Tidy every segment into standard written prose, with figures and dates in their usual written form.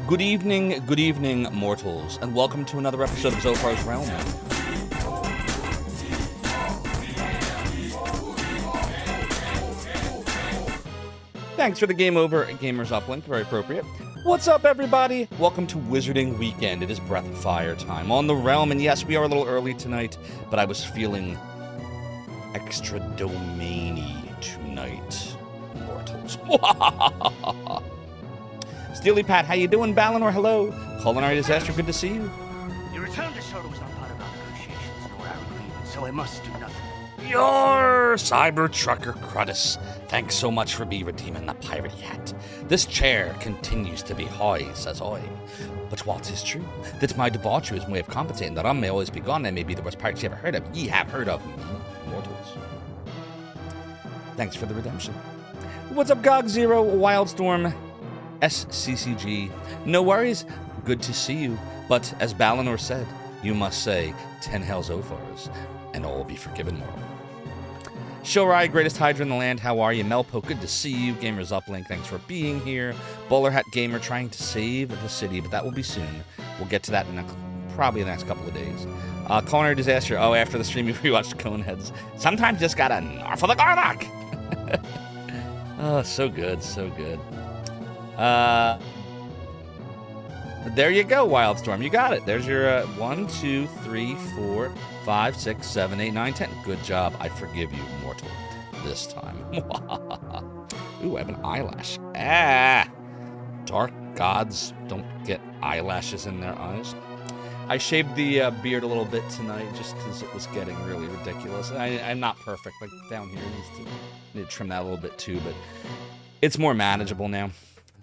Good evening, mortals, and welcome to another episode of Zophar's Realm. Thanks for the game over, Gamers Uplink, very appropriate. What's up, everybody? Welcome to Wizarding Weekend. It is Breath of Fire time on the Realm, and yes, we are a little early tonight, but I was feeling extra domainy tonight, mortals. Steely Pat, how you doing? Balinor, hello. Culinary Disaster, good to see you. Your return to Soda was not part of our negotiations nor our agreement, so I must do nothing. Your Cyber Trucker Crudis, thanks so much for redeeming the pirate hat. This chair continues to be high, says I. But whilst 'tis true that my debaucherism way of compensating the rum may always be gone, and may be the worst pirates you ever heard of, ye have heard of me, mortals. Thanks for the redemption. What's up, Gog Zero, Wildstorm, SCCG? No worries, good to see you. But as Balinor said, you must say 10 Hail Zophars, and all will be forgiven, mortal. Shorai, greatest Hydra in the land, how are you? Melpo, good to see you. Gamers Uplink, thanks for being here. Bowler Hat Gamer trying to save the city, but that will be soon. We'll get to that in probably the next couple of days. Culinary Disaster, oh, after the stream you rewatched Coneheads. Sometimes just gotta narf for the Garnock! Oh, so good, so good. There you go, Wildstorm. You got it. There's your 1, 2, 3, 4, 5, 6, 7, 8, 9, 10. Good job. I forgive you, mortal, this time. Ooh, I have an eyelash. Ah! Dark gods don't get eyelashes in their eyes. I shaved the beard a little bit tonight just because it was getting really ridiculous. I'm not perfect. Like, down here, need to trim that a little bit too, but it's more manageable now.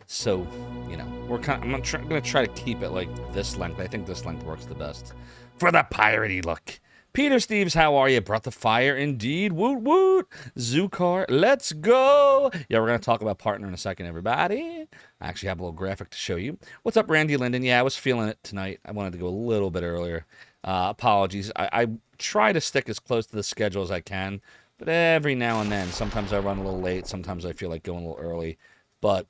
So, you know, I'm going to try to keep it like this length. I think this length works the best for the piratey look. Peter Steves, how are you? Breath of Fire, indeed. Woot woot. Zophar, let's go. Yeah, we're going to talk about partner in a second, everybody. I actually have a little graphic to show you. What's up, Randy Linden? Yeah, I was feeling it tonight. I wanted to go a little bit earlier. Apologies. I try to stick as close to the schedule as I can, but every now and then, sometimes I run a little late. Sometimes I feel like going a little early, but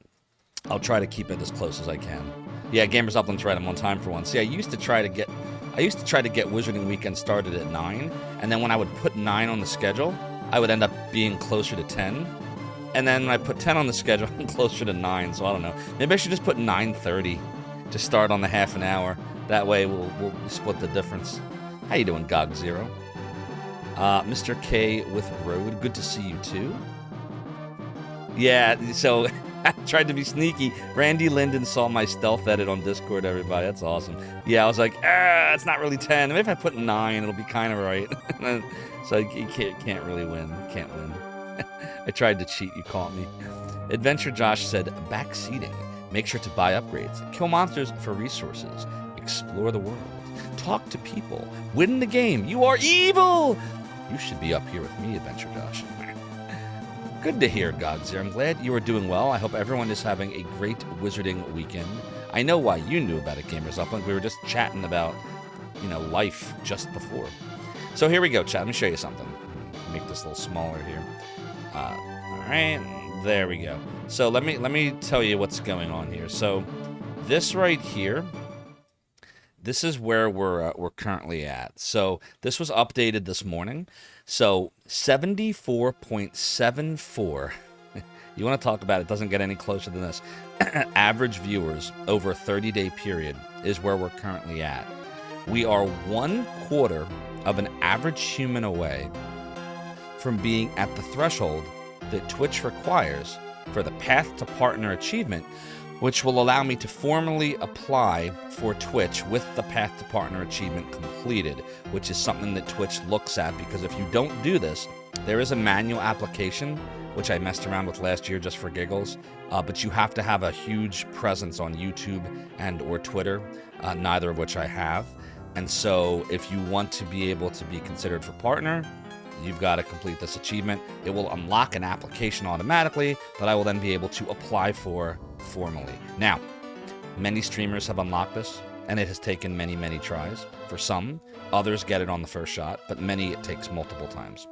I'll try to keep it as close as I can. Yeah, Gamers Uplink's right. I'm on time for once. Yeah, I used to try to get Wizarding Weekend started at 9, and then when I would put 9 on the schedule, I would end up being closer to 10. And then when I put 10 on the schedule, I'm closer to 9, so I don't know. Maybe I should just put 9:30 to start on the half an hour. That way we'll split the difference. How you doing, Gog Zero? Mr. K with Road, good to see you too. Yeah, so I tried to be sneaky. Randy Linden saw my stealth edit on Discord, everybody. That's awesome. Yeah, I was like, it's not really 10. Maybe if I put 9, it'll be kind of right. So you can't really win. Can't win. I tried to cheat. You caught me. Adventure Josh said, backseating. Make sure to buy upgrades. Kill monsters for resources. Explore the world. Talk to people. Win the game. You are evil! You should be up here with me, Adventure Josh. Good to hear, Godzir. I'm glad you are doing well. I hope everyone is having a great Wizarding weekend. I know why you knew about it, Gamers Uplink. We were just chatting about, life just before. So here we go, chat. Let me show you something. Make this a little smaller here. All right, there we go. So let me tell you what's going on here. So this right here, this is where we're currently at. So this was updated this morning. So 74.74. You want to talk about it? Doesn't get any closer than this. Average viewers over a 30-day period is where we're currently at. We are 1/4 of an average human away from being at the threshold that Twitch requires for the Path to Partner achievement, which will allow me to formally apply for Twitch with the Path to Partner achievement completed, which is something that Twitch looks at, because if you don't do this, there is a manual application, which I messed around with last year just for giggles, but you have to have a huge presence on YouTube and or Twitter, neither of which I have. And so if you want to be able to be considered for partner, you've got to complete this achievement. It will unlock an application automatically that I will then be able to apply for formally. Now, many streamers have unlocked this, and it has taken many, many tries. For some, others get it on the first shot, but many it takes multiple times.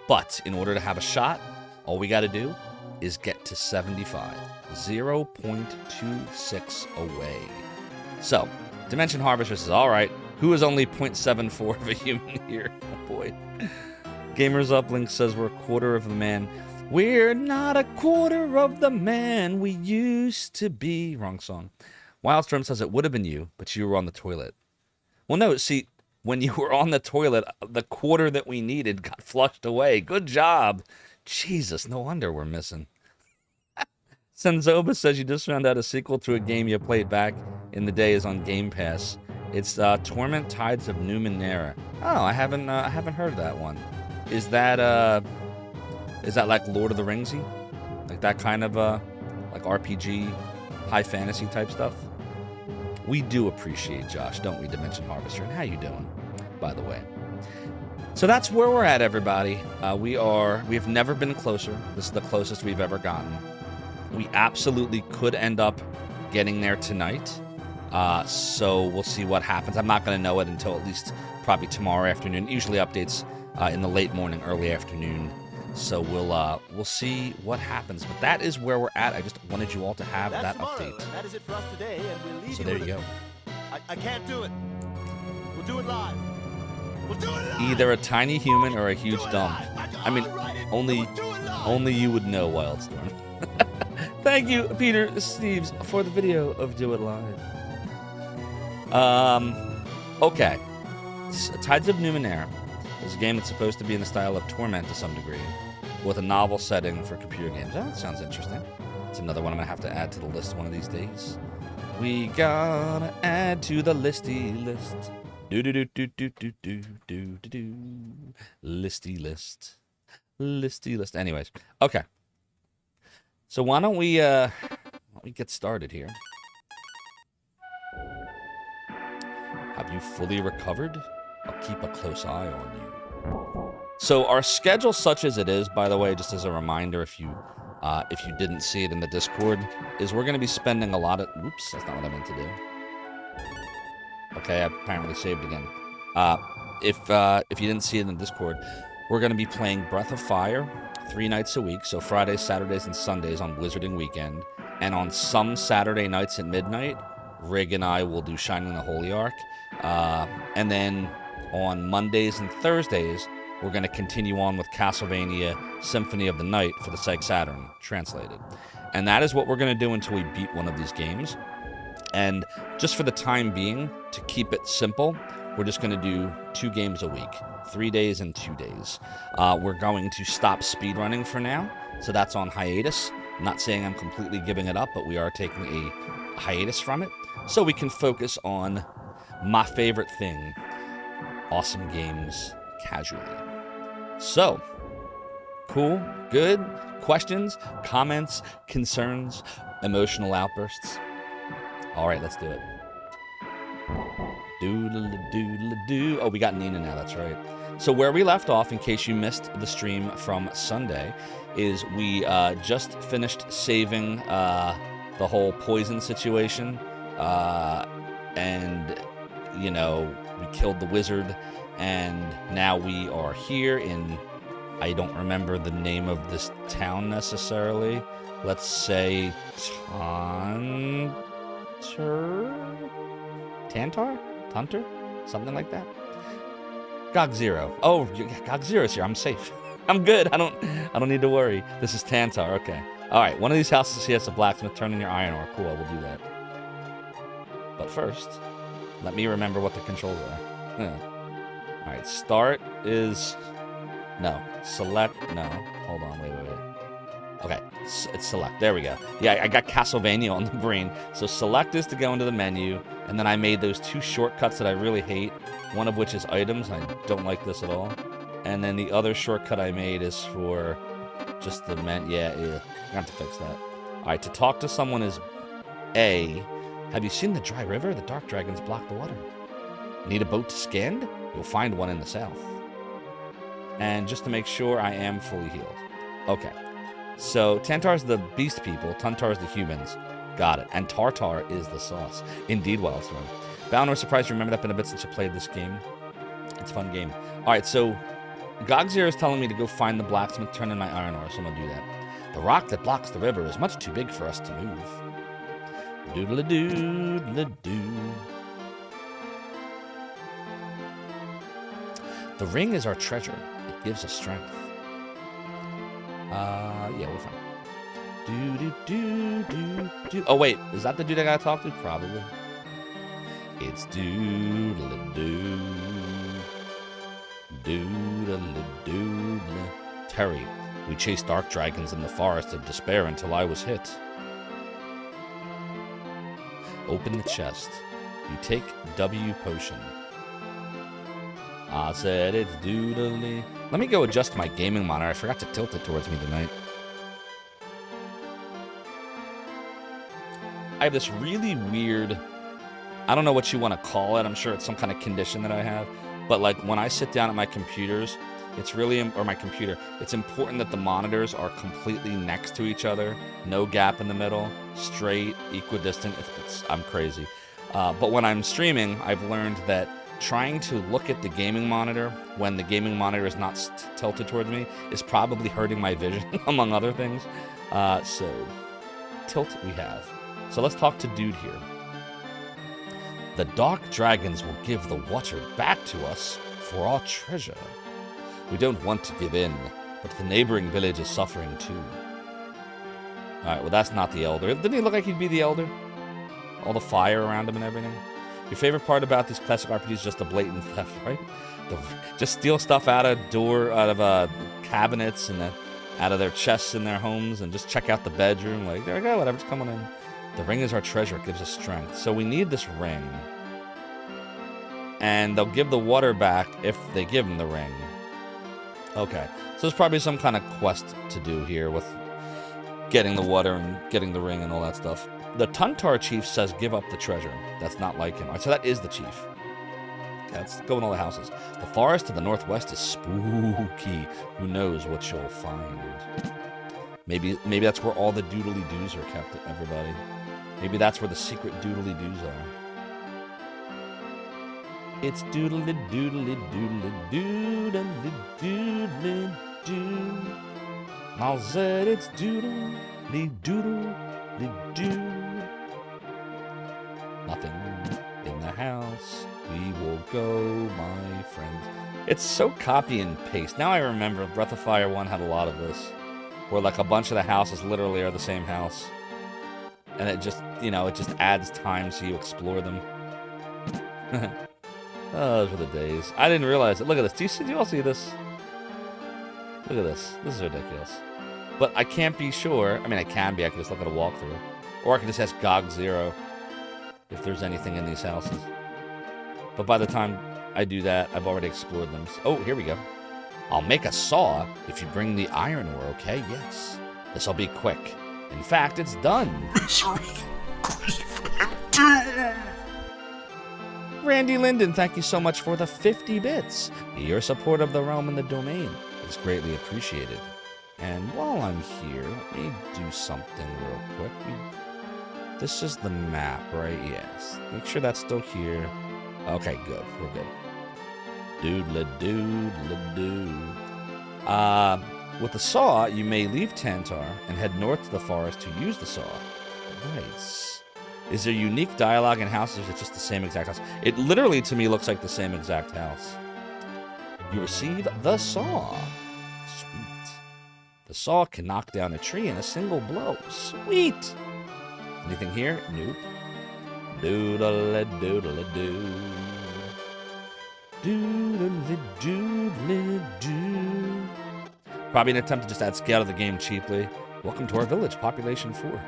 But in order to have a shot, all we got to do is get to 75. 0.26 away. So, Dimension Harvester says, all right, who is only 0.74 of a human here? Oh, boy. Gamers Uplink says we're a quarter of the man. We're not a quarter of the man we used to be. Wrong song. Wildstorm says it would have been you, but you were on the toilet. Well, no, see, when you were on the toilet, the quarter that we needed got flushed away. Good job. Jesus, no wonder we're missing. Senzoba says you just found out a sequel to a game you played back in the day is on Game Pass. It's Torment Tides of Numenera. Oh, I haven't heard of that one. Is that like Lord of the Ringsy? Like that kind of like RPG, high fantasy type stuff? We do appreciate Josh, don't we, Dimension Harvester? And how you doing, by the way? So that's where we're at, everybody. We have never been closer. This is the closest we've ever gotten. We absolutely could end up getting there tonight. So we'll see what happens. I'm not going to know it until at least probably tomorrow afternoon. Usually updates in the late morning, early afternoon. So we'll see what happens. But that is where we're at. I just wanted you all to have that update. That is it for us today, and we'll leave so there you go. I can't do it. We'll do it live. We'll do it live. Either a tiny human or a huge dump. I mean, only you would know, Wildstorm. Thank you, Peter Steves, for the video of Do It Live. Okay. Tides of Numenera is a game that's supposed to be in the style of Torment to some degree, with a novel setting for computer games. Oh, that sounds interesting. It's another one I'm going to have to add to the list one of these days. We gotta add to the listy list. Do-do-do-do-do-do-do-do-do. Listy list. Listy list. Anyways, okay. So why don't we get started here? Have you fully recovered? I'll keep a close eye on you. So our schedule, such as it is, by the way, just as a reminder, if you didn't see it in the Discord, is we're going to be spending a lot of. Oops, that's not what I meant to do. Okay, I apparently saved again. If you didn't see it in the Discord, we're going to be playing Breath of Fire 3 nights a week, so Fridays, Saturdays, and Sundays on Wizarding Weekend. And on some Saturday nights at midnight, Rig and I will do Shining the Holy Ark. And then on Mondays and Thursdays, we're going to continue on with Castlevania Symphony of the Night for the Sega Saturn, translated. And that is what we're going to do until we beat one of these games. And just for the time being, to keep it simple, we're just going to do 2 games a week, 3 days and 2 days. We're going to stop speedrunning for now, so that's on hiatus. I'm not saying I'm completely giving it up, but we are taking a hiatus from it, so we can focus on my favorite thing, awesome games casually. So, cool, good, questions, comments, concerns, emotional outbursts. All right, let's do it. Doodle-a-doodle-a-doo. Oh, we got Nina now, that's right. So where we left off, in case you missed the stream from Sunday, is we just finished saving the whole poison situation. And, you know, we killed the wizard. And now we are here in, I don't remember the name of this town necessarily. Let's say Tantar? Tunter? Something like that? GOG Zero. Oh, GOG Zero's here. I'm safe. I'm good. I don't need to worry. This is Tantar. Okay. All right. One of these houses here has a blacksmith. Turn in your iron ore. Cool. We'll do that. But first, let me remember what the controls are. All right. Start is no. Select no. Hold on. Wait. Okay, it's select. There we go. Yeah, I got Castlevania on the brain. So select is to go into the menu, and then I made those 2 shortcuts that I really hate, one of which is items. I don't like this at all. And then the other shortcut I made is for just the Yeah, I have to fix that. All right, to talk to someone is A. Have you seen the dry river? The dark dragons block the water. Need a boat to scan? You'll find one in the south. And just to make sure I am fully healed. Okay. So, Tantar's the beast people, Tuntar's the humans. Got it. And Tartar is the sauce. Indeed, Wildstorm. Bound or surprised you remember that been a bit since you played this game. It's a fun game. Alright, so GOG Zero is telling me to go find the blacksmith, turn in my iron ore, so I'm going to do that. The rock that blocks the river is much too big for us to move. Doodle-a-doo. The ring is our treasure. It gives us strength. Yeah, we're fine. Do. Oh, wait. Is that the dude I gotta talk to? Probably. It's doodle-a-doo. Doodle-a-doo. Terry, we chased dark dragons in the forest of despair until I was hit. Open the chest. You take W potion. I said it's doodly. Let me go adjust my gaming monitor. I forgot to tilt it towards me tonight. I have this really weird, I don't know what you want to call it. I'm sure it's some kind of condition that I have. But like when I sit down at my computers, it's really, or my computer, it's important that the monitors are completely next to each other. No gap in the middle, straight, equidistant. I'm crazy. But when I'm streaming, I've learned that trying to look at the gaming monitor when the gaming monitor is not tilted towards me is probably hurting my vision, among other things. So, tilt we have. So let's talk to Dude here. The dark dragons will give the water back to us for our treasure. We don't want to give in, but the neighboring village is suffering too. Alright, well that's not the elder. Didn't he look like he'd be the elder? All the fire around him and everything. Your favorite part about these classic RPGs is just the blatant theft, right? Just steal stuff out of cabinets and out of their chests in their homes and just check out the bedroom. Like, there we go, whatever's coming in. The ring is our treasure. It gives us strength. So we need this ring. And they'll give the water back if they give them the ring. Okay. So there's probably some kind of quest to do here with getting the water and getting the ring and all that stuff. The Tuntar chief says give up the treasure. That's not like him. All right, so that is the chief. Let's go in all the houses. The forest to the northwest is spooky. Who knows what you'll find. Maybe that's where all the doodly-doos are kept, everybody. Maybe that's where the secret doodly-doos are. It's doodly-doodly-doodly-doodly-doodly-doo. I said it's doodly-doodly-doo. Nothing in the house. We will go, my friends. It's so copy and paste. Now I remember Breath of Fire 1 had a lot of this. Where like a bunch of the houses literally are the same house. And it just, it just adds time so you explore them. Oh, those were the days. I didn't realize it. Look at this. Do you all see this? Look at this. This is ridiculous. But I can't be sure. I mean, I can be. I can just look at a walkthrough. Or I can just ask GOG Zero if there's anything in these houses. But by the time I do that, I've already explored them. So, oh, here we go. I'll make a saw if you bring the iron ore, okay? Yes. This'll be quick. In fact, it's done. Misery, grief, and doom. Randy Linden, thank you so much for the 50 bits. Your support of the realm and the domain is greatly appreciated. And while I'm here, let me do something real quick. This is the map, right? Yes. Make sure that's still here. Okay, good. We're good. Doodle-a-doodle-a-doo. With the saw, you may leave Tantar and head north to the forest to use the saw. Nice. Is there unique dialogue in houses, or is it just the same exact house? It literally, to me, looks like the same exact house. You receive the saw. Sweet. The saw can knock down a tree in a single blow. Sweet. Anything here? Nope. Doodle-a-doodle-a-doo. Doodle-a-doodle-a-doo. Probably an attempt to just add scale to the game cheaply. Welcome to our village, population 4.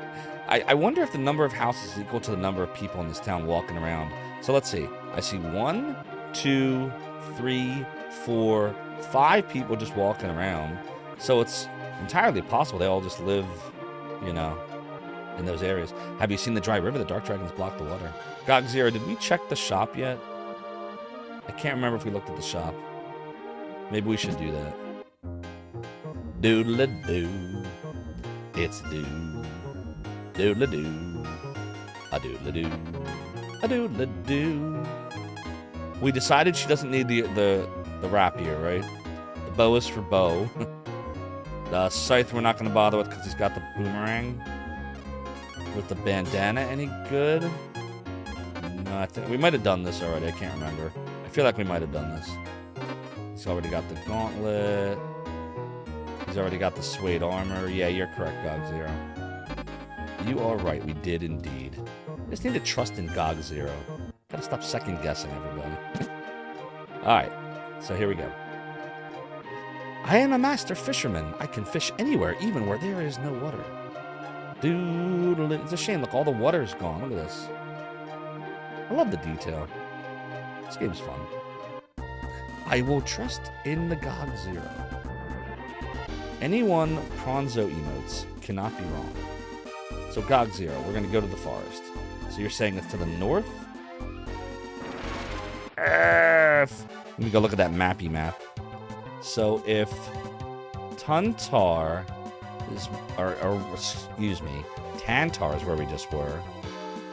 I wonder if the number of houses is equal to the number of people in this town walking around. So let's see. I see 1, 2, 3, 4, 5 people just walking around. So it's entirely possible they all just live, in those areas. Have you seen the dry river? The dark dragons block the water. GOG Zero, did we check the shop yet? I can't remember if we looked at the shop. Maybe we should do that. Doodle-a-doo. It's doo. Doodle-a-doo. A doodle-a-doo. A doodle-a-doo. We decided she doesn't need the rapier, right? The bow is for bow. The Scythe we're not going to bother with because he's got the boomerang. With the bandana any good? No, I think we might have done this already. I can't remember. I feel like we might have done this. He's already got the gauntlet. He's already got the suede armor. Yeah, you're correct, Gog Zero. You are right. We did indeed. Just need to trust in Gog Zero. Gotta stop second guessing everybody. Alright, so here we go. I am a master fisherman. I can fish anywhere, even where there is no water. Dude, it's a shame. Look, all the water's gone. Look at this. I love the detail. This game's fun. I will trust in the God Zero. Anyone Pronzo emotes cannot be wrong. So God Zero, we're going to go to the forest. So you're saying it's to the north? Let me go look at that mappy map. So if Tantar is, or excuse me, Tantar is where we just were.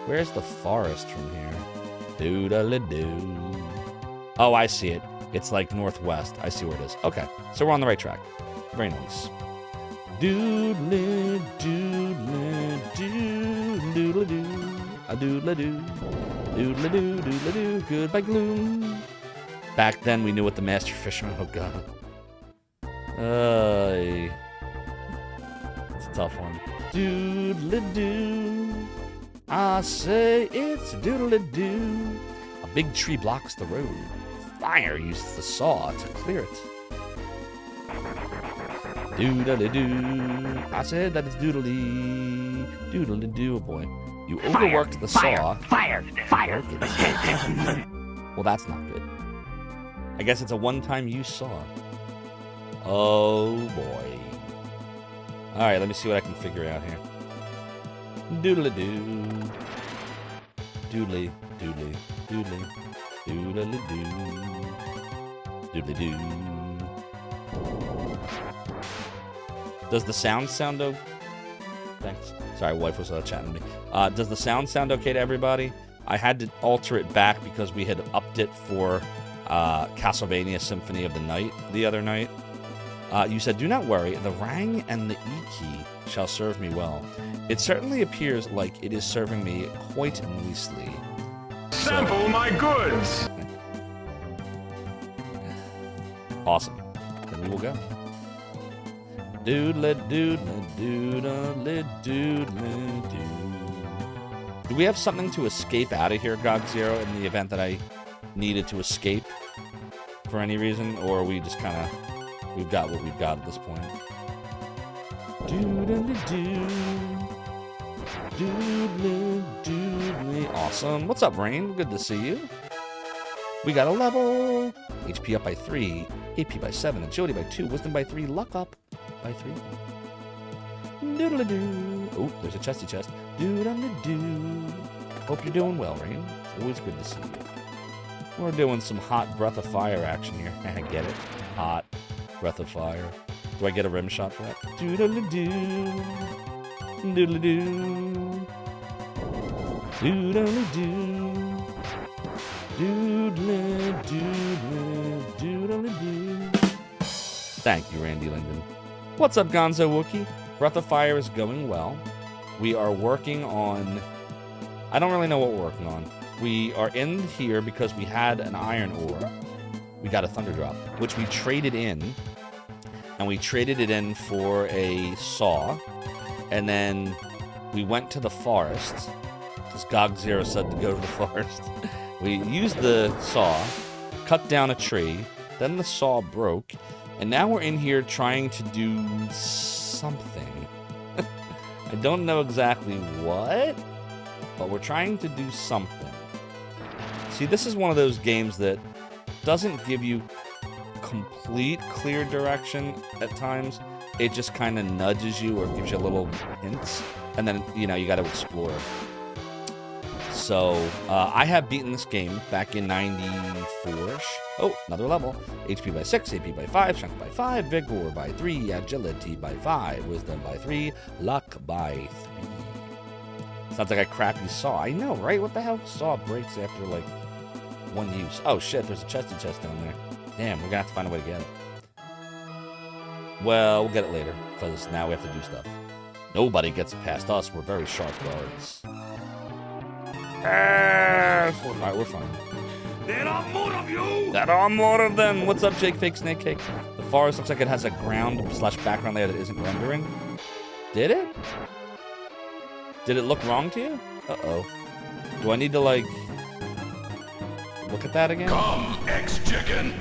Where's the forest from here? Doodle-doo. Oh, I see it. It's like northwest. I see where it is. Okay, so we're on the right track. Very nice. Doodle-doo, doodle-doo, doodle-doo, a doodle-doo, doodle-doo, doodle-doo, goodbye gloom. Back then, we knew what the master fisherman. Oh god. It's a tough one. Doodle-doo. I say it's doodle-doo. A big tree blocks the road. Fire uses the saw to clear it. Doodle-doo. I said that it's doodle-dee. Doodle-doo, oh boy. You overworked the saw. Fire! Well, that's not good. I guess it's a one-time use saw. Oh boy. Alright, let me see what I can figure out here. Doodle-doo. Doodly, doodly, doodly, doodle-doo. Doodle-doo. Does the sound okay? Thanks. Sorry, wife was chatting to me. Does the sound sound okay to everybody? I had to alter it back because we had upped it for Castlevania Symphony of the Night the other night. You said, do not worry, the rang and the E-key shall serve me well. It certainly appears like it is serving me quite nicely. Sample my goods! Awesome. Then we will go. Doodle doodle doodle doodle doo. Do we have something to escape out of here, God Zero, in the event that I needed to escape for any reason? Or are we just kind of... We've got what we've got at this point. Doodle-doo. Doodle-doodle. Awesome. What's up, Rain? Good to see you. We got a level. HP up by 3. AP by 7. Agility by 2. Wisdom by 3. Luck up by 3. Doodle-doo. Oh, there's a chesty chest. Doodle-doo. Hope you're doing well, Rain. It's always good to see you. We're doing some hot breath of fire action here. I get it. Hot. Breath of fire. Do I get a rim shot for that? Doodle-doo. Doodle-doo. Doodle-doo. Doodle-doo. Doodle-doo. Thank you, Randy Linden. What's up, Gonzo Wookie? Breath of Fire is going well. We are working on... I don't really know what we're working on. We are in here because we had an iron ore. We got a thunder drop, which we traded in. And we traded it in for a saw. And then we went to the forest. Because Gog Zero said to go to the forest. We used the saw, cut down a tree. Then the saw broke. And now we're in here trying to do something. I don't know exactly what. But we're trying to do something. See, this is one of those games that doesn't give you complete clear direction at times. It just kind of nudges you or gives you little hints, and then you got to explore. So I have beaten this game back in 94ish. Oh, another level. HP by 6, AP by 5, strength by 5, vigor by 3, agility by 5, wisdom by 3, luck by 3. Sounds like a crappy saw. I know, right? What the hell? Saw breaks after like one use. Oh shit, there's a chesty chest down there. Damn, we're gonna have to find a way to get it. Well, we'll get it later, because now we have to do stuff. Nobody gets past us. We're very sharp guards. Alright, we're fine. There are more of you! There are more of them! What's up, Jake Fake Snake Cake? The forest looks like it has a ground/background layer that isn't rendering. Did it? Did it look wrong to you? Uh-oh. Do I need to, like, look at that again? Come, ex-chicken!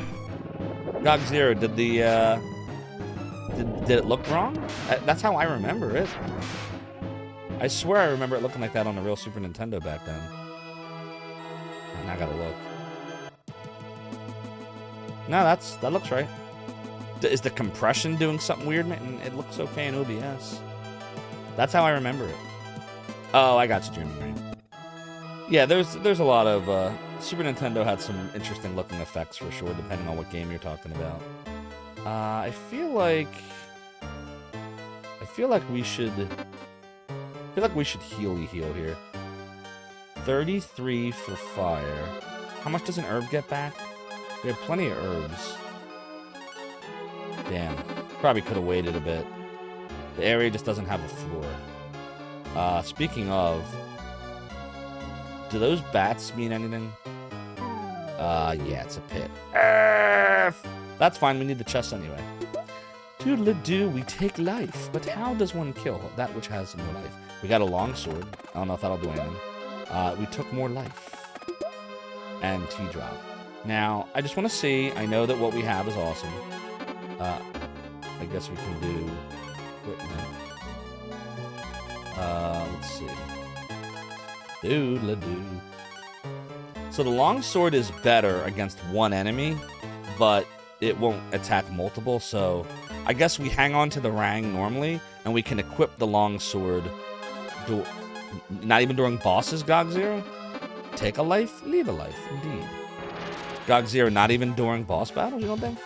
GOG Zero, did the, did it look wrong? That's how I remember it. I swear I remember it looking like that on the real Super Nintendo back then. And I gotta look. No, that looks right. Is the compression doing something weird? Man, it looks okay in OBS. That's how I remember it. Oh, I got you, Jimmy. Yeah, there's a lot of Super Nintendo had some interesting looking effects for sure, depending on what game you're talking about. I feel like we should heal here. 33 for fire. How much does an herb get back? We have plenty of herbs. Damn. Probably could have waited a bit. The area just doesn't have a floor. Speaking of, do those bats mean anything? Yeah, it's a pit. That's fine, we need the chest anyway. Toodle-doo, we take life, but how does one kill that which has no life? We got a long sword. I don't know if that'll do anything. We took more life. And T-drop. Now, I just want to see, I know that what we have is awesome. I guess we can do equipment. Let's see. Doodle-doo. So the longsword is better against one enemy, but it won't attack multiple, so I guess we hang on to the Rang normally, and we can equip the longsword. Not even during bosses, GOG Zero? Take a life, leave a life, indeed. GOG Zero, not even during boss battles, you don't think?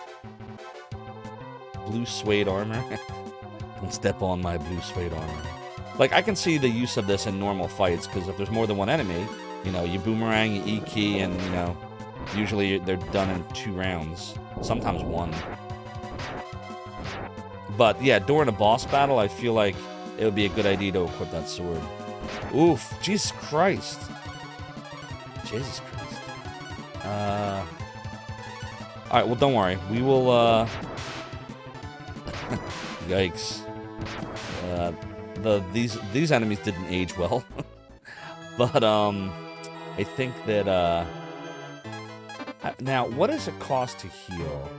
Blue suede armor. Don't step on my blue suede armor. Like, I can see the use of this in normal fights, because if there's more than one enemy, you know, you boomerang, you E-key, and, you know, usually they're done in 2 rounds. Sometimes 1. But, yeah, during a boss battle, I feel like it would be a good idea to equip that sword. Oof. Jesus Christ. Jesus Christ. Alright, well, don't worry. We will, Yikes. These enemies didn't age well. But, I think that, now, what does it cost to heal?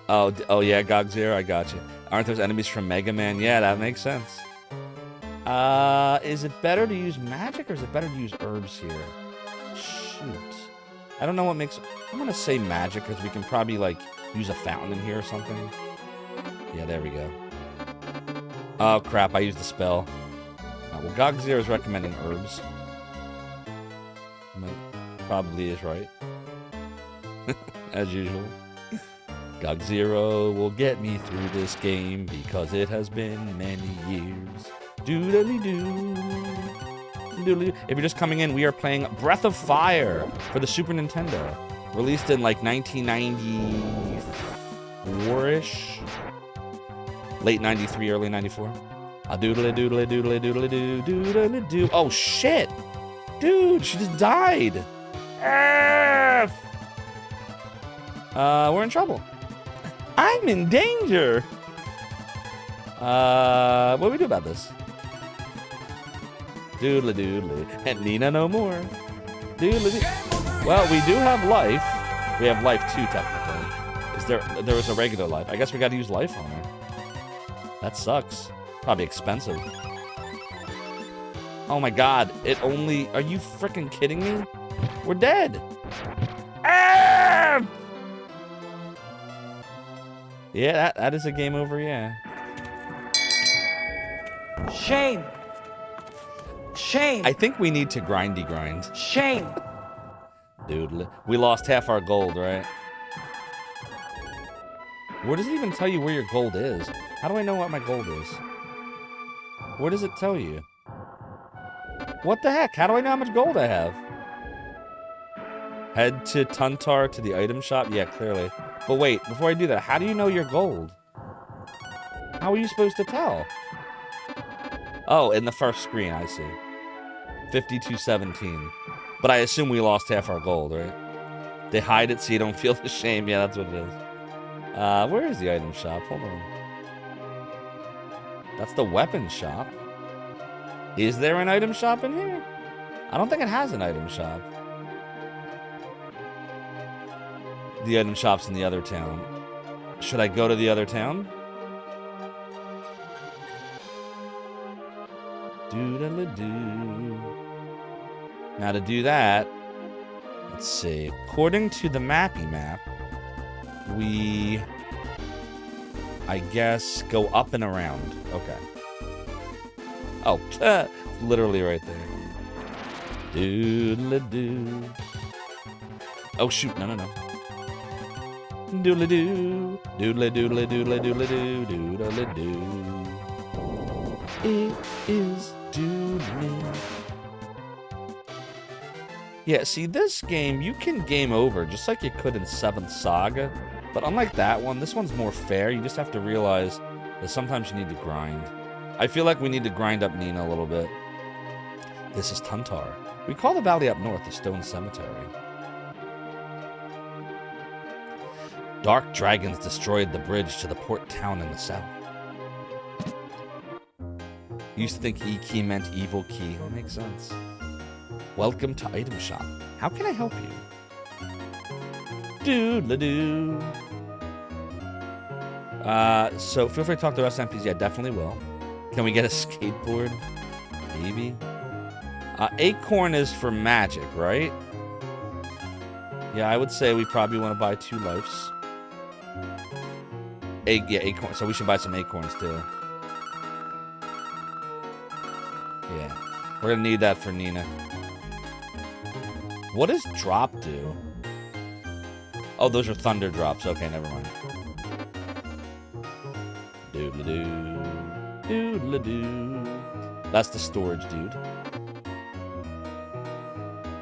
Oh yeah, GOG Zero, I got you. Aren't those enemies from Mega Man? Yeah, that makes sense. Is it better to use magic, or is it better to use herbs here? Shoot. I don't know what makes... I'm gonna say magic, because we can probably, like, use a fountain in here or something. Yeah, there we go. Oh, crap, I used the spell. Well, GOG Zero is recommending herbs. Probably is right. As usual. GOG Zero will get me through this game because it has been many years. Doodly-doo. Doodly-doo. If you're just coming in, we are playing Breath of Fire for the Super Nintendo. Released in like 1994-ish. Late 93, early 94. Doodly-doodly-doodly-doodly-doo. Doodly-doo. Oh, shit! Dude, she just died! F! We're in trouble. I'm in danger! What do we do about this? Doodly doodly. And Nina no more. Doodly doo. Well, we do have life. We have life too, technically. There was a regular life. I guess we gotta use life on her. That sucks. Probably expensive. Oh my god, it only... Are you freaking kidding me? We're dead! Ah! Yeah, that is a game over, yeah. Shame! Shame! I think we need to grindy grind. Shame! Dude, we lost half our gold, right? Where does it even tell you where your gold is? How do I know what my gold is? Where does it tell you? What the heck? How do I know how much gold I have? Head to Tuntar to the item shop? Yeah, clearly. But wait, before I do that, how do you know your gold? How are you supposed to tell? Oh, in the first screen, I see. 52-17. But I assume we lost half our gold, right? They hide it so you don't feel the shame. Yeah, that's what it is. Where is the item shop? Hold on. That's the weapon shop. Is there an item shop in here? I don't think it has an item shop. The item shop's in the other town. Should I go to the other town? Doodle-a-doo. Now to do that, let's see. According to the mappy map, we, I guess, go up and around. Okay. Oh, it's literally right there. Doodle-a-doo. Oh, shoot. No. Doodle-a-doo. Doodle-a-doodle-a-doodle-a-doodle-a-doo. Doodle-a-doo. It is doodling. Yeah, see, this game, you can game over just like you could in 7th Saga. But unlike that one, this one's more fair. You just have to realize that sometimes you need to grind. I feel like we need to grind up Nina a little bit. This is Tuntar. We call the valley up north the Stone Cemetery. Dark dragons destroyed the bridge to the port town in the south. Used to think E-key meant evil key. That makes sense. Welcome to item shop. How can I help you? Doodle-doo. So feel free to talk to us MPs. Yeah, definitely will. Can we get a skateboard? Maybe. Acorn is for magic, right? Yeah, I would say we probably want to buy 2 lives. Yeah, acorn. So we should buy some acorns too. Yeah, we're gonna need that for Nina. What does drop do? Oh, those are thunder drops. Okay, never mind. Doodle-doo. Doodle-doo. That's the storage, dude.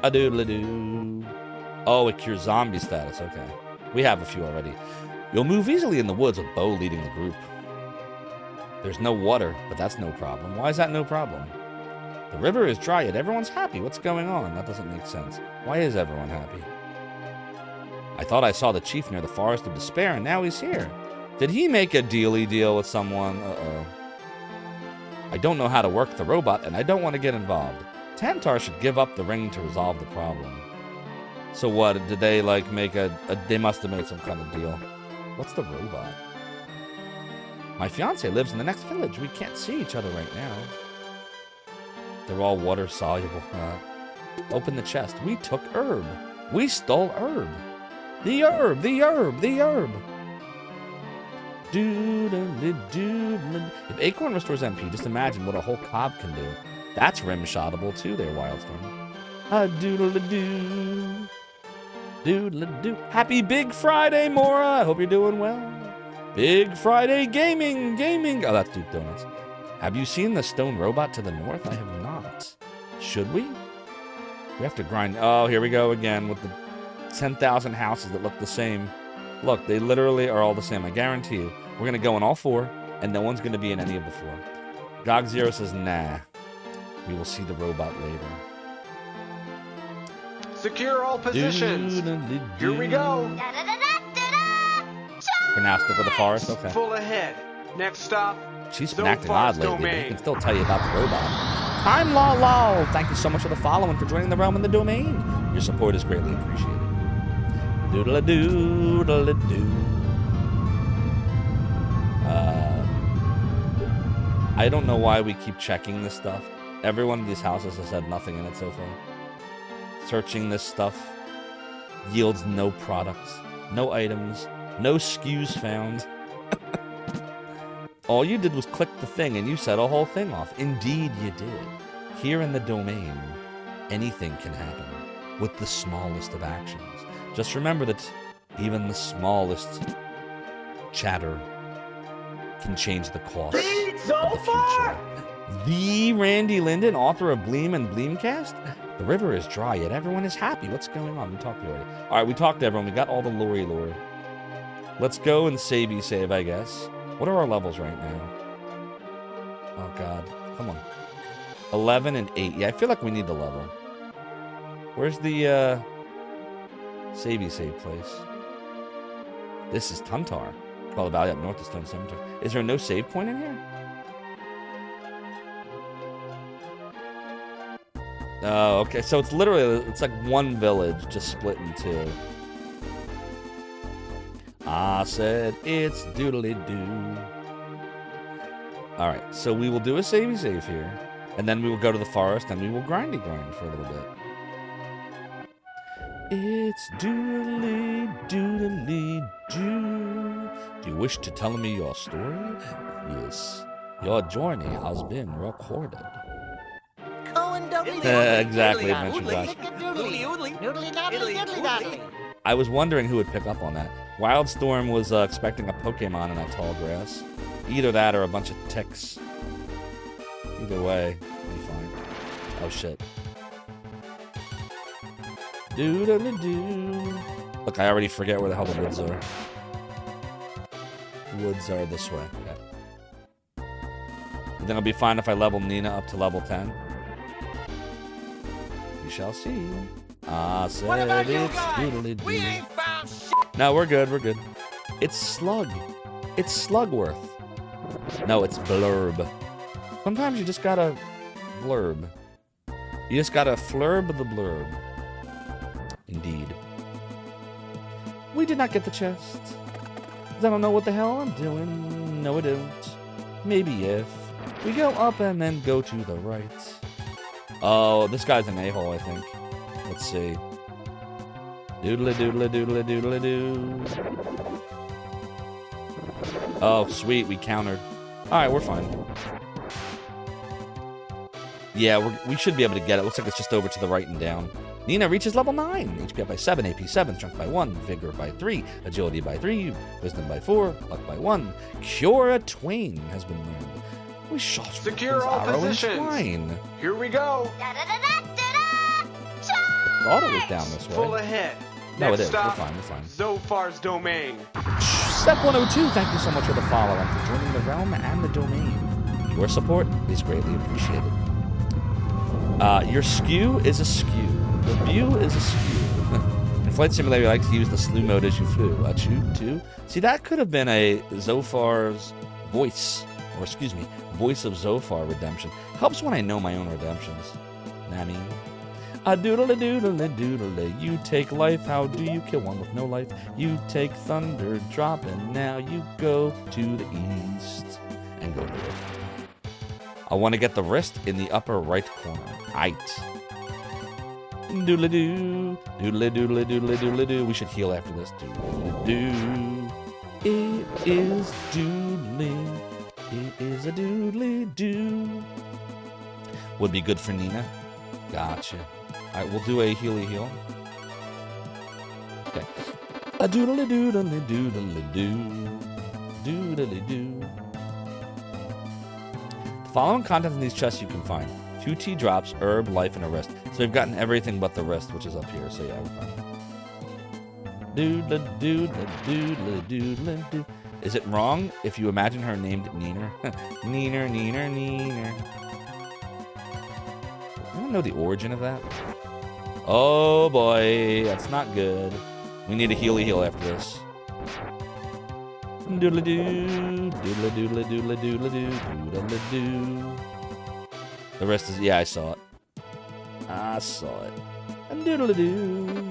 A doodle-doo. Oh, it cures zombie status. Okay. We have a few already. You'll move easily in the woods with Bo leading the group. There's no water, but that's no problem. Why is that no problem? The river is dry, yet everyone's happy. What's going on? That doesn't make sense. Why is everyone happy? I thought I saw the chief near the Forest of Despair, and now he's here. Did he make a dealy deal with someone? Uh-oh. I don't know how to work the robot, and I don't want to get involved. Tantar should give up the ring to resolve the problem. So what? Did they, like, make they must have made some kind of deal. What's the robot? My fiancé lives in the next village. We can't see each other right now. They're all water soluble. Open the chest. We took herb. We stole herb. The herb, the herb, the herb. Doodle-doodle. If Acorn restores MP, just imagine what a whole cob can do. That's rim-shotable too there, Wildstorm. Doodle-doo. Doodle-doo. Happy Big Friday, Mora. I hope you're doing well. Big Friday gaming, gaming. Oh, that's Duke Donuts. Have you seen the stone robot to the north? I have not. Should we? We have to grind. Oh, here we go again with the 10,000 houses that look the same. Look, they literally are all the same. I guarantee you. We're going to go in all 4, and no one's going to be in any of the 4. Gog Zero says, nah. We will see the robot later. Secure all positions. Here we go. For now, stick with the forest. Okay. Full ahead. Next stop. She's been acting odd lately, but he can still tell you about the robot. Time Law Law. Thank you so much for the follow and for joining the realm and the domain. Your support is greatly appreciated. Doodle-a-doo, doodle-a-doo. I don't know why we keep checking this stuff. Every one of these houses has had nothing in it so far. Searching this stuff yields no products, no items, no SKUs found. All you did was click the thing and you set a whole thing off. Indeed you did. Here in the domain, anything can happen with the smallest of actions. Just remember that even the smallest chatter can change the course of the future. The Randy Linden, author of Bleem and Bleemcast. The river is dry, yet everyone is happy. What's going on? We talked to you already. All right, we talked to everyone. We got all the lore. Let's go and save, I guess. What are our levels right now? Oh, God. Come on. 11 and 8. Yeah, I feel like we need the level. Where's the, savey save place? This is Tuntar. Call the valley up north to Stone Cemetery. Is there no save point in here? Oh, okay. So it's literally, it's like one village just split in two. I said it's doodly-doo. All right, so we will do a savey save here, and then we will go to the forest, and we will grind for a little bit. It's doodly-doodly-doo. Do you wish to tell me your story? Yes. Your journey has been recorded. Exactly, Adventure Josh. I was wondering who would pick up on that. Wildstorm was expecting a Pokemon in that tall grass. Either that or a bunch of ticks. Either way, it'll be fine. Oh, shit. Doodle-doo. Look, I already forget where the hell the woods are. Woods are this way. Okay. You think it'll be fine if I level Nina up to level 10? We shall see. I said it's doodly-doo. We ain't found shit. No, we're good. We're good. It's Slug. It's Slugworth. No, it's Blurb. Sometimes you just gotta blurb. You just gotta flurb the blurb. Indeed. We did not get the chest. I don't know what the hell I'm doing. No, I don't. Maybe if we go up and then go to the right. Oh, this guy's an a-hole, I think. Let's see. Doodle-doodle-doodle-doodle-doo. Oh, sweet. We countered. All right, we're fine. Yeah, we should be able to get it. Looks like it's just over to the right and down. Nina reaches level 9. HP up by 7, AP 7, Strength by 1, Vigor by 3, Agility by 3, Wisdom by 4, Luck by 1. Cure a Twain has been learned. We shot Secure all positions. Here we go. Thought it was down this way. Full ahead. No, Next it is. stop, We're fine. Zophar's domain. Step 102, thank you so much for the follow and for joining the realm and the domain. Your support is greatly appreciated. Your skew is a skew. The view is a skew. In Flight Simulator, you like to use the slew mode as you flew. Too. See, that could have been a Zophar's voice, or excuse me, voice of Zophar redemption. Helps when I know my own redemptions. I mean, a doodle-a-doodle-a-doodle-a. You take life, how do you kill one with no life? You take thunder drop, and now you go to the east and go north. I want to get the wrist in the upper right corner. Aight. Doodle-a-doo, doodle-a-doodle-a-doodle-a-doodle-a-doo. We should heal after this. Doodle-a-doo. It is doodly. It is a doodly-doo. Would be good for Nina. Gotcha. All right, we'll do a healy-heal. Okay. A doodle-a-doodle-a-doodle-a-doo. Doodle-a-doo. The following contents in these chests you can find. 2 tea drops, herb, life, and a rest. So we've gotten everything but the rest, which is up here. So yeah, we're fine. Doodle-a-doodle-a-doodle-a-doodle-a-doo. Is it wrong if you imagine her named Neener? Neener, Neener, Neener. I don't know the origin of that. Oh boy, that's not good. We need a healy-heal after this. Doodle-a-doo, doodle-a-doodle-a-doodle-a-doodle-a-doo, doodle-a-doo. The rest is, yeah, I saw it. I saw it. Doodle-a-doo,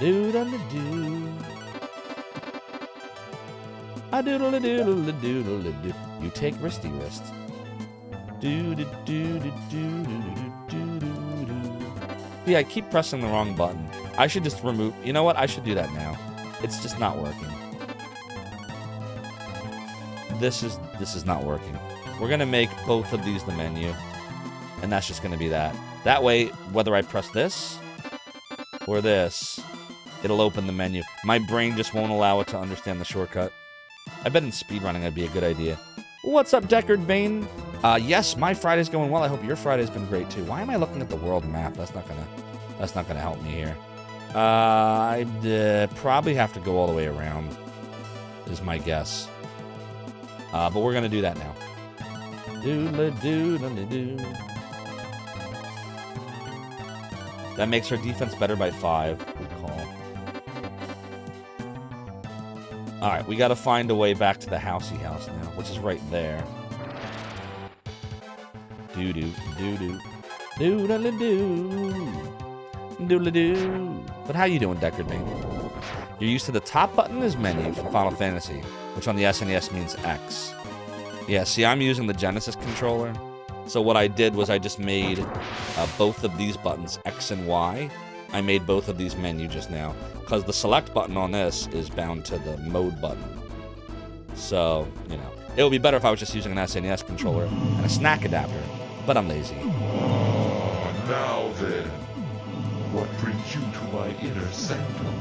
doodle-a-doo. A doodle-a-doodle-a-doodle-a-doo. You take wristy wrist. Yeah, I keep pressing the wrong button. I should just remove, you know what? I should do that now. It's just not working. This is not working. We're gonna make both of these the menu. And that's just gonna be that. That way, whether I press this or this, it'll open the menu. My brain just won't allow it to understand the shortcut. I bet in speedrunning that'd be a good idea. What's up, Deckard Vane? Yes, my Friday's going well. I hope your Friday's been great too. Why am I looking at the world map? That's not gonna help me here. I'd probably have to go all the way around, is my guess. But we're going to do that now. Doodle-doo-doodle-doo. That makes our defense better by 5. Good call. Alright, we got to find a way back to the housey house now, which is right there. Doo-doo, doo-doo. Doodle-doo. Doodle-doo. But how you doing, Deckard Bane? You're used to the top button is menu from Final Fantasy, which on the SNES means X. Yeah, see, I'm using the Genesis controller. So what I did was I just made both of these buttons X and Y. I made both of these menu just now, because the select button on this is bound to the mode button. So, you know, it would be better if I was just using an SNES controller and a snack adapter, but I'm lazy. Now then, what brings you to my inner sanctum?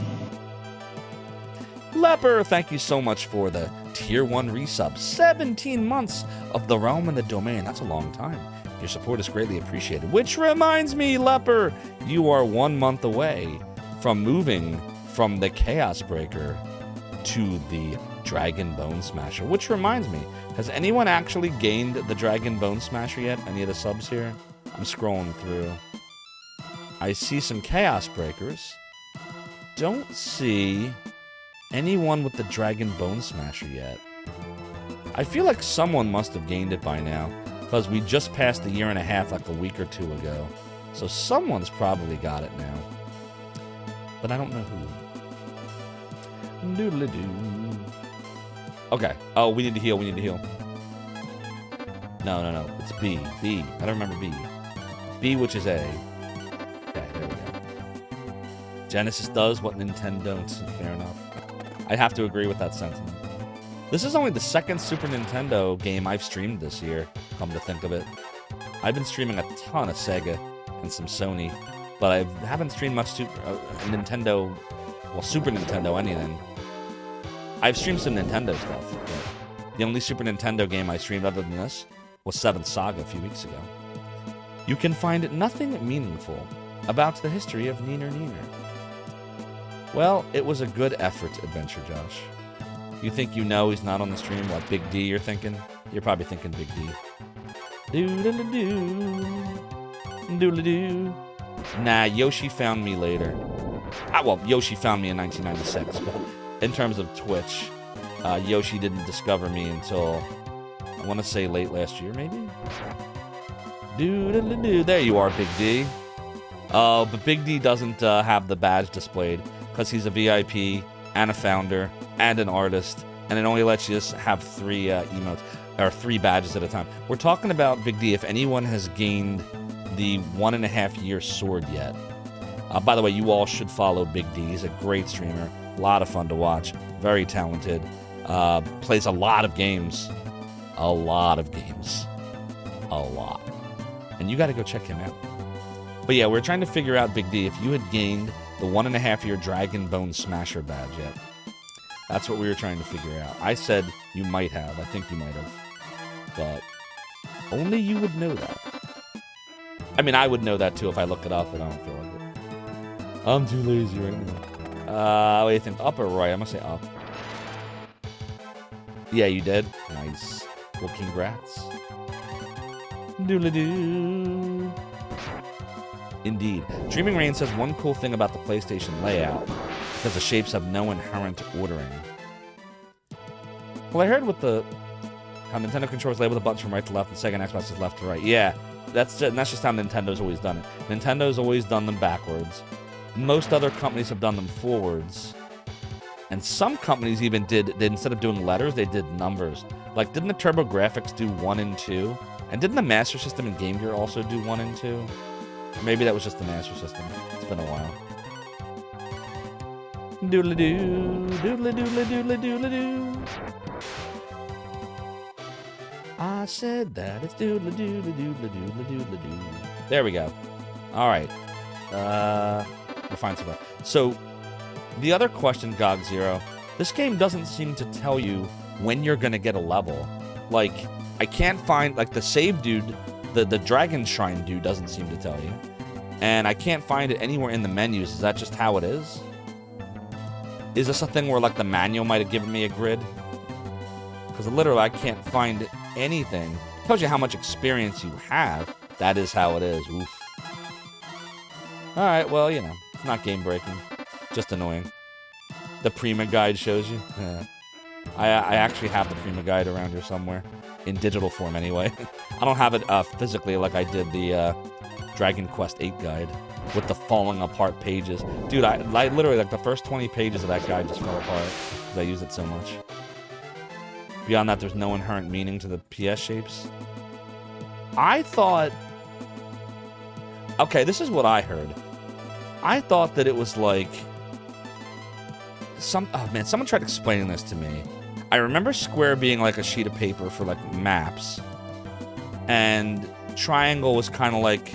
Leper, thank you so much for the Tier 1 resub. 17 months of the realm and the domain. That's a long time. Your support is greatly appreciated. Which reminds me, Leper, you are 1 month away from moving from the Chaos Breaker to the Dragon Bone Smasher. Which reminds me, has anyone actually gained the Dragon Bone Smasher yet? Any of the subs here? I'm scrolling through. I see some Chaos Breakers. Don't see anyone with the Dragon Bone Smasher yet. I feel like someone must have gained it by now, because we just passed the 1.5 years like a week or 2 ago. So someone's probably got it now. But I don't know who. Doodle-doo. Okay. Oh, we need to heal. We need to heal. No. It's B. B. I don't remember B. B, which is A. Okay, there we go. Genesis does what Nintendo don't. Fair enough. I have to agree with that sentiment. This is only the second Super Nintendo game I've streamed this year, come to think of it. I've been streaming a ton of Sega and some Sony, but I haven't streamed much Nintendo, well, Super Nintendo, anything. I've streamed some Nintendo stuff, but the only Super Nintendo game I streamed other than this was 7th Saga a few weeks ago. You can find nothing meaningful about the history of Neener Neener. Well, it was a good effort, Adventure Josh. You think you know he's not on the stream? What, Big D you're thinking? You're probably thinking Big D. Doodle-doo. Doodle-doo. Nah, Yoshi found me later. Well, Yoshi found me in 1996, but in terms of Twitch, Yoshi didn't discover me until, I want to say late last year, maybe? Doodle-doo. There you are, Big D. Oh, but Big D doesn't have the badge displayed, because he's a VIP and a founder and an artist, and it only lets you just have 3 emotes, or 3 badges at a time. We're talking about Big D, if anyone has gained the 1.5 year sword yet. By the way, you all should follow Big D. He's a great streamer, a lot of fun to watch, very talented, plays a lot of games. A lot. And you got to go check him out. But yeah, we're trying to figure out, Big D, if you had gained the 1.5 year Dragon Bone Smasher badge yet. That's what we were trying to figure out. I said you might have. I think you might have. But only you would know that. I mean, I would know that too if I look it up, but I don't feel like it. I'm too lazy right now. What do you think? Up or right? I'm going to say up. Yeah, you did. Nice. Well, congrats. Doodle-doo. Indeed. Dreaming Rain says one cool thing about the PlayStation layout, because the shapes have no inherent ordering. Well, I heard with how Nintendo controllers label the buttons from right to left and Sega and Xbox is left to right. Yeah, that's just how Nintendo's always done it. Nintendo's always done them backwards. Most other companies have done them forwards. And some companies even did instead of doing letters, they did numbers. Like, didn't the TurboGrafx do 1 and 2? And didn't the Master System and Game Gear also do 1 and 2? Maybe that was just the Master System. It's been a while. Doodle-doo, doodle-doodle-doodle-doodle-doo. I said that it's doodle-doodle-doodle-doodle-doodle-doo. There we go. All right. We'll find somewhere. So, the other question, GOG Zero, this game doesn't seem to tell you when you're going to get a level. Like, I can't find, like, the save dude, the Dragon Shrine dude doesn't seem to tell you. And I can't find it anywhere in the menus. Is that just how it is? Is this a thing where, like, the manual might have given me a grid? Because literally I can't find anything. Tells you how much experience you have. That is how it is. Oof. Alright, well, you know, it's not game breaking. Just annoying. The Prima guide shows you. I actually have the Prima guide around here somewhere. In digital form anyway. I don't have it physically like I did the Dragon Quest VIII guide. With the falling apart pages. Dude, I literally, like, the first 20 pages of that guide just fell apart. Because I used it so much. Beyond that, there's no inherent meaning to the PS shapes. I thought... Okay, this is what I heard. I thought that it was like... Oh, man, someone tried explaining this to me. I remember square being like a sheet of paper for, like, maps. And triangle was kind of like...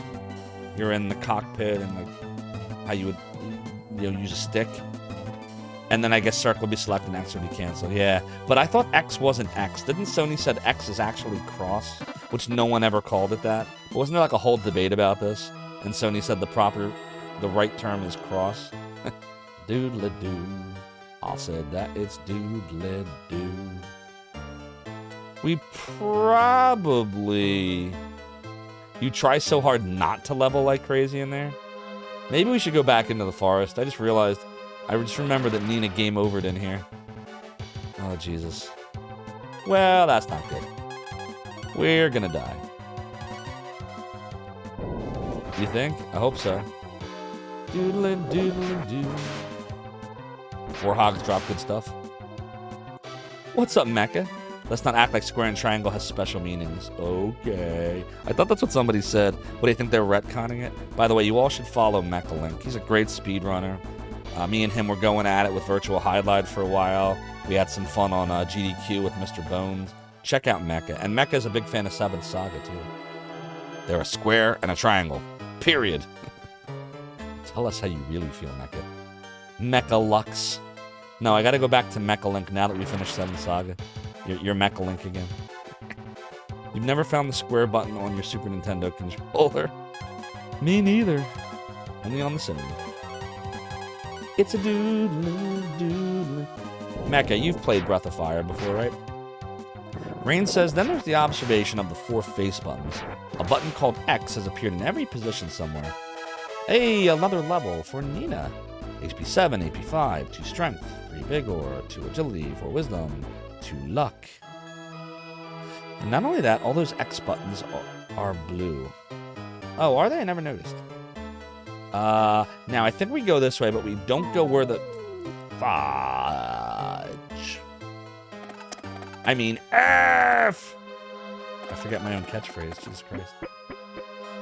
You're in the cockpit and, like, how you would, you know, use a stick. And then I guess circle would be select and X would be canceled. Yeah, but I thought X wasn't X. Didn't Sony said X is actually cross, which no one ever called it that? But wasn't there like a whole debate about this? And Sony said the right term is cross. Doodle-doo. I said that it's doodle-doo. We probably... You try so hard not to level like crazy in there. Maybe we should go back into the forest. I just remember that Nina game overed in here. Oh, Jesus. Well, that's not good. We're gonna die. You think? I hope so. Doodle-doo. Warhogs drop good stuff. What's up, Mecha? Let's not act like square and triangle has special meanings. Okay. I thought that's what somebody said. What do you think they're retconning it? By the way, you all should follow Mechalink. He's a great speedrunner. Me and him were going at it with Virtual Highlight for a while. We had some fun on GDQ with Mr. Bones. Check out Mecha. And Mecha is a big fan of 7th Saga, too. They're a square and a triangle. Period. Tell us how you really feel, Mecha. Mechalux. No, I gotta go back to Mechalink now that we finished 7th Saga. You're Mechalink again. You've never found the square button on your Super Nintendo controller? Me neither. Only on the Sony. It's a doodle. Mecha, you've played Breath of Fire before, right? Rain says, then there's the observation of the 4 face buttons. A button called X has appeared in every position somewhere. Hey, another level for Nina. HP 7, AP 5, 2 strength, 3 vigor, 2 agility, 4 wisdom, 2 luck. And not only that, all those X buttons are blue. Oh, are they? I never noticed. Now I think we go this way, but we don't go where the... Fudge. I mean, F! I forget my own catchphrase, Jesus Christ.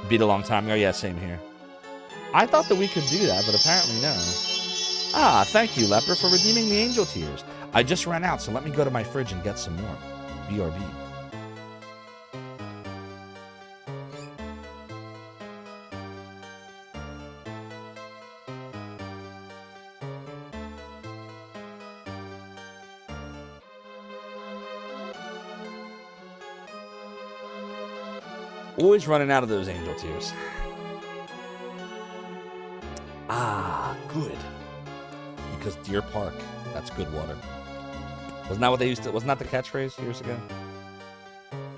Beat a long time ago? Yeah, same here. I thought that we could do that, but apparently no. Ah, thank you, Leper, for redeeming the angel tears. I just ran out, so let me go to my fridge and get some more. BRB. Always running out of those angel tears. Ah, good. Because Deer Park, that's good water. Wasn't that what they used to... Wasn't that the catchphrase years ago?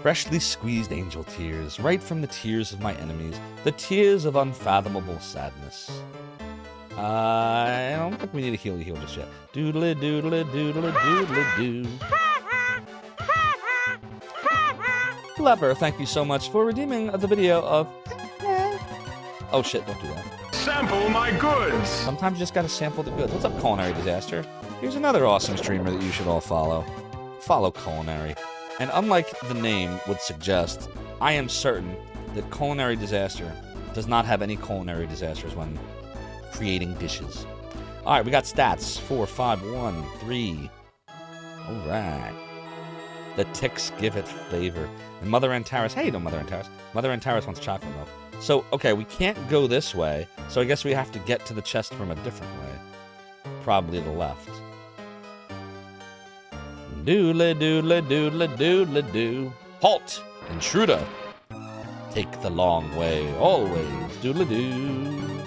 Freshly squeezed angel tears, right from the tears of my enemies, the tears of unfathomable sadness. I don't think we need a heal just yet. Doodly doodly doodly doodly doo. Leper, thank you so much for redeeming the video of... Oh shit, don't do that. Sample my goods! Sometimes you just gotta sample the goods. What's up, Culinary Disaster? Here's another awesome streamer that you should all follow. Follow Culinary. And unlike the name would suggest, I am certain that Culinary Disaster does not have any culinary disasters when creating dishes. Alright, we got stats. 4, 5, 1, 3. Alright. The ticks give it flavor. And Mother Antares, hey, Mother Antares. Mother Antares wants chocolate milk. So, okay, we can't go this way, so I guess we have to get to the chest from a different way. Probably the left. Doodle doodle doodle doodle doo. Halt! Intruder! Take the long way, always. Doodle doo.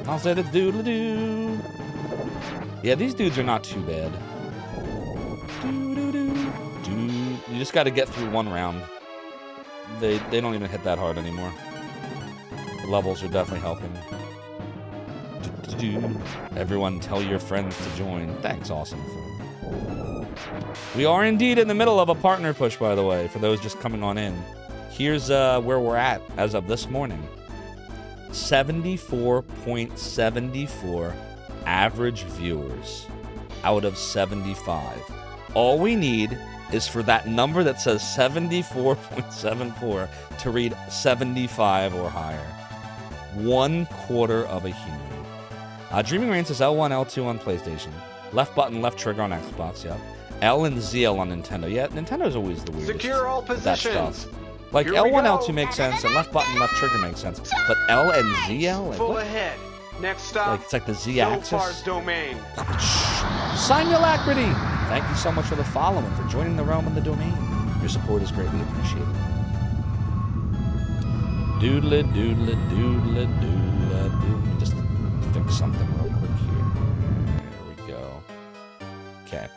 I'll say the doodle doo. Yeah, these dudes are not too bad. Doo doo doo. Doo. You just got to get through one round. They don't even hit that hard anymore. The levels are definitely helping. Everyone tell your friends to join. Thanks, awesome. We are indeed in the middle of a partner push, by the way, for those just coming on in. Here's where we're at as of this morning. 74.74 average viewers out of 75. All we need is for that number that says 74.74 to read 75 or higher. 1/4 of a human. Dreaming Rain says L1, L2 on PlayStation. Left button, left trigger on Xbox, yep. L and ZL on Nintendo. Yeah, Nintendo's always the weirdest. Secure all positions. Stuff. Like, L1, L2 makes sense, and left button, left trigger makes sense. But L and ZL? Like, Full what? ahead. Next stop. Like, it's like the Z-axis. Zophar's domain. Simulacrity! Thank you so much for the follow and for joining the realm and the domain. Your support is greatly appreciated. Doodle, doodle, doodle, doodle, doodle. Let me just fix something real quick here. There we go. Okay.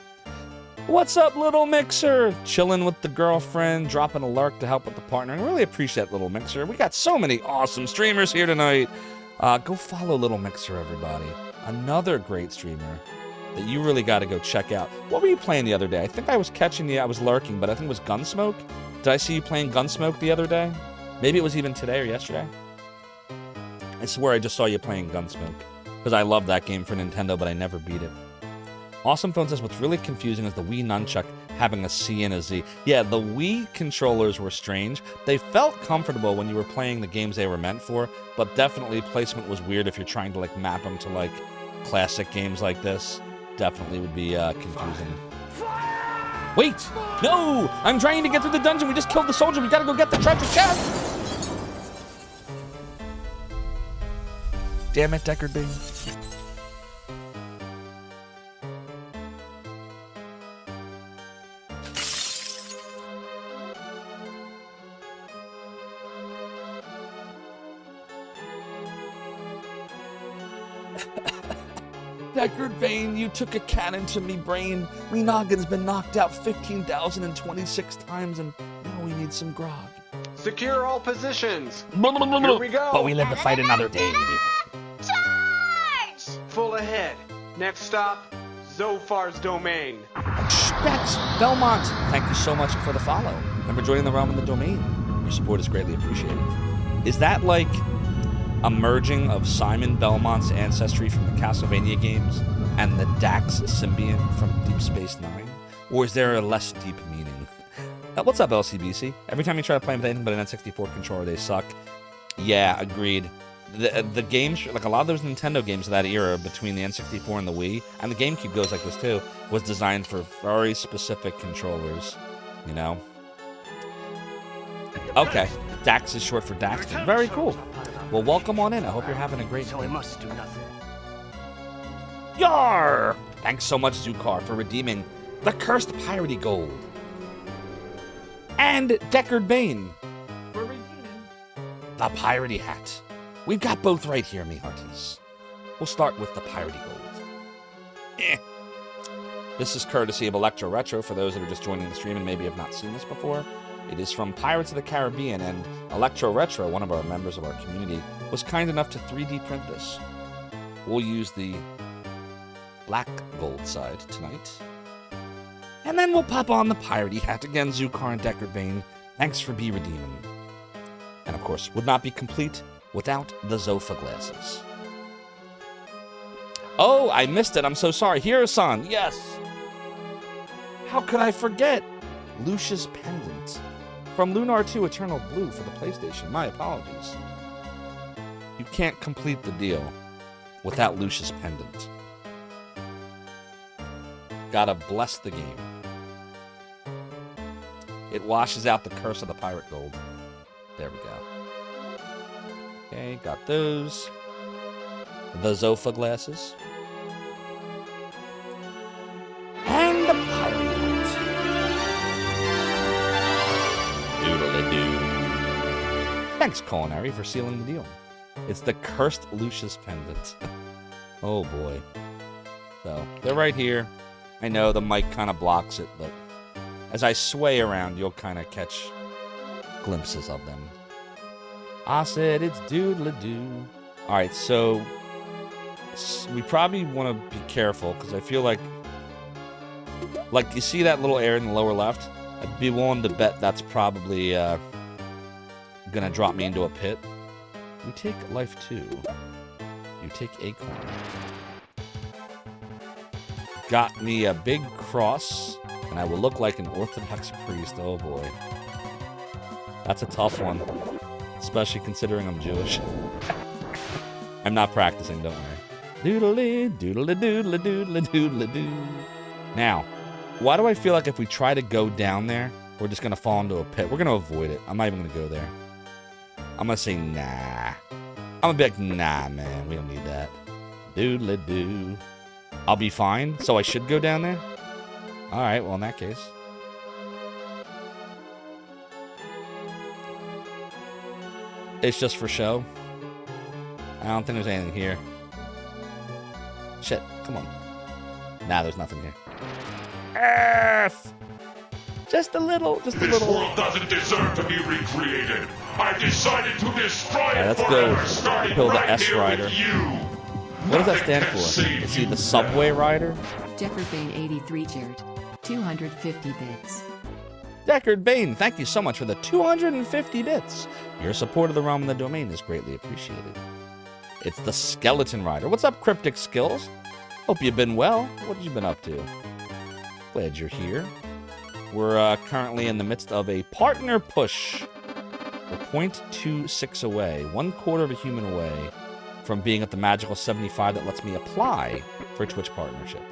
What's up, Little Mixer? Chilling with the girlfriend, dropping a lurk to help with the partner. I really appreciate Little Mixer. We got so many awesome streamers here tonight. Go follow Little Mixer, everybody. Another great streamer that you really got to go check out. What were you playing the other day? I think I was catching you. I was lurking, but I think it was Gunsmoke. Did I see you playing Gunsmoke the other day? Maybe it was even today or yesterday. I swear I just saw you playing Gunsmoke because I love that game for Nintendo, but I never beat it. Awesome Phone says, what's really confusing is the Wii Nunchuck having a C and a Z. Yeah, the Wii controllers were strange. They felt comfortable when you were playing the games they were meant for, but definitely placement was weird if you're trying to, like, map them to, like, classic games like this. Definitely would be confusing. Wait! No! I'm trying to get through the dungeon. We just killed the soldier. We gotta go get the treasure chest! Damn it, Deckard Bing. Deckard Bane, you took a cannon to me brain. Me noggin's been knocked out 15,026 times, and now we need some grog. Secure all positions. Here we go. But we live to fight another day. Charge! Full ahead. Next stop, Zophar's domain. Bex Belmont, thank you so much for the follow and for joining the realm and the domain. Your support is greatly appreciated. Is that like a merging of Simon Belmont's ancestry from the Castlevania games and the Dax symbiont from Deep Space Nine? Or is there a less deep meaning? What's up, LCBC? Every time you try to play with anything but an N64 controller, they suck. Yeah, agreed. The games, like a lot of those Nintendo games of that era between the N64 and the Wii, and the GameCube goes like this too, was designed for very specific controllers, you know? Okay, Dax is short for Daxton. Very cool. Well, welcome on in. I hope you're having a great day. So it must do nothing. Yar! Thanks so much, Zophar, for redeeming the cursed piratey gold. And Deckard Bane for redeeming the piratey hat. We've got both right here, me hearties. We'll start with the piratey gold. This is courtesy of Electro Retro for those that are just joining the stream and maybe have not seen this before. It is from Pirates of the Caribbean, and Electro Retro, one of our members of our community, was kind enough to 3D print this. We'll use the black gold side tonight. And then we'll pop on the piratey hat. Again, Zophar and Deckard Bane, thanks for be redeeming. And of course, would not be complete without the Zophar glasses. Oh, I missed it. I'm so sorry. Hiro-san, yes. How could I forget? Lucia's pendant. From Lunar 2 Eternal Blue for the PlayStation. My apologies. You can't complete the deal without Lucia's pendant. Gotta bless the game. It washes out the curse of the pirate gold. There we go. Okay, got those. The Zophar glasses. And the pirate hat. Doodle-a-doo. Thanks, Culinary, for sealing the deal. It's the cursed Lucia's pendant. Oh boy. So, they're right here. I know the mic kind of blocks it, but As I sway around, you'll kind of catch glimpses of them. I said it's doodle-doo. All right, so we probably want to be careful because I feel like you see that little area in the lower left? I'd be willing to bet that's probably gonna drop me into a pit. You take life 2. You take acorn. Got me a big cross, and I will look like an Orthodox priest. Oh boy. That's a tough one. Especially considering I'm Jewish. I'm not practicing, don't worry. Doodle-dee, doodle-dee, doodle-dee, doodle-dee. Now, why do I feel like if we try to go down there, we're just going to fall into a pit? We're going to avoid it. I'm not even going to go there. I'm going to say nah. I'm going to be like, nah, man. We don't need that. Doodle-doo. I'll be fine, so I should go down there? All right, well, in that case. It's just for show. I don't think there's anything here. Shit, come on. Nah, there's nothing here. F! Just a little, just a This little. world doesn't deserve to be recreated. I've decided to destroy Alright, it let's forever, go starting kill the right S here Rider. with you. What does that Nothing stand can for? save Is he you the Subway Rider? Deckard Bane 83 cheered. 250 bits. Deckard Bane, thank you so much for the 250 bits. Your support of the realm and the domain is greatly appreciated. It's the Skeleton Rider. What's up, Cryptic Skills? Hope you've been well. What have you been up to? Glad you're here. We're currently in the midst of a partner push. We're 0.26 away, 1/4 of a human away from being at the magical 75 that lets me apply for a Twitch partnership,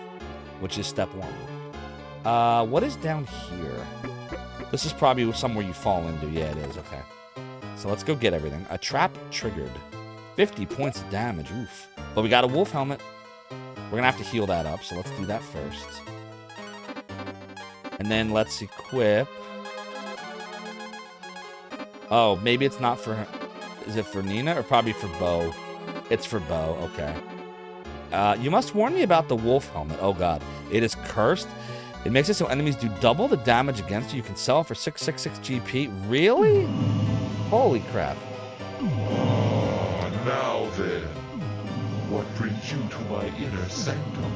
which is step 1. What is down here? This is probably somewhere you fall into. Yeah, it is. Okay. So let's go get everything. A trap triggered. 50 points of damage. Oof. But we got a wolf helmet. We're going to have to heal that up, so let's do that first. And then let's equip... Oh, maybe it's not for... Is it for Nina or probably for Bo? It's for Bo. Okay. You must warn me about the wolf helmet. Oh, God. It is cursed. It makes it so enemies do double the damage against you. You can sell it for 666 GP. Really? Holy crap. Now then, what brings you to my inner sanctum?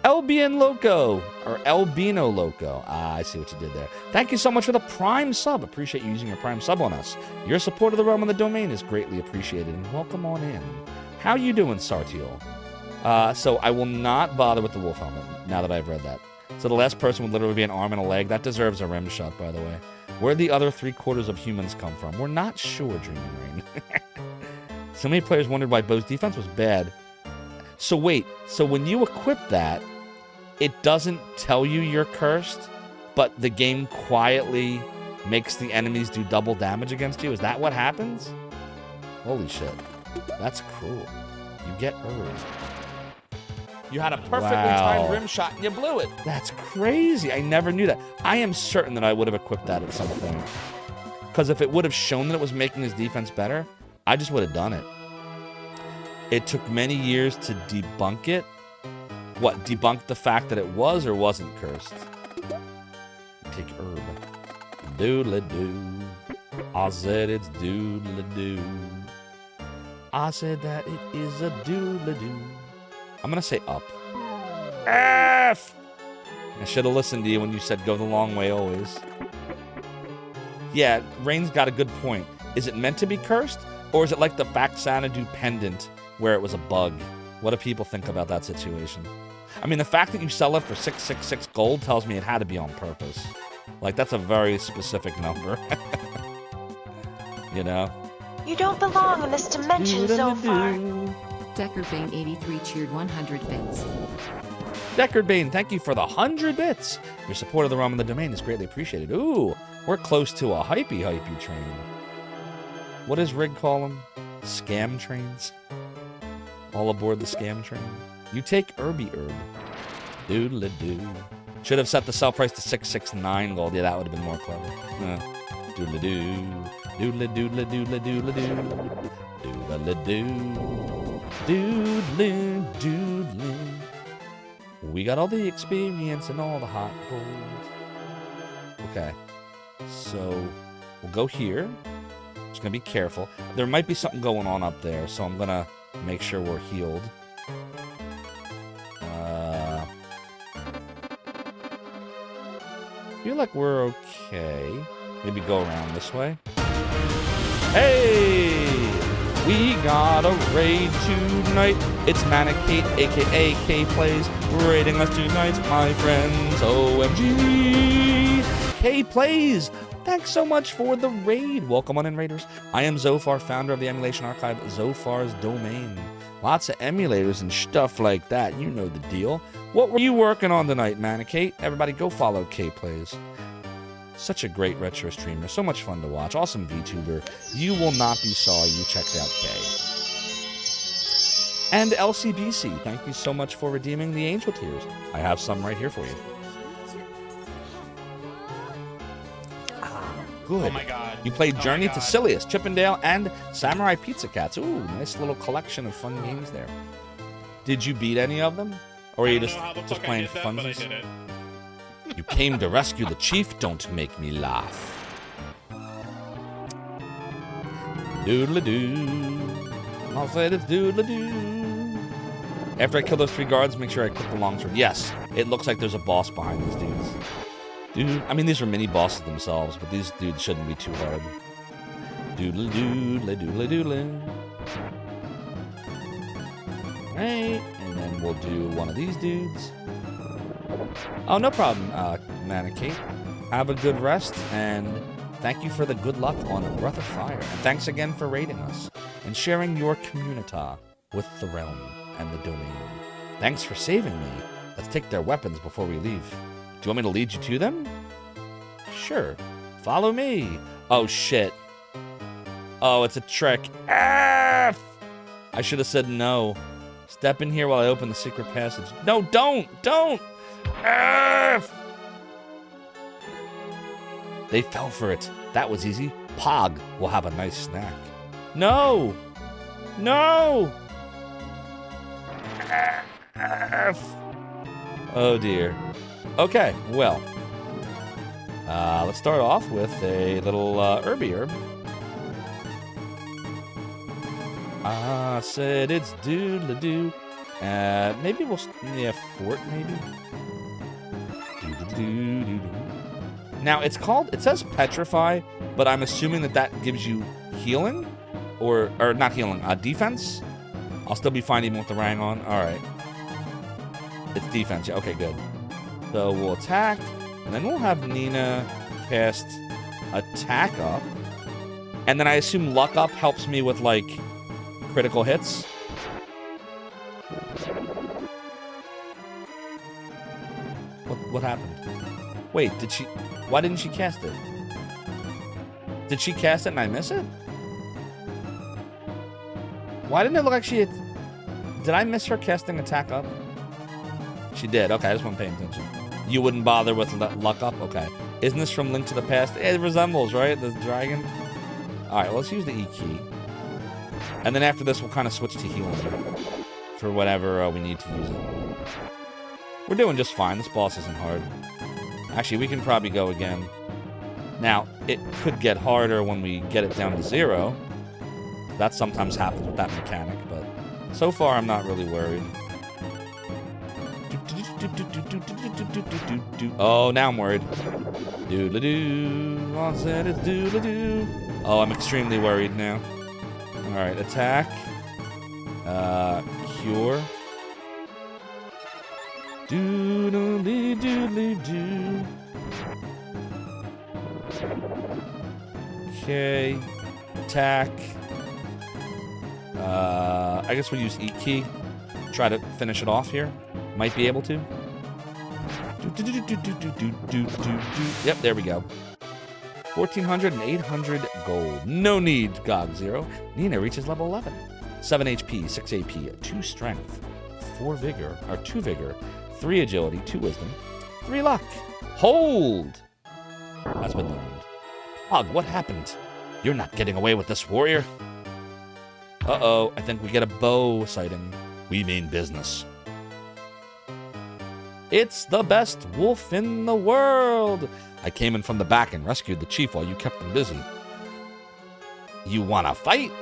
Elbian Loco, or Albino Loco. Ah, I see what you did there. Thank you so much for the Prime sub. Appreciate you using your Prime sub on us. Your support of the realm and the domain is greatly appreciated. And welcome on in. How you doing, Sartiel? So I will not bother with the wolf helmet now that I've read that. So the last person would literally be an arm and a leg. That deserves a rim shot, by the way. Where'd the other 3/4 of humans come from? We're not sure, Dreaming Rain. So many players wondered why Bo's defense was bad. So wait, so when you equip that, it doesn't tell you you're cursed, but the game quietly makes the enemies do double damage against you? Is that what happens? Holy shit. That's cruel. You get herb. You had a perfectly timed rim shot and you blew it. That's crazy. I never knew that. I am certain that I would have equipped that at some point. Because if it would have shown that it was making his defense better, I just would have done it. It took many years to debunk it. What, debunk the fact that it was or wasn't cursed? Take herb. Doodle-doo. I said it's doodle-doo. I said that it is a doodle-doo. I'm going to say up. F! I should have listened to you when you said go the long way always. Yeah, Rain's got a good point. Is it meant to be cursed? Or is it like the Faxanadu pendant where it was a bug? What do people think about that situation? I mean, the fact that you sell it for 666 gold tells me it had to be on purpose. Like, that's a very specific number. You know? You don't belong in this dimension, Zophar. Deckard Bane 83 cheered 100 bits. Deckard Bane, thank you for the 100 bits. Your support of the realm and the domain is greatly appreciated. Ooh, we're close to a hypey train. What does Rig call them? Scam trains? All aboard the scam train. You take herby herb. Doodle-doo. Should have set the sell price to 669 gold. Yeah, that would have been more clever. Doodle-doo. Doodle-doodle-doodle-doodle-doo. Doodle-doo. Doodle-doodle. We got all the experience and all the hot gold. Okay. So, we'll go here. Just gonna be careful. There might be something going on up there, so I'm gonna make sure we're healed. I feel like we're okay. Maybe go around this way. Hey! We got a raid tonight. It's Manic Kate, aka K Plays, raiding us tonight, my friends. OMG! K Plays! Thanks so much for the raid. Welcome on in, Raiders. I am Zophar, founder of the emulation archive, Zophar's Domain. Lots of emulators and stuff like that. You know the deal. What were you working on tonight, Manicate? Everybody go follow K-Plays. Such a great retro streamer. So much fun to watch. Awesome VTuber. You will not be sorry you checked out K. And LCBC, thank you so much for redeeming the Angel Tears. I have some right here for you. Good. Oh my god. You played Journey to Silius, Chippendale, and Samurai Pizza Cats. Ooh, nice little collection of fun games there. Did you beat any of them? Or are you just playing for funsies? You came to rescue the chief? Don't make me laugh. Doodle-a-doo. I'll say it's doodle-a-doo. After I kill those 3 guards, make sure I click the longsword. Yes, it looks like there's a boss behind these dudes. Dude, I mean, these are mini bosses themselves, but these dudes shouldn't be too hard. Doodle-a-doodle-a-doodle-a-doodle. Right, and then we'll do one of these dudes. Oh, no problem, Manicate. Have a good rest, and thank you for the good luck on Breath of Fire. And thanks again for raiding us and sharing your community with the realm and the domain. Thanks for saving me. Let's take their weapons before we leave. Do you want me to lead you to them? Sure. Follow me. Oh, shit. Oh, it's a trick. F! I should have said no. Step in here while I open the secret passage. No, don't! Don't! F! They fell for it. That was easy. Pog will have a nice snack. No! No! F! Oh, dear. Okay, well. Let's start off with a little herby herb. I said it's doodle-a-doo. Maybe we'll... Yeah, fort, maybe? Doodle-doo-doo-doo. Now, it's called... It says petrify, but I'm assuming that gives you healing? Or not healing, defense? I'll still be fine even with the rang on. Alright. It's defense, yeah. Okay, good. So we'll attack, and then we'll have Nina cast attack up. And then I assume luck up helps me with, like, critical hits. What happened? Wait, did she... Why didn't she cast it? Did she cast it and I miss it? Why didn't it look like she had... Did I miss her casting attack up? She did. Okay, I just wasn't paying attention. You wouldn't bother with luck up? Okay. Isn't this from Link to the Past? It resembles, right? The dragon? Alright, well, let's use the E key. And then after this, we'll kind of switch to healing for whatever we need to use it. We're doing just fine. This boss isn't hard. Actually, we can probably go again. Now, it could get harder when we get it down to 0. That sometimes happens with that mechanic, but so far I'm not really worried. Oh, now I'm worried. Doodle-doo. I said it's doodle-doo. Oh, I'm extremely worried now. Alright, attack. Cure. Doodle-doo-doodle-doo. Okay. Attack. I guess we'll use E key. Try to finish it off here. Might be able to. Yep, there we go. 1,400 and 800 gold. No need, God Zero. Nina reaches level 11. 7 HP, 6 AP, 2 strength, 4 vigor, or 2 vigor, 3 agility, 2 wisdom, 3 luck. Hold! That's been learned. Pog, what happened? You're not getting away with this, warrior. Uh-oh, I think we get a bow sighting. We mean business. It's the best wolf in the world. I came in from the back and rescued the chief while you kept him busy. You wanna fight?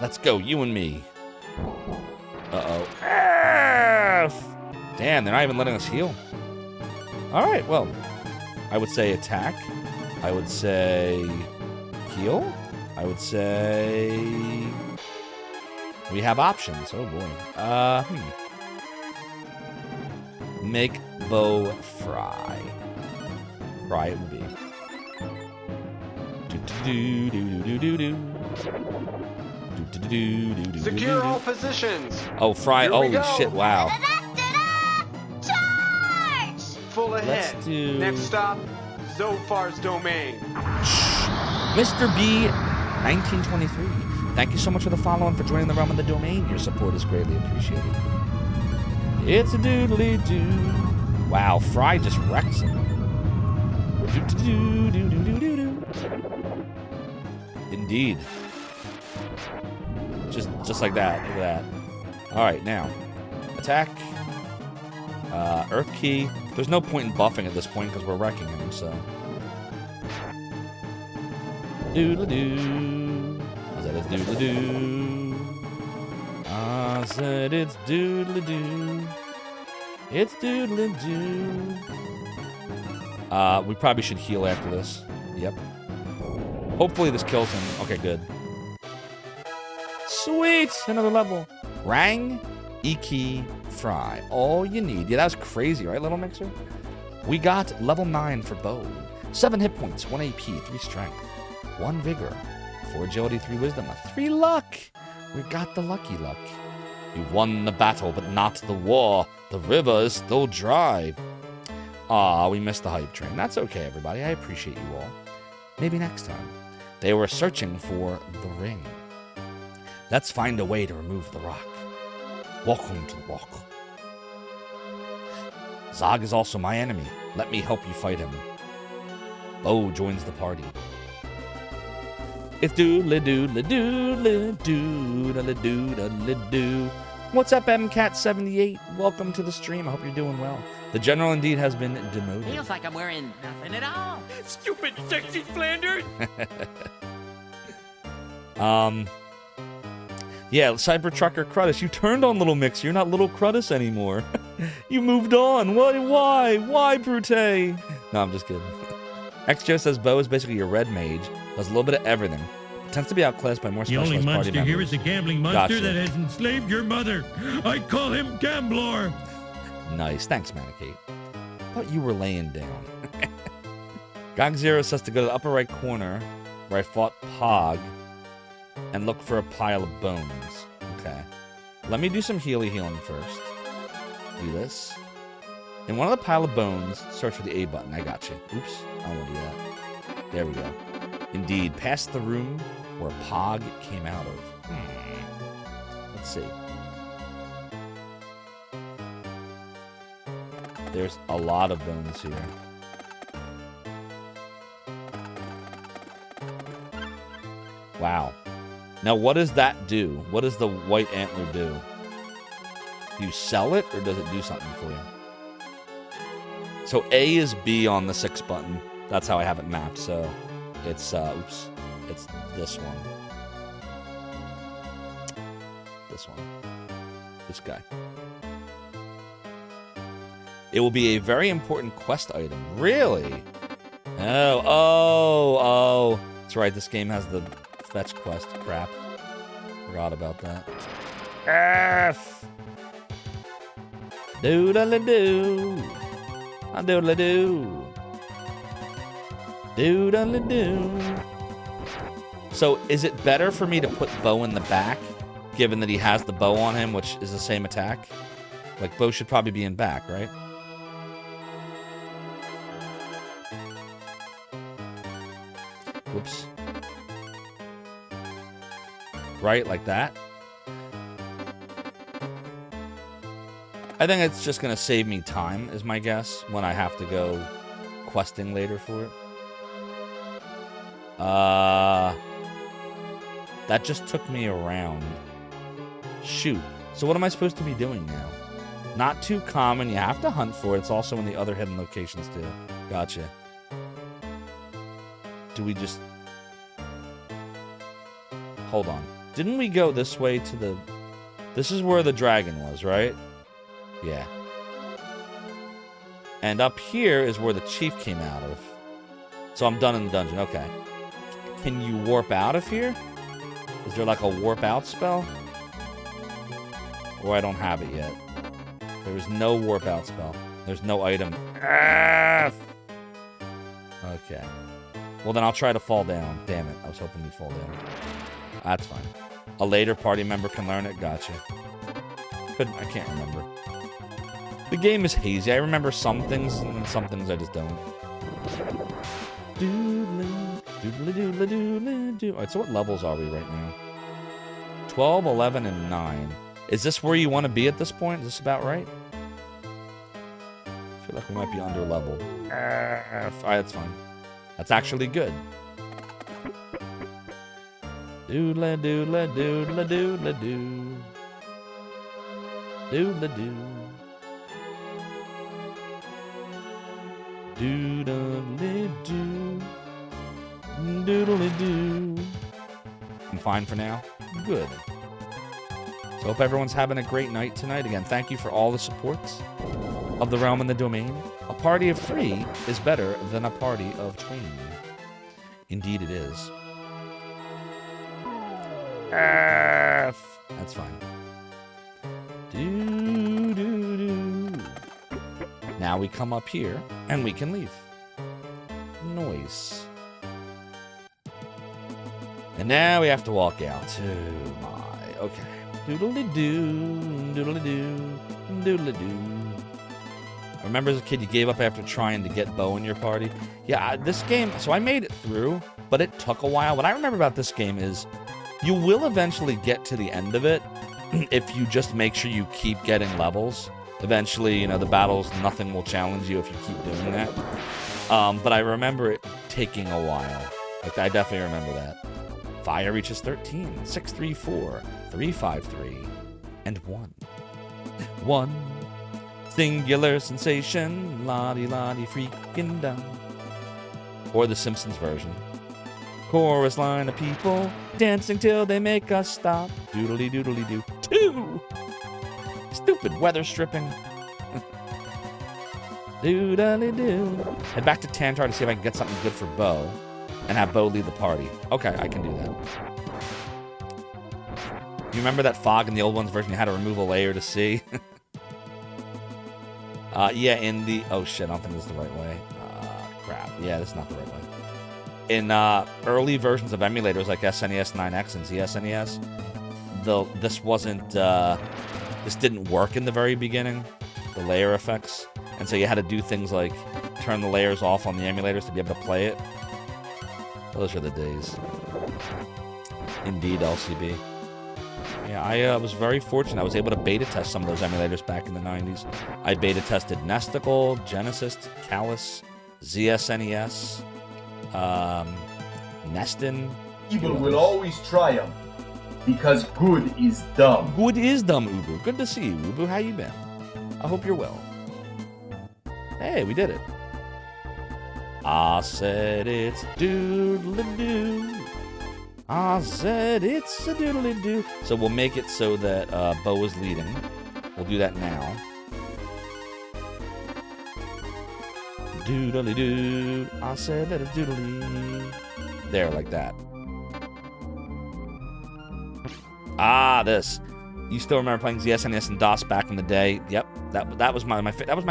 Let's go, you and me. Uh-oh. Damn, they're not even letting us heal. All right, well, I would say attack. I would say heal. I would say we have options. Oh boy. Make bow fry. Fry it will be. Secure all positions. Oh, fry. Here we Holy go. shit, wow. Charge! Full ahead. Let's do- Next stop, Zophar's domain. Mr. B, 1923. Thank you so much for the follow and for joining the realm of the domain. Your support is greatly appreciated. It's a doodly doo. Wow, Fry just wrecks him. Indeed. Just like that. Look at that. All right, now attack. Earth key. There's no point in buffing at this point because we're wrecking him. So. Doodle-doo. I said it's doodle-doo. I said it's doodle-doo. It's doodle-doo. We probably should heal after this. Yep. Hopefully this kills him. Okay, good. Sweet! Another level. Rang, Iki, Fry. All you need. Yeah, that was crazy, right, Little Mixer? We got level 9 for bow. 7 hit points, 1 AP, 3 strength, 1 vigor, 4 agility, 3 wisdom, 3 luck. We got the lucky luck. You've won the battle, but not the war. The river is still dry. Aw, we missed the hype train. That's okay, everybody. I appreciate you all. Maybe next time. They were searching for the ring. Let's find a way to remove the rock. Welcome to the rock. Zog is also my enemy. Let me help you fight him. Bo joins the party. It's doodle-doodle-doodle-doodle-doo. What's up, MCat78? Welcome to the stream. I hope you're doing well. The general indeed has been demoted. Feels like I'm wearing nothing at all. Stupid, sexy Flanders! Yeah, Cybertrucker Crudus, you turned on Little Mix. You're not Little Crudus anymore. You moved on. Why? Why, Brute? No, I'm just kidding. XJo says Bo is basically a red mage. Does a little bit of everything. Tends to be outclassed by more The specialized only party monster members. here is the gambling monster Gotcha. that has enslaved your mother. I call him Gambler. Nice. Thanks, Manacate. Thought you were laying down. Gog Zero says to go to the upper right corner where I fought Pog and look for a pile of bones. Okay. Let me do some healing first. Do this. In one of the pile of bones, search for the A button. I got you. Oops. I don't want to do that. There we go. Indeed. Past the room where Pog came out of. Let's see. There's a lot of bones here. Wow. Now, what does that do? What does the white antler do? Do you sell it, or does it do something for you? So A is B on the 6 button. That's how I have it mapped. So it's, oops, it's this one. This one. This guy. It will be a very important quest item. Really? Oh. That's right. This game has the fetch quest crap. Forgot about that. F. Doodle-a-doo. A doodle-a-doo. Doodle-a-doo. So is it better for me to put Bo in the back, given that he has the bow on him, which is the same attack? Like, Bo should probably be in back, right? Whoops. Right, like that. I think it's just going to save me time, is my guess, when I have to go questing later for it. That just took me around. Shoot. So what am I supposed to be doing now? Not too common. You have to hunt for it. It's also in the other hidden locations, too. Gotcha. Do we just... Hold on. Didn't we go this way to the... This is where the dragon was, right? Yeah. And up here is where the chief came out of. So I'm done in the dungeon. Okay. Can you warp out of here? Is there like a warp out spell? Or I don't have it yet. There is no warp out spell. There's no item. Okay. Well, then I'll try to fall down. Damn it. I was hoping you'd fall down. That's fine. A later party member can learn it. Gotcha. I can't remember. The game is hazy. I remember some things, and then some things I just don't. Alright, so what levels are we right now? 12, 11, and 9. Is this where you want to be at this point? Is this about right? I feel like we might be under-leveled. Alright, that's fine. That's actually good. Doodle doodle doodle doodle doo. Doodle doo. Doodle-doo. Doodle-doo. I'm fine for now. Good. So hope everyone's having a great night tonight. Again, thank you for all the supports of the realm and the domain. A party of 3 is better than a party of 20. Indeed it is. That's fine. Do-do-do. Now we come up here, and we can leave. Noise. And now we have to walk out. Oh my. Okay. Doodle-doo, doodle-doo, doodle-doo. Remember as a kid you gave up after trying to get Bo in your party? Yeah, this game, so I made it through, but it took a while. What I remember about this game is you will eventually get to the end of it if you just make sure you keep getting levels. Eventually, you know, the battles, nothing will challenge you if you keep doing that. But I remember it taking a while. Like, I definitely remember that. Fire reaches 13, 6, 3, 4, 3, 5, 3, and 1. 1. Singular sensation, lottie freaking down. Or the Simpsons version. Chorus line of people dancing till they make us stop. Doodly doodly doo. 2. Stupid weather stripping. Doodly doo. Head back to Tantar to see if I can get something good for Bo and have Bo lead the party. Okay, I can do that. You remember that fog in the old one's version? You had to remove a layer to see. Yeah, in the... Oh, shit, I don't think this is the right way. Crap. Yeah, this is not the right way. In early versions of emulators like SNES 9X and ZSNES, this wasn't... this didn't work in the very beginning, the layer effects. And so you had to do things like turn the layers off on the emulators to be able to play it. Those are the days. Indeed, LCB. Yeah, I was very fortunate. I was able to beta test some of those emulators back in the 90s. I beta tested Nesticle, Genesis, Callus, ZSNES, Nestin. Evil will always triumph, because good is dumb. Good is dumb, Ubu. Good to see you, Ubu. How you been? I hope you're well. Hey, we did it. I said it's doodle-doo. I said it's a doodly-doo. So we'll make it so that Bo is leading. We'll do that now. Doodly-doo. I said that it's doodly. There, like that. Ah, this. You still remember playing ZSNES and DOS back in the day? Yep, that was my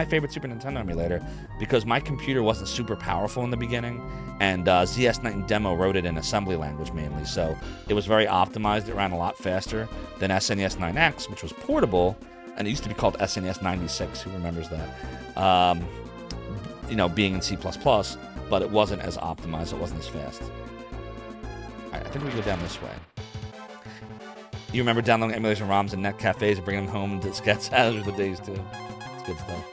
favorite Super Nintendo emulator because my computer wasn't super powerful in the beginning, and ZS9 Demo wrote it in assembly language mainly, so it was very optimized. It ran a lot faster than SNES 9X, which was portable, and it used to be called SNES 96. Who remembers that? You know, being in C++, but it wasn't as optimized. It wasn't as fast. All right, I think we go down this way. You remember downloading emulation ROMs in net cafes and bringing them home to diskettes? Those were the days, too. It's good stuff.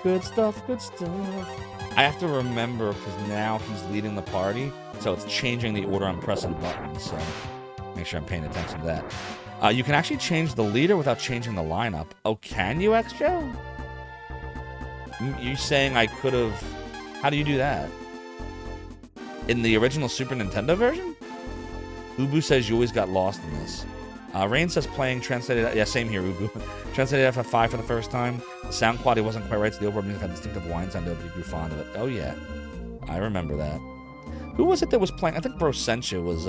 Good stuff, good stuff. I have to remember, because now he's leading the party, so it's changing the order I'm pressing buttons, so make sure I'm paying attention to that. You can actually change the leader without changing the lineup. Oh, can you, X-Joe? You saying I could have... How do you do that? In the original Super Nintendo version? Ubu says you always got lost in this. Rain says playing translated... Yeah, same here, Ubu. Translated FF5 for the first time. The sound quality wasn't quite right, so the overall music had distinctive whine sound, but he grew fond of it. Oh, yeah. I remember that. Who was it that was playing? I think Bro Sencha was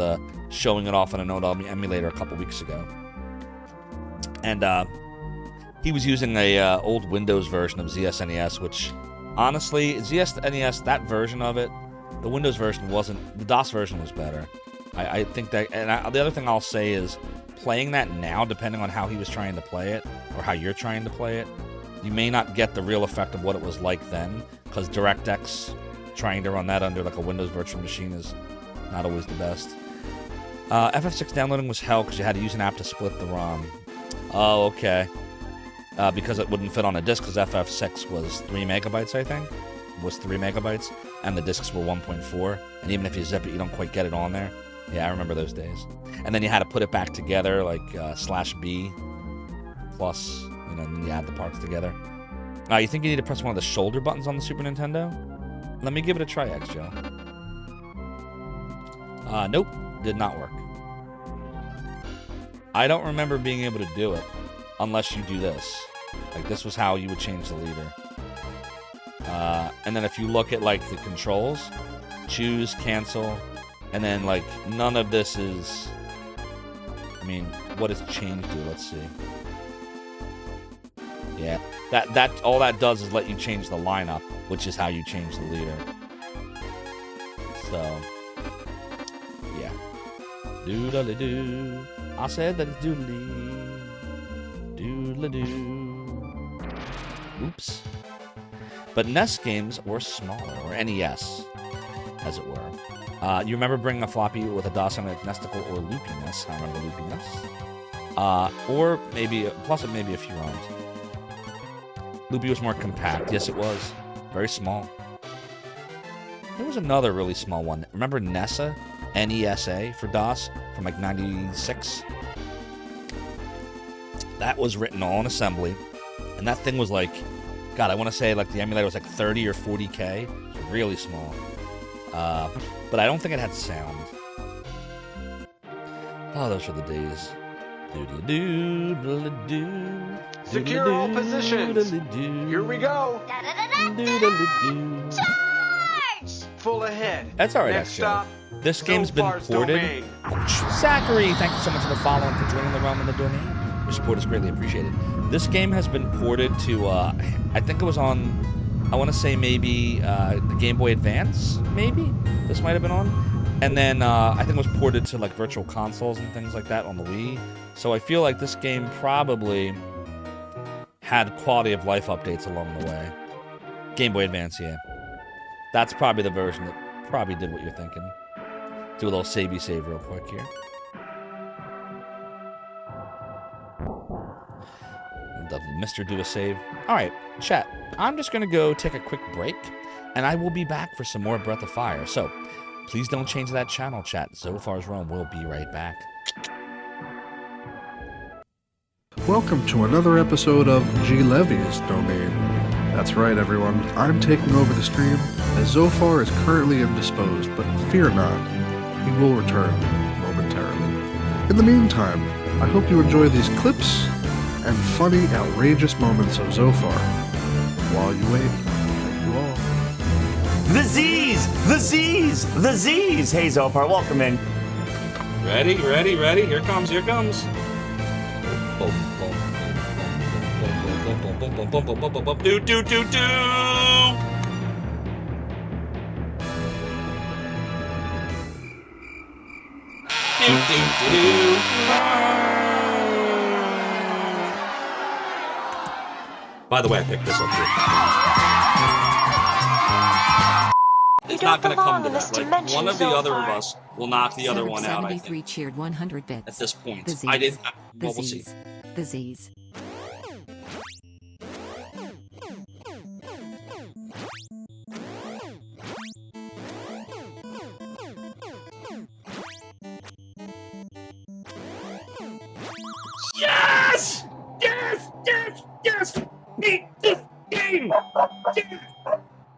showing it off on an old emulator a couple weeks ago. And he was using a old Windows version of ZSNES, which, honestly, ZSNES, that version of it, the Windows version wasn't... The DOS version was better. I think that... And the other thing I'll say is, playing that now, depending on how he was trying to play it, or how you're trying to play it, you may not get the real effect of what it was like then, because DirectX... trying to run that under like a Windows virtual machine is not always the best. FF6 downloading was hell because you had to use an app to split the ROM. Oh, okay. Because it wouldn't fit on a disc, because FF6 was 3 megabytes, I think. Was 3 megabytes, and the discs were 1.4. And even if you zip it, you don't quite get it on there. Yeah, I remember those days. And then you had to put it back together, like /B plus, you know, and then you add the parts together. You think you need to press one of the shoulder buttons on the Super Nintendo? Let me give it a try, X-Joe. Nope, did not work. I don't remember being able to do it unless you do this. Like, this was how you would change the leader. And then if you look at, like, the controls, choose, cancel, and then, like, none of this is... I mean, what does change do? Let's see. Yeah, that all that does is let you change the lineup, which is how you change the leader. So, yeah. Doodle-doo. I said that it's doodly. Doodle-doo. Oops. But NES games were smaller, or NES, as it were. You remember bringing a floppy with a DOS on a Nesticle or Loopy NES? I remember Loopy NES. Or maybe, plus it may be a few ROMs. Loopy was more compact. Yes, it was. Very small. There was another really small one. Remember NESA? N-E-S-A for DOS from like 96? That was written all in assembly. And that thing was like, God, I want to say like the emulator was like 30 or 40K. It was really small. But I don't think it had sound. Oh, those were the days. Doodle-doo. Secure all positions. Here we go. Charge! Full ahead. That's all right, Next stop, this game's been Zophar's ported. domain. Zachary, thank you so much for the follow and for joining the realm in the domain. Your support is greatly appreciated. This game has been ported to, I think it was on, I want to say maybe the Game Boy Advance, maybe? This might have been on. And then I think it was ported to like virtual consoles and things like that on the Wii. So I feel like this game probably had quality of life updates along the way. Game Boy Advance, yeah. That's probably the version that probably did what you're thinking. Do a little savey save real quick here. Does Mr. do a save? All right, chat. I'm just going to go take a quick break, and I will be back for some more Breath of Fire. So please don't change that channel, chat. Zophar's Realm will be right back. Welcome to another episode of G. Levy's Domain. That's right, everyone. I'm taking over the stream, as Zophar is currently indisposed, but fear not, he will return momentarily. In the meantime, I hope you enjoy these clips and funny, outrageous moments of Zophar. While you wait, thank you all. The Z's! The Z's! The Z's! Hey, Zophar, welcome in. Ready, ready, ready. Here comes, here comes. Boom, boom, boom, boom, boom, boom, boom, boom, boom, boom, boom, do, do, do, do. Do, do, do, do. By the way, I picked this up here. It's not going to come to that. Like, one of the other of us will knock the other one out, I think. 73 cheered 100 bits. At this point. The Z's. I didn't... The Well, we'll see. Z's. The Z's. Yes! Beat this game!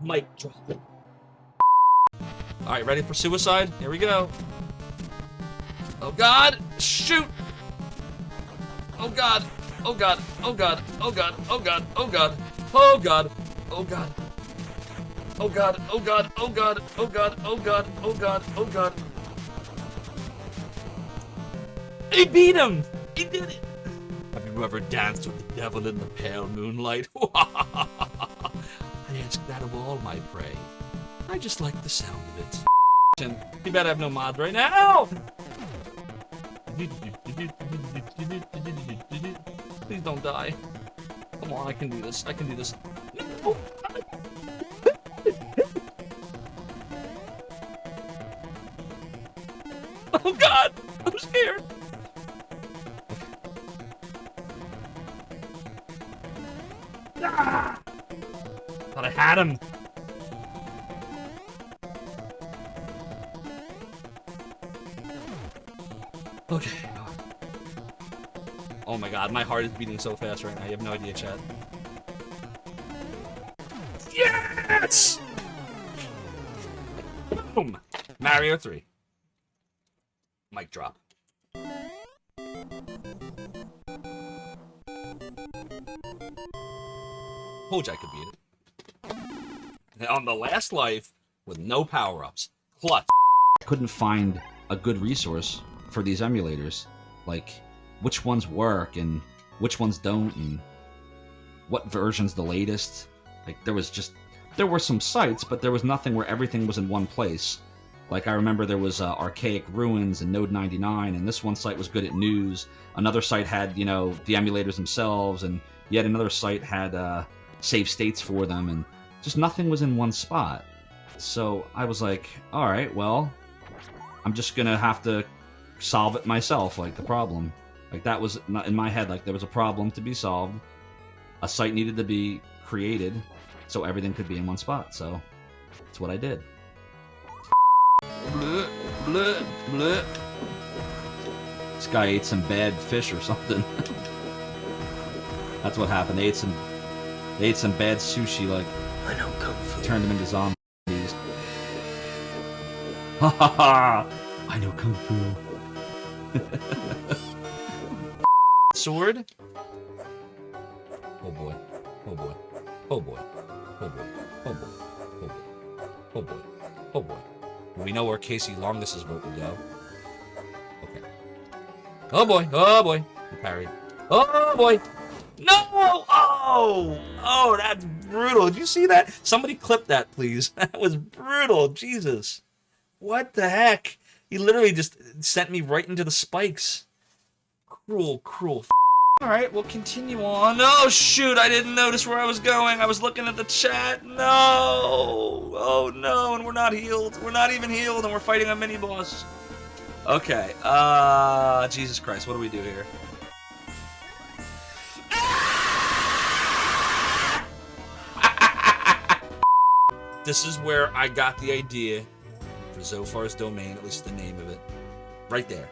Mic drop. Alright, ready for suicide? Here we go. Oh god! Shoot! Oh god! Oh god! Oh god! Oh god! Oh god! Oh god! Oh god! Oh god! Oh god! Oh god! Oh god! Oh god! Oh god! Oh god! Oh god! He beat him! He did it! Have you ever danced with the devil in the pale moonlight? I ask that of all my prey. I just like the sound of it. You better have no mods right now! Please don't die. Come on, I can do this. I can do this. No! Oh god! I'm scared! Ah! Thought I had him. Okay. Oh my god, my heart is beating so fast right now. You have no idea, chat. Yes! Boom! Mario 3. Mic drop. Told you I could beat it. And on the last life, with no power-ups. Clutch. Couldn't find a good resource for these emulators. Like, which ones work and which ones don't, and what version's the latest. Like, there were some sites, but there was nothing where everything was in one place. Like, I remember there was Archaic Ruins and Node 99, and this one site was good at news. Another site had, you know, the emulators themselves, and yet another site had save states for them, and just nothing was in one spot. So I was like, alright, well, I'm just gonna have to solve it myself, like, the problem. Like, that was in my head, like, there was a problem to be solved. A site needed to be created so everything could be in one spot, so that's what I did. Bleh, bleh, bleh. This guy ate some bad fish or something. That's what happened. They ate some bad sushi, like, I know kung fu. Turned them into zombies. Ha ha ha! I know kung fu. Sword? Oh boy. Oh boy. Oh boy. Oh boy. Oh boy. Oh boy. Oh boy. Oh boy. We know where Casey Longus's vote would go. Okay. Oh boy. Oh boy. He parried. Oh boy. No! Oh! Oh, that's brutal. Did you see that? Somebody clip that, please. That was brutal. Jesus. What the heck? He literally just sent me right into the spikes. Cruel, cruel. Alright, we'll continue on. Oh, shoot. I didn't notice where I was going. I was looking at the chat. No! Oh, no. And we're not healed. We're not even healed, and we're fighting a mini-boss. Okay. Jesus Christ. What do we do here? This is where I got the idea for Zophar's Domain, at least the name of it. Right there.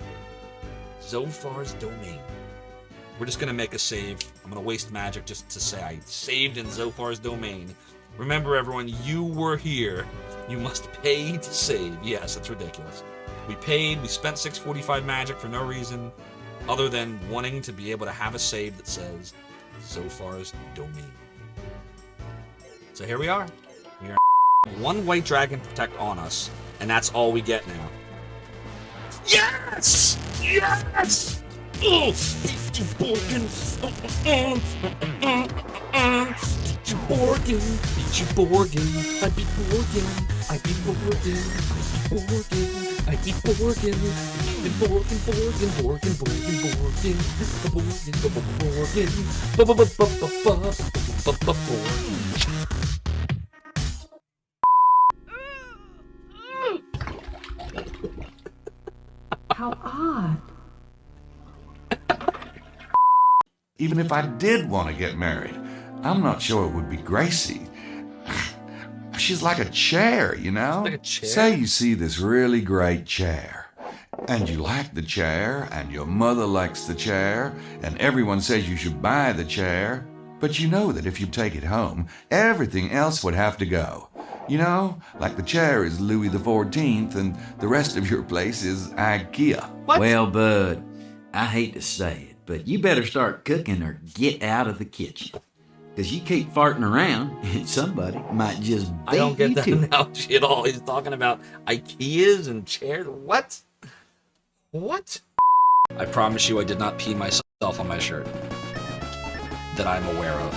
Zophar's Domain. We're just going to make a save. I'm going to waste magic just to say I saved in Zophar's Domain. Remember, everyone, you were here. You must pay to save. Yes, it's ridiculous. We paid. We spent 645 magic for no reason other than wanting to be able to have a save that says Zophar's Domain. So here we are. We are one white dragon protect on us, and that's all we get now. Yes! Yes! Oh, Borgin! Borgin! Beat you, Borgin! I beat Borgin! I beat Borgin! I beat Borgin! I beat Borgin! Borgin! Borgin! Borgin! Borgin! Borgin! Borgin! Borgin! How odd. Even if I did want to get married, I'm not sure it would be Gracie. She's like a chair, you know? Like a chair? Say you see this really great chair, And you like the chair, and your mother likes the chair, and everyone says you should buy the chair. But you know that if you take it home, everything else would have to go. You know, like the chair is Louis XIV, and the rest of your place is IKEA. What? Well, Bud, I hate to say it, but you better start cooking or get out of the kitchen. Because you keep farting around, and somebody might just beat I don't get you that to it. analogy at all. He's talking about IKEAs and chairs. What? What? I promise you I did not pee myself on my shirt. That I'm aware of.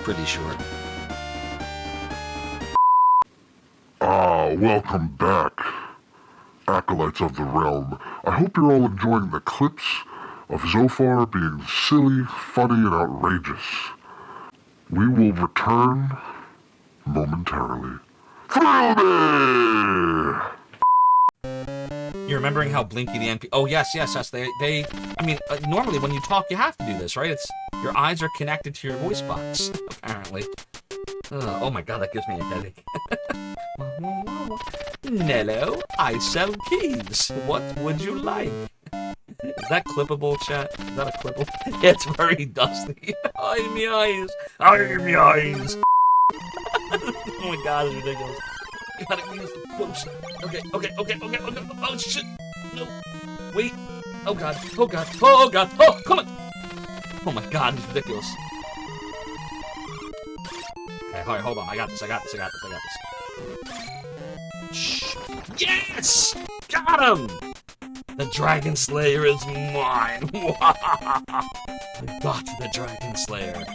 Pretty sure. Welcome back, Acolytes of the Realm. I hope you're all enjoying the clips of Zophar being silly, funny, and outrageous. We will return momentarily. Thrill me! You're remembering how Blinky the NPC... Oh, yes. They I mean, normally when you talk, you have to do this, right? It's your eyes are connected to your voice box, apparently. Oh my god, that gives me a headache. Nello, I sell keys. What would you like? Is that clippable, chat? Is that a clippable? It's very dusty. Eye in my eyes. Eye in my eyes. Oh my god, it's ridiculous. I gotta use the close. Okay. Oh shit. No. Wait. Oh god. Oh, come on. Oh my god, it's ridiculous. Okay, alright, hold on. I got this. Shh. Yes! Got him! The Dragon Slayer is mine. I got the Dragon Slayer.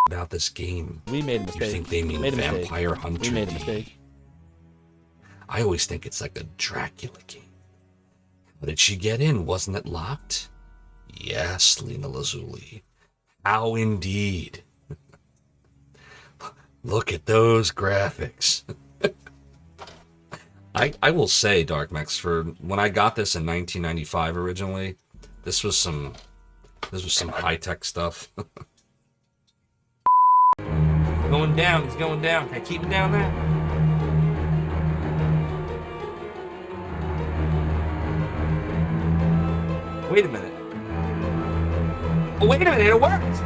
About this game. We made a mistake. You think they mean Vampire Hunter? We made a mistake. I always think it's like a Dracula game. How did she get in? Wasn't it locked? Yes, Lena Lazuli. How indeed. Look at those graphics. I will say, Darkmex, for when I got this in 1995 originally, this was some high-tech stuff. Going down, he's going down. Can I keep him down there? Wait a minute. Oh, wait a minute, it worked!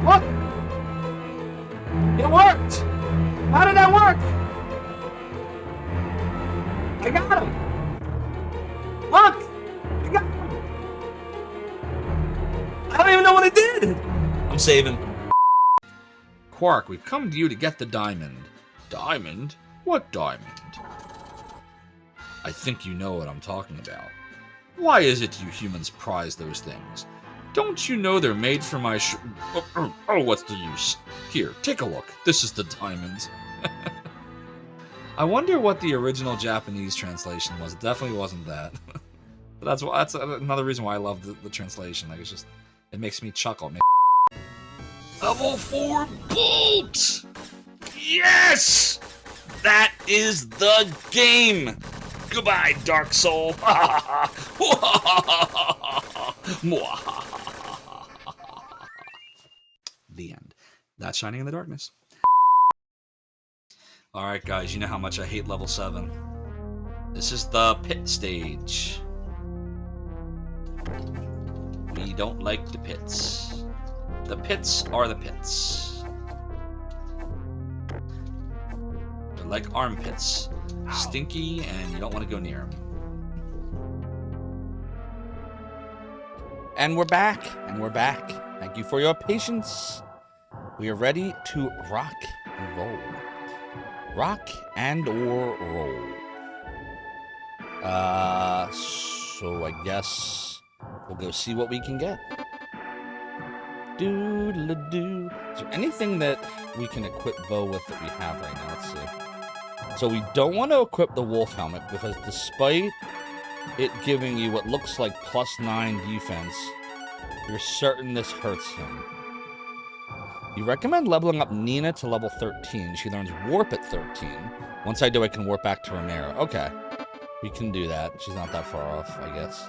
Look! It worked! How did that work? I got him! Look! I got him! I don't even know what I did! I'm saving. Quark, we've come to you to get the diamond. Diamond? What diamond? I think you know what I'm talking about. Why is it you humans prize those things? Don't you know they're made for my Oh, what's the use? Here, take a look. This is the diamond. I wonder what the original Japanese translation was. It definitely wasn't that. But that's another reason why I love the translation. Like, it makes me chuckle. Level 4 bolt! Yes! That is the game! Goodbye, Dark Soul! The end. That's Shining in the Darkness. Alright, guys, you know how much I hate level 7. This is the pit stage. We don't like the pits. The pits are the pits. They're like armpits. Stinky, and you don't want to go near them. And we're back. Thank you for your patience. We are ready to rock and roll. Rock and or roll. So I guess we'll go see what we can get. Doodle-doo. Is there anything that we can equip Bo with that we have right now? Let's see. So we don't want to equip the wolf helmet because despite it giving you what looks like +9 defense, you're certain this hurts him. You recommend leveling up Nina to level 13. She learns Warp at 13. Once I do, I can warp back to Romero. Okay. We can do that. She's not that far off, I guess.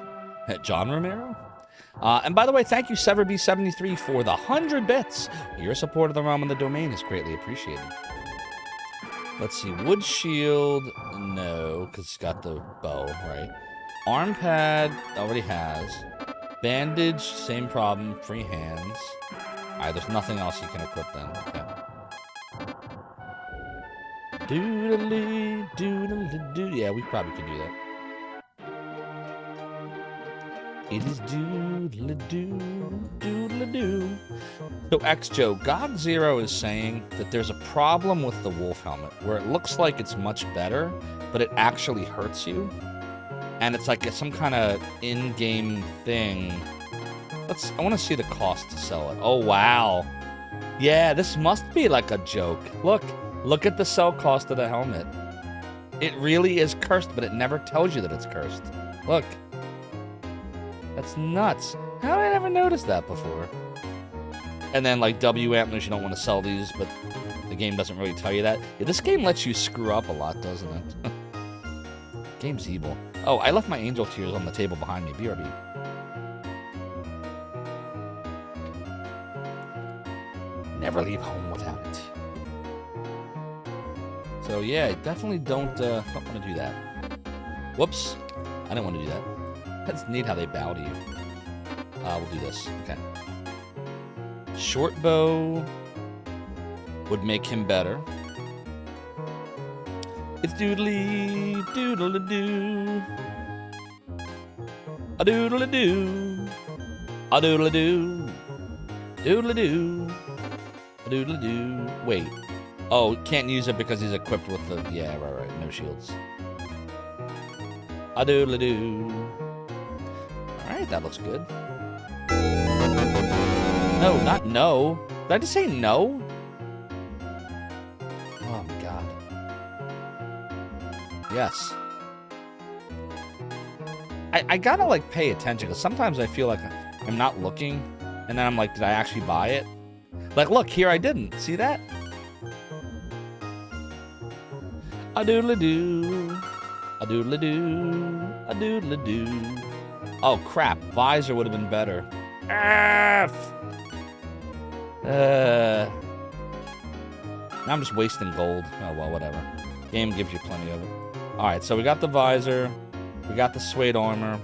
John Romero? And by the way, thank you, SeverB73, for the 100 bits. Your support of the realm and the domain is greatly appreciated. Let's see. Wood shield, no, because it's got the bow, right? Arm pad, already has. Bandage, same problem. Free hands. Alright, there's nothing else you can equip then. Okay. Doodly, doodly, doo. Yeah, we probably could do that. It is doodly doo, doodly doo. So, X-Joe, God Zero is saying that there's a problem with the wolf helmet where it looks like it's much better, but it actually hurts you. And it's like some kind of in-game thing. I want to see the cost to sell it. Oh, wow. Yeah, this must be like a joke. Look at the sell cost of the helmet. It really is cursed, but it never tells you that it's cursed. Look. That's nuts. How did I never notice that before? And then, like, W antlers, you don't want to sell these, but the game doesn't really tell you that. Yeah, this game lets you screw up a lot, doesn't it? Game's evil. Oh, I left my angel tears on the table behind me. BRB. Never leave home without it. So, yeah, definitely don't want to do that. Whoops. I didn't want to do that. That's neat how they bow to you. We'll do this. Okay. Short bow would make him better. It's doodly doodly doo. A doodly doo. A doodly doo. Doodly doo. A doodly doo. Wait. Oh, can't use it because he's equipped with the. Yeah, right. No shields. A doodly doo. Alright, that looks good. No, not no. Did I just say no? Oh my god. Yes. I gotta like pay attention because sometimes I feel like I'm not looking and then I'm like, did I actually buy it? Like, look, here I didn't. See that? A doodly doo. A doodly doo. A doodly doo. Oh crap, visor would have been better. F! Now I'm just wasting gold. Oh well, whatever. Game gives you plenty of it. Alright, so we got the visor. We got the suede armor.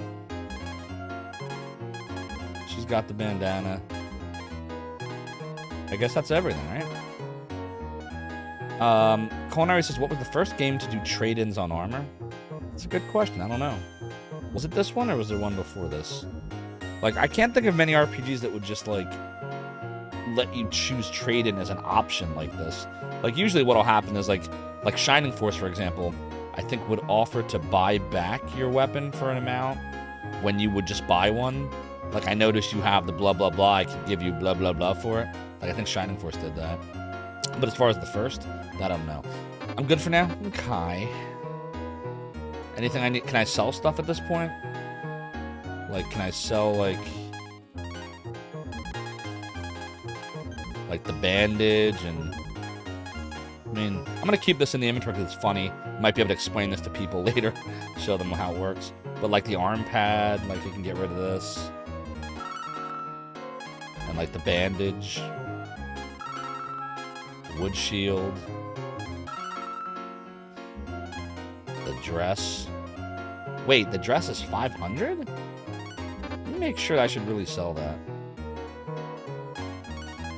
She's got the bandana. I guess that's everything, right? Culinary says, what was the first game to do trade-ins on armor? That's a good question. I don't know. Was it this one or was there one before this? Like, I can't think of many RPGs that would just, like, let you choose trade-in as an option like this. Like, usually what'll happen is, like Shining Force, for example, I think would offer to buy back your weapon for an amount when you would just buy one. Like, I noticed you have the blah, blah, blah. I can give you blah, blah, blah for it. Like, I think Shining Force did that. But as far as the first, that I don't know. I'm good for now? Okay. Anything I need? Can I sell stuff at this point? Like, can I sell, like the bandage and... I mean, I'm going to keep this in the inventory because it's funny. Might be able to explain this to people later. Show them how it works. But, like, the arm pad, like, you can get rid of this. And, like, the bandage. Wood shield. The dress. Wait, the dress is 500? Let me make sure I should really sell that.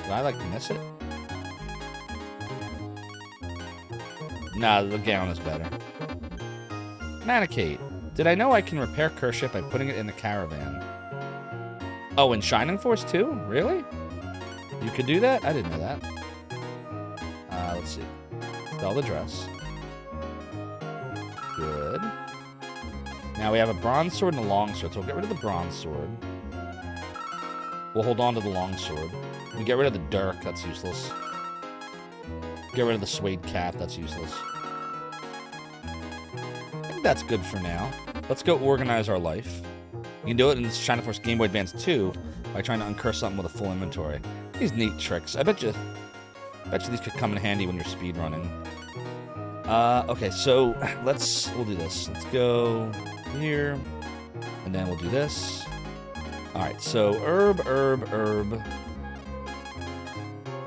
Did I, like, miss it? Nah, the gown is better. Manicate. Did I know I can repair curse ship by putting it in the caravan? Oh, in Shining Force too? Really? You could do that? I didn't know that. Let's see. Sell the dress. Good. Now we have a bronze sword and a long sword, so we'll get rid of the bronze sword. We'll hold on to the long sword. We get rid of the dirk, that's useless. Get rid of the suede cap, that's useless. I think that's good for now. Let's go organize our life. You can do it in Shining Force Game Boy Advance 2 by trying to uncurse something with a full inventory. These neat tricks. I bet you these could come in handy when you're speedrunning. Okay, so we'll do this. Let's go here, and then we'll do this. Alright, so herb.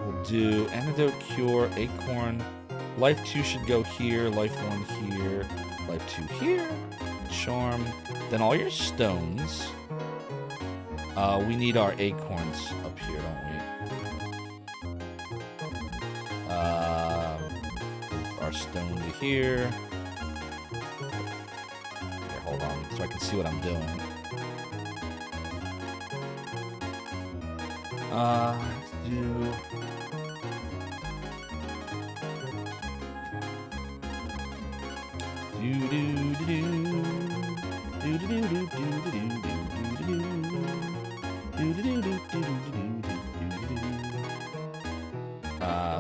We'll do antidote, cure, acorn. Life 2 should go here. Life 1 here. Life 2 here. Charm. Then all your stones. We need our acorns up here, don't we? Our stone to here. Here, hold on, so I can see what I'm doing. Let's do...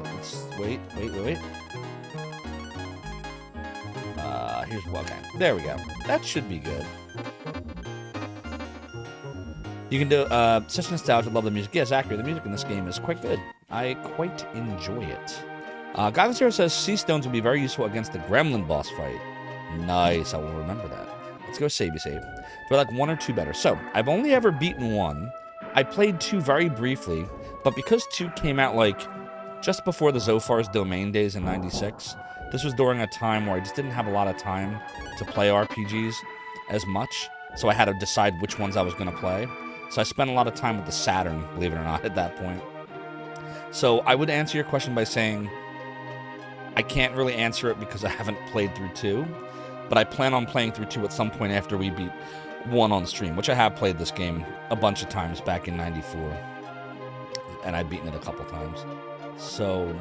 Let's wait. Here's okay. There we go. That should be good. You can do such nostalgia. Love the music. Yes, accurate. The music in this game is quite good. I quite enjoy it. Godzilla says sea stones would be very useful against the gremlin boss fight. Nice. I will remember that. Let's go save. For like 1 or 2 better. So I've only ever beaten 1. I played 2 very briefly, but because 2 came out like just before the Zophar's Domain days in '96, this was during a time where I just didn't have a lot of time to play RPGs as much, so I had to decide which ones I was going to play. So I spent a lot of time with the Saturn, believe it or not, at that point. So I would answer your question by saying I can't really answer it because I haven't played through 2, but I plan on playing through 2 at some point after we beat 1 on stream, which I have played this game a bunch of times back in '94, and I've beaten it a couple times. So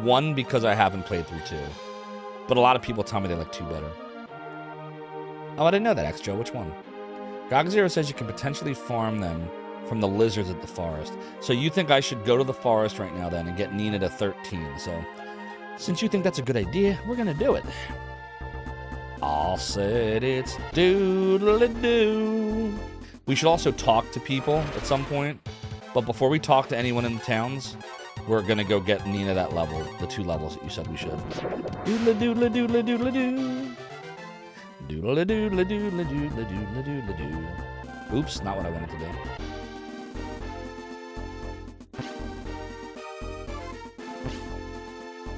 1 because I haven't played through 2, but a lot of people tell me they like 2 better. Oh, I didn't know that, X-Joe. Which one? Gogzero says you can potentially farm them from the lizards at the forest. So you think I should go to the forest right now then and get Nina to 13. So since you think that's a good idea, we're going to do it. All said it's doodle-a-doo. We should also talk to people at some point. But before we talk to anyone in the towns, we're going to go get Nina that level, the 2 levels that you said we should. Doodle-a-doodle-a-doodle-a-doodle-a-doo. Doodle-a-doodle-a-doodle-a-doodle-a-doodle-a-doo. Oops, not what I wanted to do.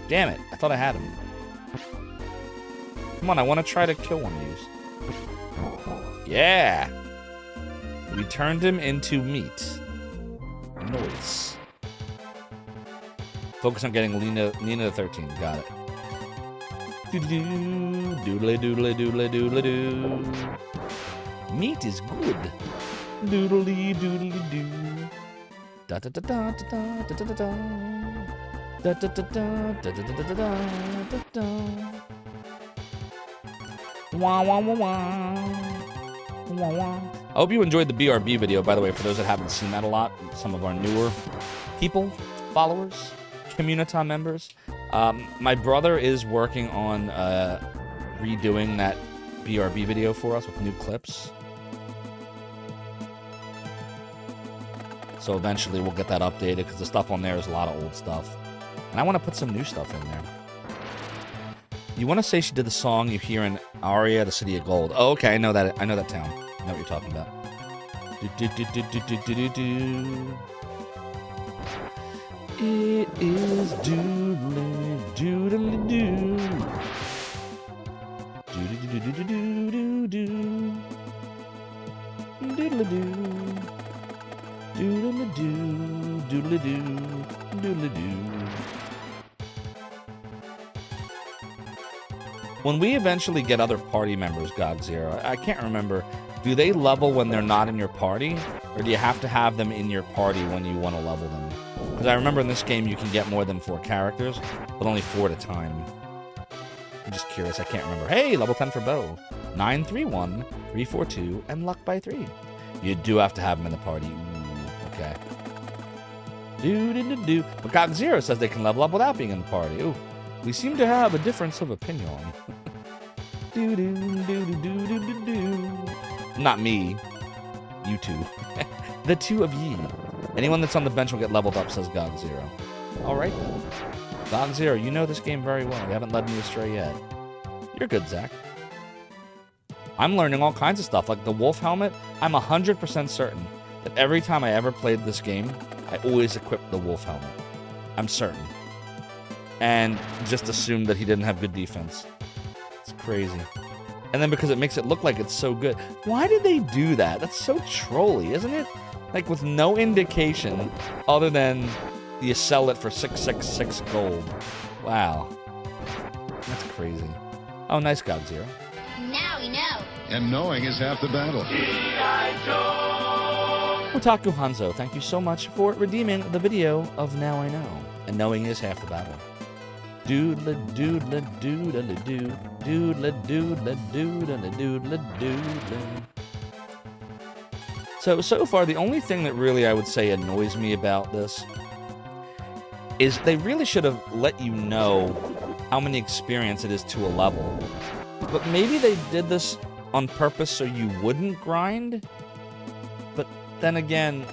Damn it, I thought I had him. Come on, I want to try to kill one of these. Yeah! We turned him into meat. Nice. Focus on getting Nina to 13. Got it. Doodle-a-doodle-a-doodle-a-doodle-a-doodle-a-doo. Meat is good. Doodle-dee-doodle-doo. Da-da-da-da-da-da-da-da-da. Da-da-da-da-da-da-da-da-da-da. Wah, wah, wah, wah. Wah, wah. I hope you enjoyed the BRB video, by the way, for those that haven't seen that a lot. Some of our newer people, followers, community members. My brother is working on redoing that BRB video for us with new clips. So eventually we'll get that updated because the stuff on there is a lot of old stuff. And I want to put some new stuff in there. You want to say she did the song you hear in Aria, the City of Gold. Oh, okay, I know that town. I know what you're talking about. It is doodly doodly doo. Doodly doodly doo doo. Doodly doo. Doodly doo. Doodly doo. Doodly doo. When we eventually get other party members, Godzero, I can't remember. Do they level when they're not in your party? Or do you have to have them in your party when you want to level them? Because I remember in this game you can get more than 4 characters, but only 4 at a time. I'm just curious, I can't remember. Hey, level 10 for Bo. 931, 342, and luck by 3. You do have to have them in the party. Ooh, okay. Do-do-do-do. But Godzero says they can level up without being in the party. Ooh. We seem to have a difference of opinion. Do-do-do-do-do-do-do-do. Not me. You two. The two of ye. Anyone that's on the bench will get leveled up, says Godzero. Alright then. Godzero, you know this game very well. You haven't led me astray yet. You're good, Zach. I'm learning all kinds of stuff, like the wolf helmet. I'm 100% certain that every time I ever played this game, I always equipped the wolf helmet. I'm certain. and just assumed that he didn't have good defense. It's crazy. And then because it makes it look like it's so good. Why did they do that? That's so trolly, isn't it? Like with no indication other than you sell it for 666 gold. Wow. That's crazy. Oh, nice God, Zero. Now we know. And knowing is half the battle. Otaku Hanzo, thank you so much for redeeming the video of Now I Know. And knowing is half the battle. Doodle doodle doodle doo. Doodle doodle doodle doodle doodle. So far, the only thing that really I would say annoys me about this is they really should have let you know how many experience it is to a level. But maybe they did this on purpose so you wouldn't grind. But then again,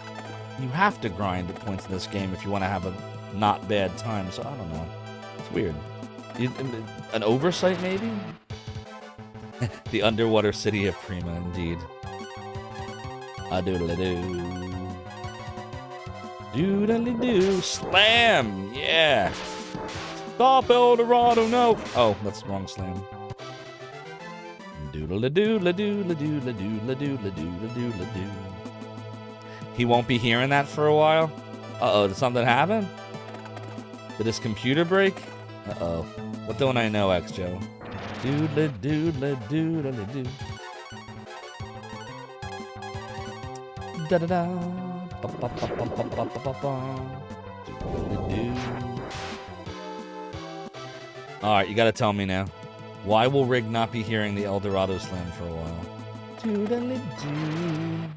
you have to grind at points in this game if you want to have a not bad time. So I don't know. It's weird. An oversight, maybe? The underwater city of Prima, indeed. A doodle-a-doo. Doodle-a-doo. Slam! Yeah! Stop, Eldorado, no! Oh, that's the wrong slam. Doodle-a-doodle-a-doodle-a-doodle-a-doodle-a-doodle-a-doodle-a-doo. He won't be hearing that for a while? Uh-oh, did something happen? Did his computer break? Uh-oh. What don't I know, X-Joe? Doodle-a-doodle-a-doodle-a-doo. Da-da-da. Ba-ba-ba-ba-ba-ba-ba-ba. Doodle-a-doo. Alright, you gotta tell me now. Why will Rig not be hearing the Eldorado Slam for a while? Doodle-a-doo.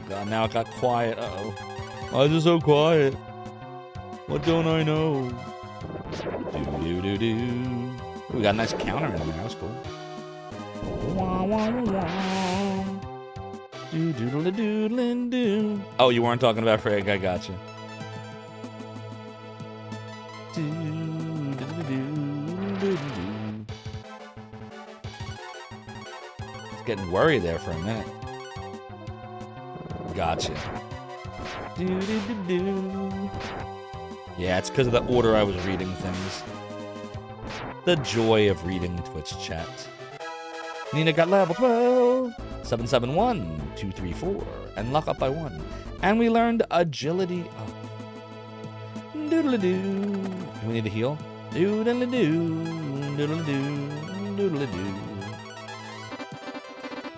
God, now it got quiet. Uh-oh. Why is it so quiet? What don't I know? Do-do-do-do. We got a nice counter in there. That's cool. Wah, wah, wah. Do-doodle-a-doodle-a-doo. Oh, you weren't talking about Rig. I got you. It's getting worried there for a minute. Gotcha. Yeah, it's because of the order I was reading things. The joy of reading Twitch chat. Nina got level 12. 771, 234, and luck up by 1. And we learned agility up. Doodle-a-doo. Do we need to heal? Doodle-a-doo. Doodle-a-doo. Doodle-a-doo.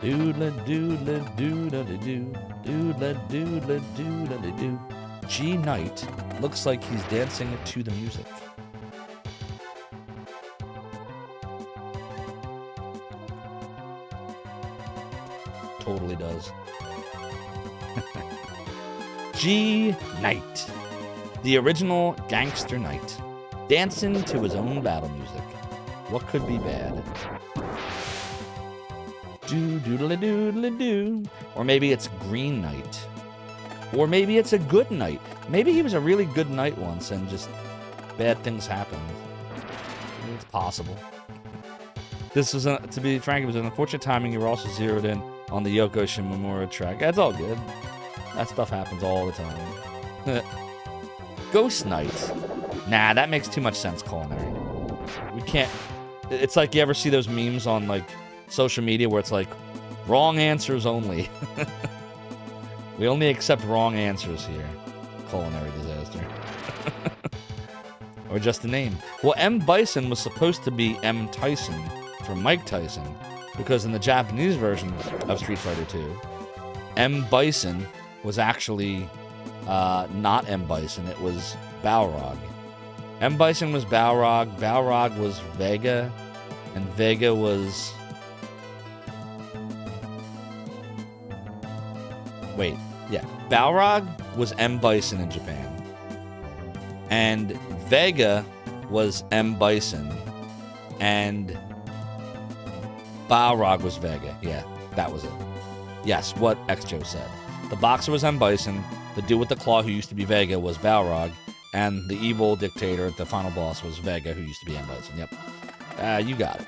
Doodle-a-doodle-a-doodle-a-doo. Doodle-a-doodle-a-doodle-a-doo. G Knight looks like he's dancing to the music. Totally does. G Knight. The original gangster knight. Dancing to his own battle music. What could be bad? Do-doodle-a-doodle-a-doo. Or maybe it's Green Knight. Or maybe it's a good knight. Maybe he was a really good knight once and just bad things happened. It's possible. This was, to be frank, it was an unfortunate timing. You were also zeroed in on the Yoko Shimomura track. That's all good. That stuff happens all the time. Ghost Knight. Nah, that makes too much sense, Culinary. We can't... It's like you ever see those memes on, like, social media where it's like, wrong answers only. We only accept wrong answers here. Culinary disaster. Or just a name. Well, M. Bison was supposed to be M. Tyson from Mike Tyson, because in the Japanese version of Street Fighter 2, M. Bison was actually not M. Bison, it was Balrog. M. Bison was Balrog, Balrog was Vega, and Vega was... Wait, yeah. Balrog was M. Bison in Japan. And Vega was M. Bison. And Balrog was Vega. Yeah, that was it. Yes, what X-Joe said. The boxer was M. Bison. The dude with the claw who used to be Vega was Balrog. And the evil dictator, the final boss, was Vega, who used to be M. Bison. Yep. You got it.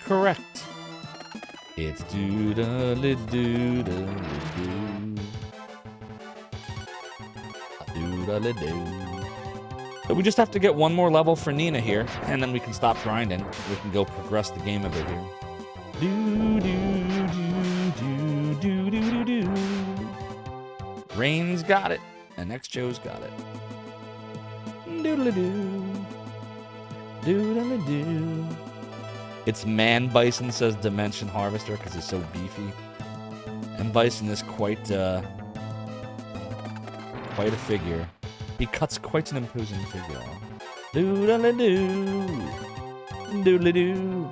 Correct. It's doodle-a-doodle-a-doo. Doodle-a-doo. So we just have to get one more level for Nina here, and then we can stop grinding. We can go progress the game a bit here. Do do do do do do do do. Rain's got it, and X Joe's got it. Doodle doo, doodle doo. It's Man Bison, says Dimension Harvester, because he's so beefy. And Bison is quite a figure. He cuts quite an imposing figure. Doodle-a-doo. Doodle-a-doo.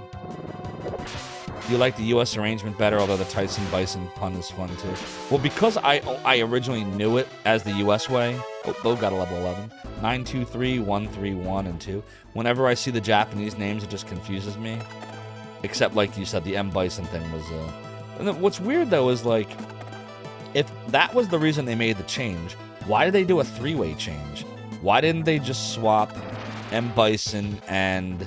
You like the U.S. arrangement better, although the Tyson Bison pun is fun too. Well, because I originally knew it as the U.S. way. Oh, Bo got a level 11. 9, 2, 3, 1, 3, 1, and 2. Whenever I see the Japanese names, it just confuses me. Except, like you said, the M. Bison thing was... And then what's weird, though, is, like... If that was the reason they made the change, why did they do a three-way change? Why didn't they just swap M. Bison and...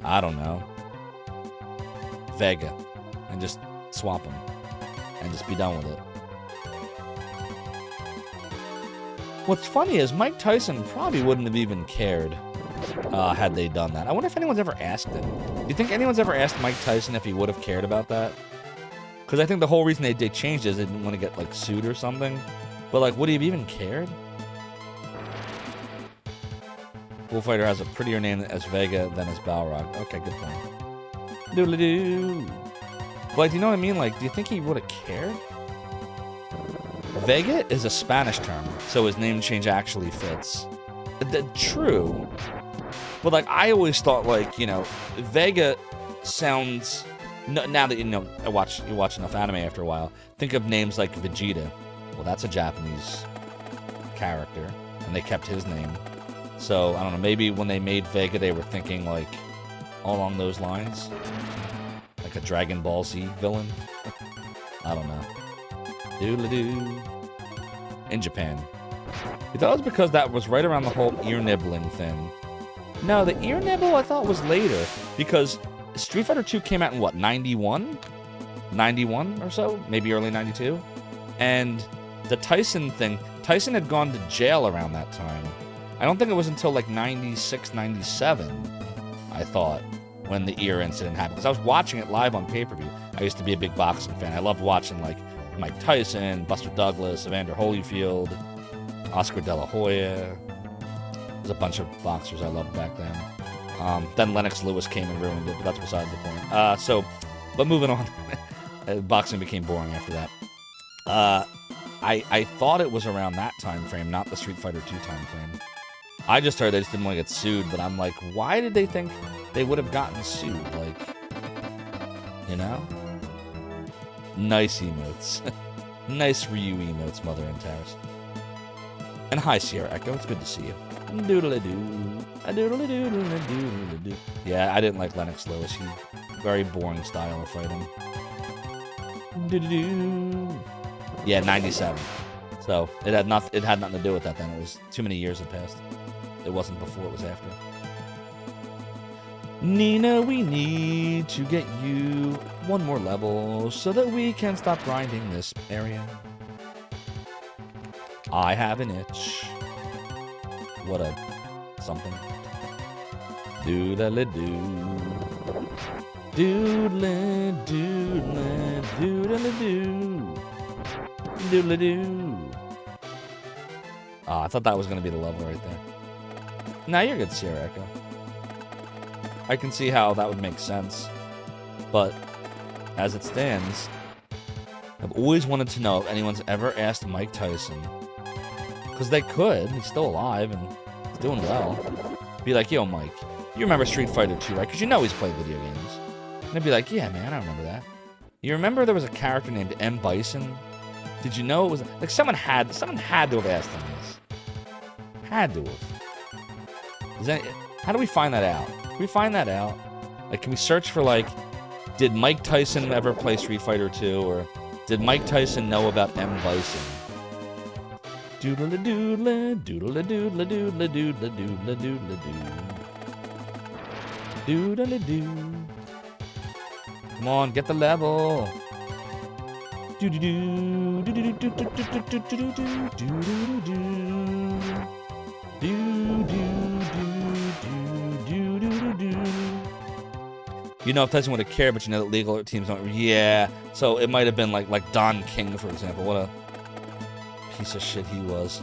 I don't know... Vega. And just swap them. And just be done with it. What's funny is Mike Tyson probably wouldn't have even cared had they done that. I wonder if anyone's ever asked him. Do you think anyone's ever asked Mike Tyson if he would have cared about that? Because I think the whole reason they changed it is they didn't want to get, like, sued or something. But, like, would he have even cared? Bullfighter has a prettier name as Vega than as Balrog. Okay, good point. Doodle-doo. But, you know what I mean? Like, do you think he would have cared? Vega is a Spanish term, so his name change actually fits. True. But, like, I always thought, like, you know, Vega sounds... Now that, you know, you watch enough anime after a while, think of names like Vegeta. Well, that's a Japanese character, and they kept his name. So, I don't know, maybe when they made Vega, they were thinking, like, all along those lines? Like a Dragon Ball Z villain? I don't know. Doodle-doo. In Japan. You thought it was because that was right around the whole ear nibbling thing. No, the ear nibble I thought was later, because Street Fighter 2 came out in, what, 91? 91 or so? Maybe early 92? And the Tyson thing, Tyson had gone to jail around that time. I don't think it was until, like, 96, 97, I thought, when the ear incident happened. Because I was watching it live on pay-per-view. I used to be a big boxing fan. I loved watching, like, Mike Tyson, Buster Douglas, Evander Holyfield, Oscar De La Hoya. There's a bunch of boxers I loved back then. Then Lennox Lewis came and ruined it, but that's beside the point. But moving on. Boxing became boring after that. I thought it was around that time frame, not the Street Fighter 2 time frame. I just heard they just didn't want to get sued, but I'm like, why did they think they would have gotten sued? Like, you know? Nice emotes. Nice Ryu emotes, Mother and Terrace. And hi, Sierra Echo. It's good to see you. Doodle-a-doo. A-doodle-a-doodle-a-doodle-a-doo. Yeah, I didn't like Lennox Lewis. He very boring style of fighting. Doo-doo-doo. Yeah, 97. So it had nothing to do with that then. It was too many years had passed. It wasn't before, it was after. Nina, we need to get you one more level so that we can stop grinding this area. I have an itch. What a something. Doodle-a-doo. Doodle-a-doodle-a, doodle-a-doo. Doodle-a-doo. I thought that was going to be the level right there. Nah, you're good, Sierra Echo. I can see how that would make sense. But, as it stands, I've always wanted to know if anyone's ever asked Mike Tyson. Because they could. He's still alive and he's doing well. Be like, yo, Mike, you remember Street Fighter 2, right? Because you know he's played video games. And they'd be like, yeah, man, I remember that. You remember there was a character named M. Bison? Did you know it was... Like, someone had to have asked him this. Had to have. How do we find that out? Can we find that out? Like, can we search for, like, did Mike Tyson ever play Street Fighter 2? Or did Mike Tyson know about M. Bison? Doodle-a-doodle-a, doodle-a-doodle-a, doodle-a-doodle-a, doodle-a-doo. Doodle-a-doo. Come on, get the level. Do-do-do, do-do-do-do-do-do-do-do-do-do-do-do-do. You know if Tyson would have cared, but you know that legal teams don't. Yeah, so it might have been like Don King, for example. What a piece of shit he was.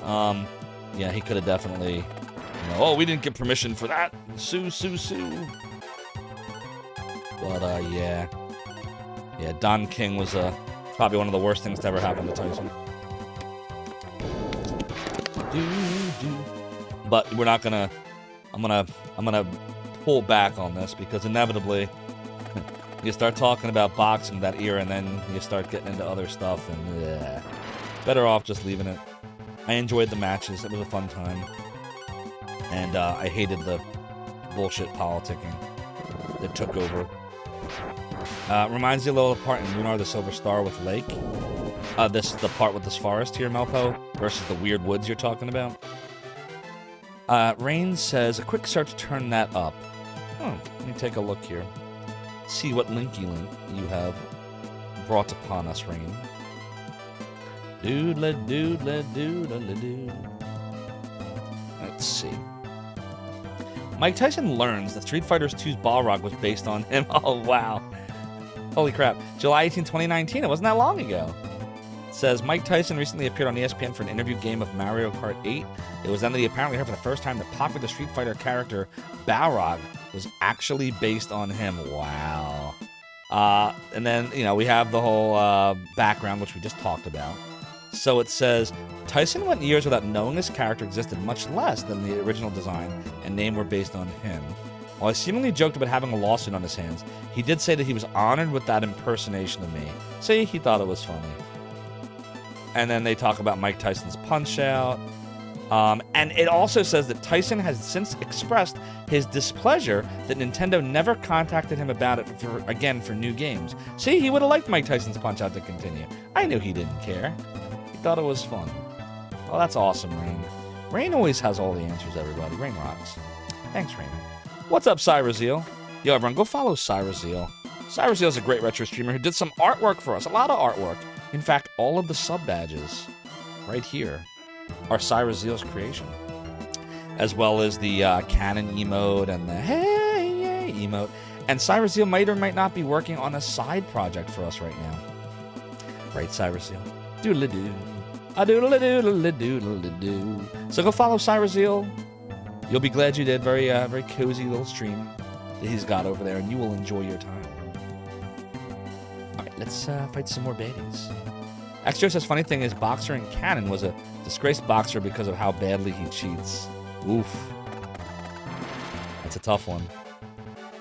Yeah, he could have definitely. Oh, we didn't get permission for that. Sue. But yeah, Don King was probably one of the worst things to ever happen to Tyson. But we're not gonna. I'm gonna pull back on this because inevitably you start talking about boxing that era, and then you start getting into other stuff, and better off just leaving it. I enjoyed the matches; it was a fun time, and I hated the bullshit politicking that took over. Reminds you a little of the part in Lunar the Silver Star with Lake. The part with this forest here, Melpo, versus the weird woods you're talking about. Rain says, a quick search turned that up. Let me take a look here. See what linky link you have brought upon us, Rain. Doodle. Let's see. Mike Tyson learns that Street Fighter 2's Balrog was based on him. Oh, wow. Holy crap. July 18, 2019. It wasn't that long ago. It says, Mike Tyson recently appeared on ESPN for an interview game of Mario Kart 8. It was then that he apparently heard for the first time that popular Street Fighter character Balrog was actually based on him. Wow. And then, we have the whole background, which we just talked about. So it says, Tyson went years without knowing this character existed, much less than the original design and name were based on him. While he seemingly joked about having a lawsuit on his hands, he did say that he was honored with that impersonation of me. See, he thought it was funny. And then they talk about Mike Tyson's Punch-Out. And it also says that Tyson has since expressed his displeasure that Nintendo never contacted him about it for new games. See, he would have liked Mike Tyson's Punch-Out to continue. I knew he didn't care. He thought it was fun. Well, that's awesome, Rain. Rain always has all the answers, everybody. Rain rocks. Thanks, Rain. What's up, Cyrazeal? Yo, everyone, go follow Cyrazeal. Cyrazeal is a great retro streamer who did some artwork for us. A lot of artwork. In fact, all of the sub-badges right here are Cyrazeal's creation. As well as the cannon emote and the hey emote. And Cyrazeal might or might not be working on a side project for us right now. Right, Cyrazeal? Doodle-a-doo. A-doodle-a-doodle-a-doodle-a-doo. So go follow Cyrazeal. You'll be glad you did. Very cozy little stream that he's got over there, and you will enjoy your time. All right, let's fight some more baddies. X-Joe says, funny thing is, Boxer in canon was a disgraced boxer because of how badly he cheats. Oof. That's a tough one.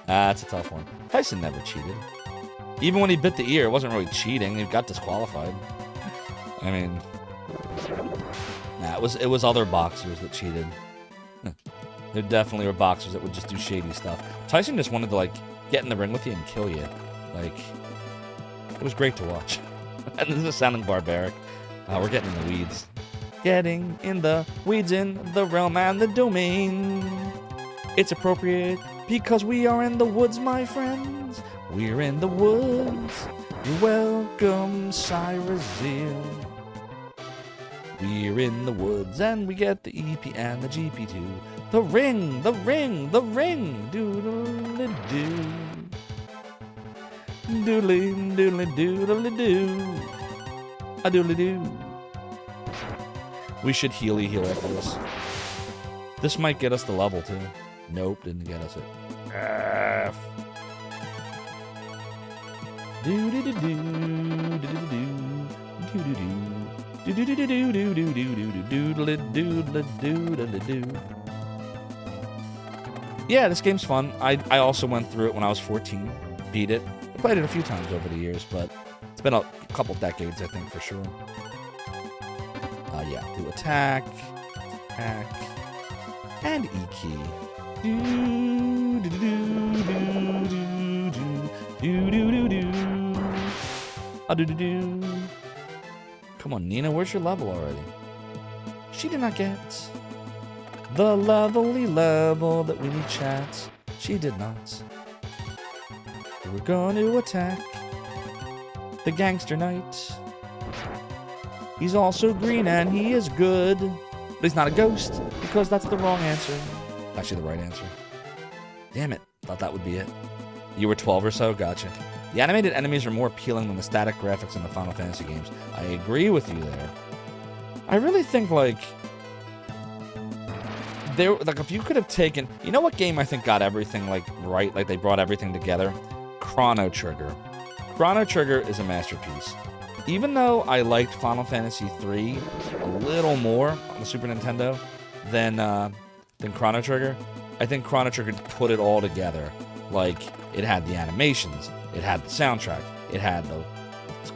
That's a tough one. Tyson never cheated. Even when he bit the ear, it wasn't really cheating. He got disqualified. I mean, nah, it was other boxers that cheated. There definitely were boxers that would just do shady stuff. Tyson just wanted to, get in the ring with you and kill you. It was great to watch. And this is sounding barbaric. We're getting in the weeds. Getting in the weeds in the realm and the domain. It's appropriate because we are in the woods, my friends. We're in the woods. You're welcome, Cyrazeal. We're in the woods and we get the EP and the GP2. The ring, the ring, the ring. Doodle-a-doo. Doodle-a-doodle-a-doodle-a-doo. A doodle-a-doo. We should heal after this. This might get us the level too. Nope, didn't get us it. F. Yeah, this game's fun. I also went through it when I was 14. Beat it. I played it a few times over the years, but it's been a couple decades, I think, for sure. Yeah, do attack, and E key. Come on, Nina, where's your level already? She did not get the lovely level that we need, chat. She did not. We're going to attack the Gangster Knight. He's also green and he is good. But he's not a ghost, because that's the wrong answer. Actually, the right answer. Damn it. Thought that would be it. You were 12 or so? Gotcha. The animated enemies are more appealing than the static graphics in the Final Fantasy games. I agree with you there. I really think, like... if you could have taken... You know what game I think got everything, like, right? Like, they brought everything together? Chrono Trigger. Chrono Trigger is a masterpiece. Even though I liked Final Fantasy III a little more on the Super Nintendo than Chrono Trigger, I think Chrono Trigger put it all together. Like, it had the animations, it had the soundtrack, it had the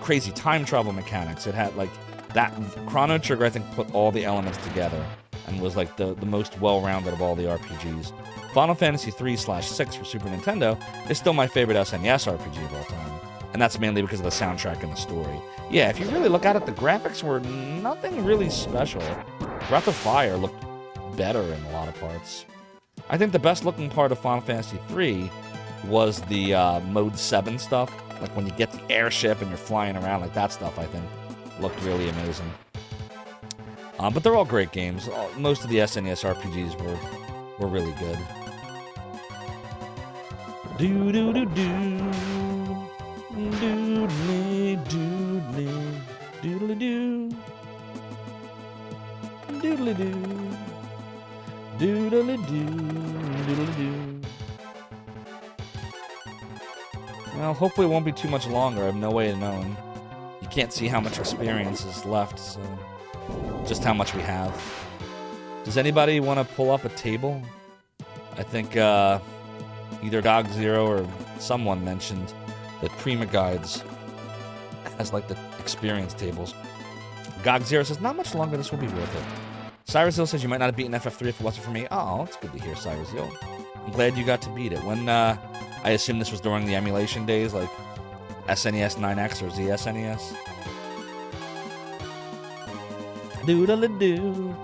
crazy time travel mechanics, it had, like, that. Chrono Trigger, I think, put all the elements together and was, like, the most well-rounded of all the RPGs. Final Fantasy 3/6 for Super Nintendo is still my favorite SNES RPG of all time. And that's mainly because of the soundtrack and the story. Yeah, if you really look at it, the graphics were nothing really special. Breath of Fire looked better in a lot of parts. I think the best looking part of Final Fantasy 3 was the Mode 7 stuff. Like when you get the airship and you're flying around, like that stuff, I think, looked really amazing. But they're all great games. Most of the SNES RPGs were really good. Do-do-do-do. Doodly doodly doodly doo. Doodly doo. Doodly doo. Doodly doo. Well, hopefully it won't be too much longer. I have no way of knowing. You can't see how much experience is left, so just how much we have. Does anybody want to pull up a table? I think either Dog Zero or someone mentioned that Prima Guides has, like, the experience tables. GOG Zero says, not much longer, this will be worth it. Cyrus Hill says, you might not have beaten FF3 if it wasn't for me. Oh, it's good to hear, Cyrus Hill. I'm glad you got to beat it. When, I assume this was during the emulation days, like SNES 9X or ZSNES. Doodle-a-doo.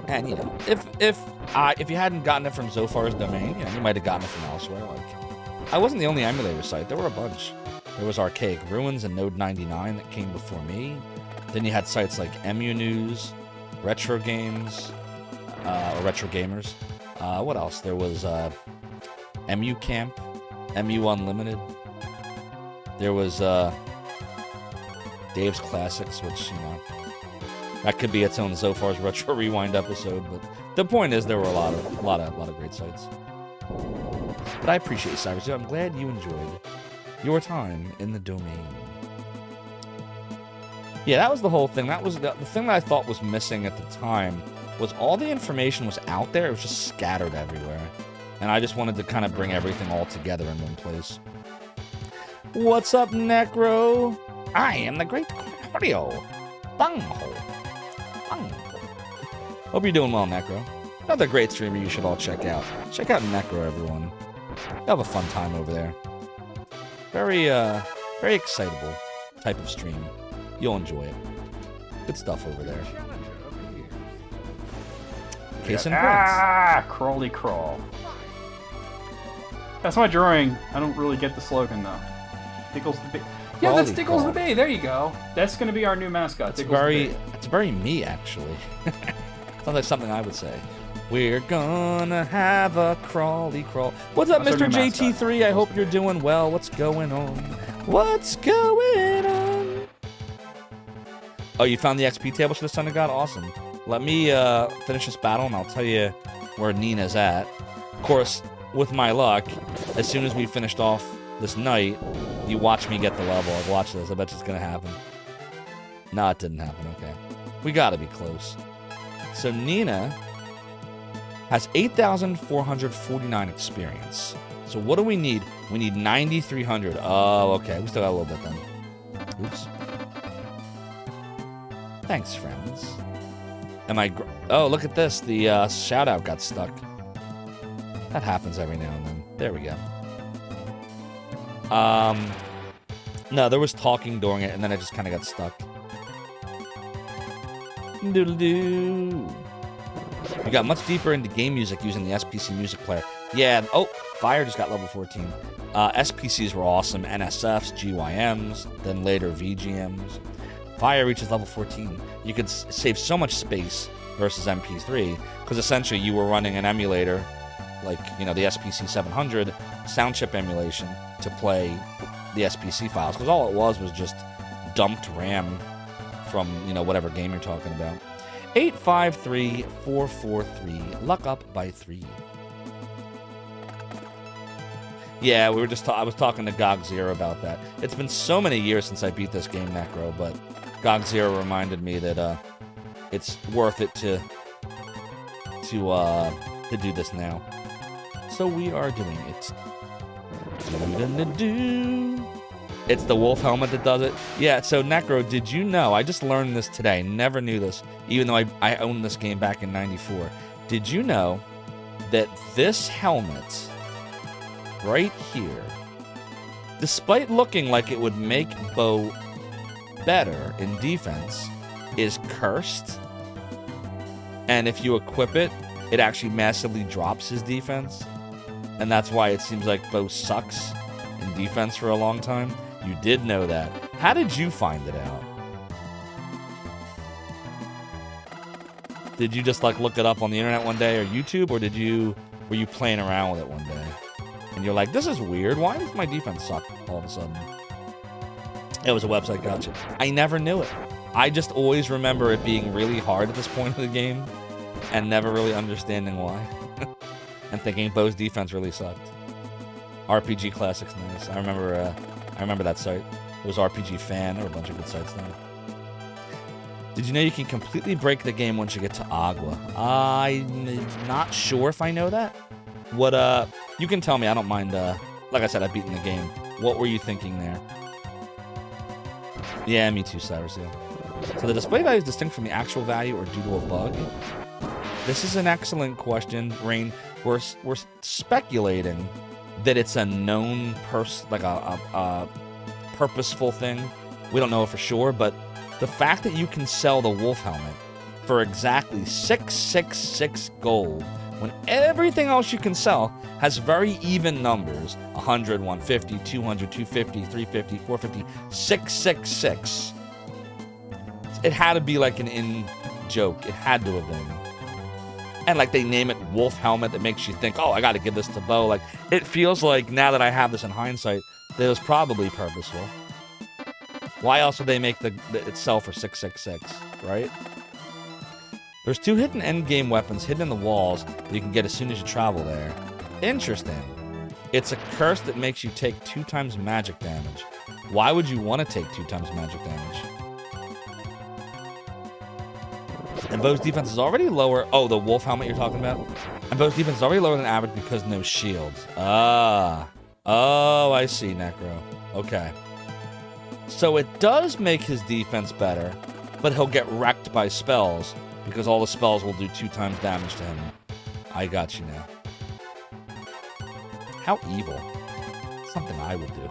And, you know, if you hadn't gotten it from Zophar's domain, you know, you might have gotten it from elsewhere, like... I wasn't the only emulator site. There were a bunch. There was Archaic Ruins and Node 99 that came before me. Then you had sites like Emu News, Retro Games, or Retro Gamers. What else? There was Emu Camp, Emu Unlimited. There was Dave's Classics, which, you know, that could be its own Zophar's Retro Rewind episode. But the point is, there were a lot of great sites. But I appreciate Cyrus. I'm glad you enjoyed your time in the domain. Yeah, that was the whole thing. That was the thing that I thought was missing at the time was all the information was out there. It was just scattered everywhere. And I just wanted to kind of bring everything all together in one place. What's up, Necro? I am the Great Claudio. Bunghole. Hope you're doing well, Necro. Another great streamer you should all check out. Check out Necro, everyone. You'll have a fun time over there. Very excitable type of stream. You'll enjoy it. Good stuff over there. Case in point. Crawly crawl. That's my drawing. I don't really get the slogan though. Tickles the bee. Yeah, that's Tickles the Bee. There you go. That's gonna be our new mascot. It's very me, actually. Sounds like something I would say. We're gonna have a crawly crawl. What's up, Mr. JT3? I hope you're doing well. What's going on? What's going on? Oh, you found the XP table to the Son of God? Awesome. Let me finish this battle, and I'll tell you where Nina's at. Of course, with my luck, as soon as we finished off this night, you watch me get the level. Watch this. I bet it's gonna happen. No, it didn't happen. Okay. We gotta be close. So Nina has 8,449 experience. So what do we need? We need 9,300. Oh, okay. We still got a little bit then. Oops. Thanks, friends. Oh, look at this. The shout-out got stuck. That happens every now and then. There we go. No, there was talking during it, and then I just kind of got stuck. Doodle-doo. We got much deeper into game music using the SPC music player. Yeah, oh, Fire just got level 14. SPCs were awesome. NSFs, GYMs, then later VGMs. Fire reaches level 14. You could save so much space versus MP3, because essentially you were running an emulator, like, you know, the SPC 700 sound chip emulation to play the SPC files, because all it was just dumped RAM from, you know, whatever game you're talking about. 853443, luck up by 3. Yeah, we were just I was talking to GOG Zero about that. It's been so many years since I beat this game, Necro, but GOG Zero reminded me that it's worth it to do this now. So we are doing it. It's the wolf helmet that does it. Yeah, so Necro, did you know? I just learned this today. Never knew this, even though I owned this game back in '94. Did you know that this helmet right here, despite looking like it would make Bo better in defense, is cursed? And if you equip it, it actually massively drops his defense. And that's why it seems like Bo sucks in defense for a long time. You did know that. How did you find it out? Did you just like look it up on the internet one day or YouTube, or were you playing around with it one day? And you're like, this is weird. Why does my defense suck all of a sudden? It was a website, gotcha. I never knew it. I just always remember it being really hard at this point of the game and never really understanding why. And thinking Bo's defense really sucked. RPG Classics, nice. I remember that site. It was RPG Fan. There were a bunch of good sites there. Did you know you can completely break the game once you get to Agua? I'm not sure if I know that. What, you can tell me. I don't mind, like I said, I've beaten the game. What were you thinking there? Yeah, me too, Cyrus. So the display value is distinct from the actual value or due to a bug? This is an excellent question, Rain. We're speculating that it's a known a purposeful thing. We don't know for sure, but the fact that you can sell the wolf helmet for exactly 666 gold when everything else you can sell has very even numbers, 100, 150, 200, 250, 350, 450, 666. It had to be like an in-joke. It had to have been. And like they name it wolf helmet, that makes you think, oh, I got to give this to Bo. Like, it feels like now that I have this in hindsight, that it was probably purposeful. Why else would they make it sell for 666, right? There's 2 hidden endgame weapons hidden in the walls that you can get as soon as you travel there. Interesting. It's a curse that makes you take 2 times magic damage. Why would you want to take 2 times magic damage? And Bo's defense is already lower. Oh, the wolf helmet you're talking about? And Bo's defense is already lower than average because no shields. Ah. Oh, I see, Necro. Okay. So it does make his defense better, but he'll get wrecked by spells because all the spells will do 2 times damage to him. I got you now. How evil. Something I would do.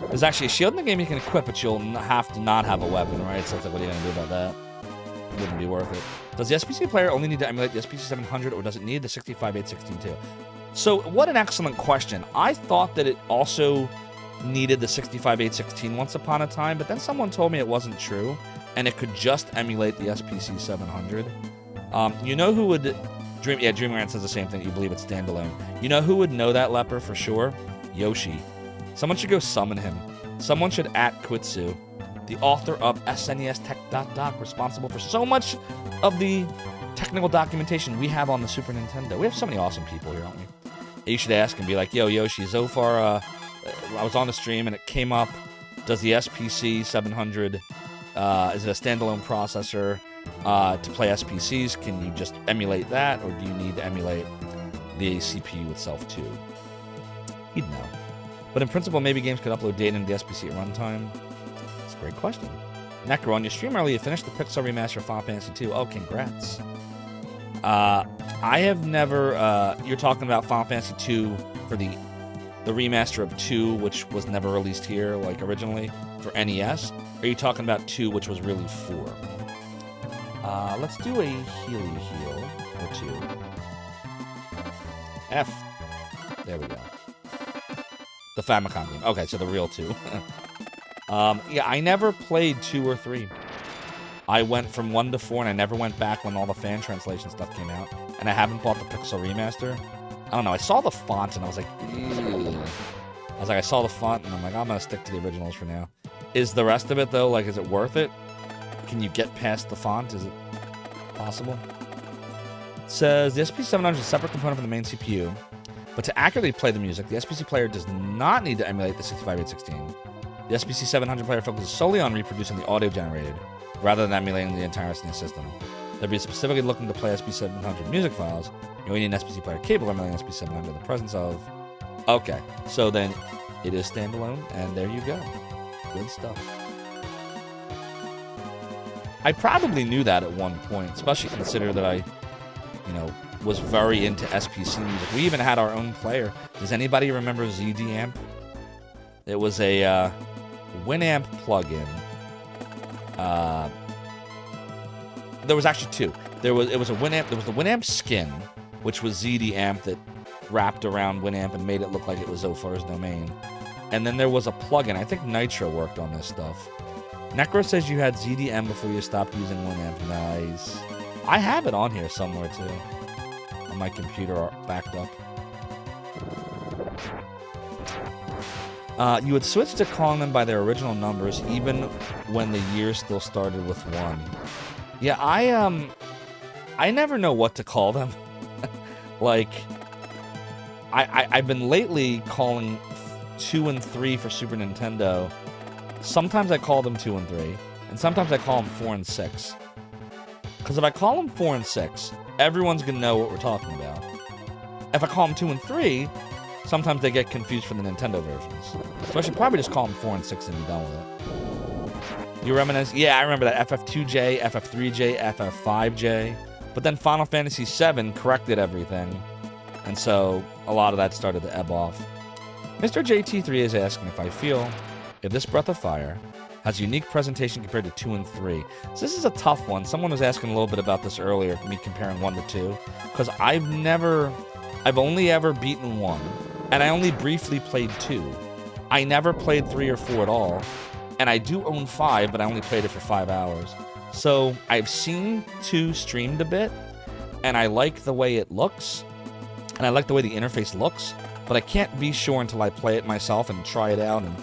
There's actually a shield in the game you can equip, but you'll have to not have a weapon, right? So it's like, what are you going to do about that? Wouldn't be worth it. Does the SPC player only need to emulate the SPC 700, or does it need the 65816 too? So, what an excellent question. I thought that it also needed the 65816 once upon a time, but then someone told me it wasn't true, and it could just emulate the SPC 700. You know who would... Dreamland says the same thing. You believe it's standalone. You know who would know that, Leper, for sure? Yoshi. Someone should go summon him. Someone should @Quitsu, the author of SNES Tech.doc, responsible for so much of the technical documentation we have on the Super Nintendo. We have so many awesome people here, don't we? You should ask and be like, yo, Yoshi, Zophar, I was on the stream and it came up. Does the SPC 700, is it a standalone processor to play SPCs? Can you just emulate that, or do you need to emulate the CPU itself too? He'd know. But in principle, maybe games could upload data into the SPC at runtime. That's a great question. Necro, on your stream earlier, you finished the Pixel remaster of Final Fantasy 2. Oh, congrats. I have never... you're talking about Final Fantasy 2 for the remaster of 2, which was never released here, like originally, for NES? Or are you talking about 2, which was really 4? Let's do a Healy heal or 2. F. There we go. The Famicom game. Okay, so the real 2. Yeah, I never played 2 or 3. I went from 1 to 4, and I never went back when all the fan translation stuff came out. And I haven't bought the Pixel Remaster. I don't know. I saw the font, and I was like, ew. I saw the font, and I'm like, I'm going to stick to the originals for now. Is the rest of it, though, like, is it worth it? Can you get past the font? Is it possible? It says, the SPC700 is a separate component from the main CPU. But to accurately play the music, the SPC player does not need to emulate the 65/816. The SPC700 player focuses solely on reproducing the audio generated, rather than emulating the entire SNES system. They'll be specifically looking to play SPC700 music files. You only need an SPC player cable emulating SPC700 in the presence of... Okay, so then it is standalone, and there you go. Good stuff. I probably knew that at one point, especially consider that I, was very into SPC music. We even had our own player. Does anybody remember ZD Amp? It was a Winamp plugin. There was actually two. It was a Winamp. There was the Winamp skin, which was ZD Amp that wrapped around Winamp and made it look like it was Zophar's domain. And then there was a plugin. I think Nitro worked on this stuff. Necro says you had ZDM before you stopped using Winamp. Nice. I have it on here somewhere too. On my computer backed up. You would switch to calling them by their original numbers even when the year still started with 1. Yeah, I never know what to call them. Like, I've been lately calling 2 and 3 for Super Nintendo. Sometimes I call them 2 and 3, and sometimes I call them 4 and 6. Because if I call them 4 and 6, everyone's going to know what we're talking about. If I call them 2 and 3, sometimes they get confused for the Nintendo versions. So I should probably just call them 4 and 6 and be done with it. You reminisce? Yeah, I remember that. FF2J, FF3J, FF5J. But then Final Fantasy VII corrected everything. And so a lot of that started to ebb off. Mr. JT3 is asking if I feel if this Breath of Fire has a unique presentation compared to 2 and 3. So this is a tough one. Someone was asking a little bit about this earlier, me comparing 1 to 2. Because I've only ever beaten 1. And I only briefly played 2. I never played 3 or 4 at all. And I do own 5, but I only played it for 5 hours. So I've seen 2 streamed a bit, and I like the way it looks, and I like the way the interface looks, but I can't be sure until I play it myself and try it out and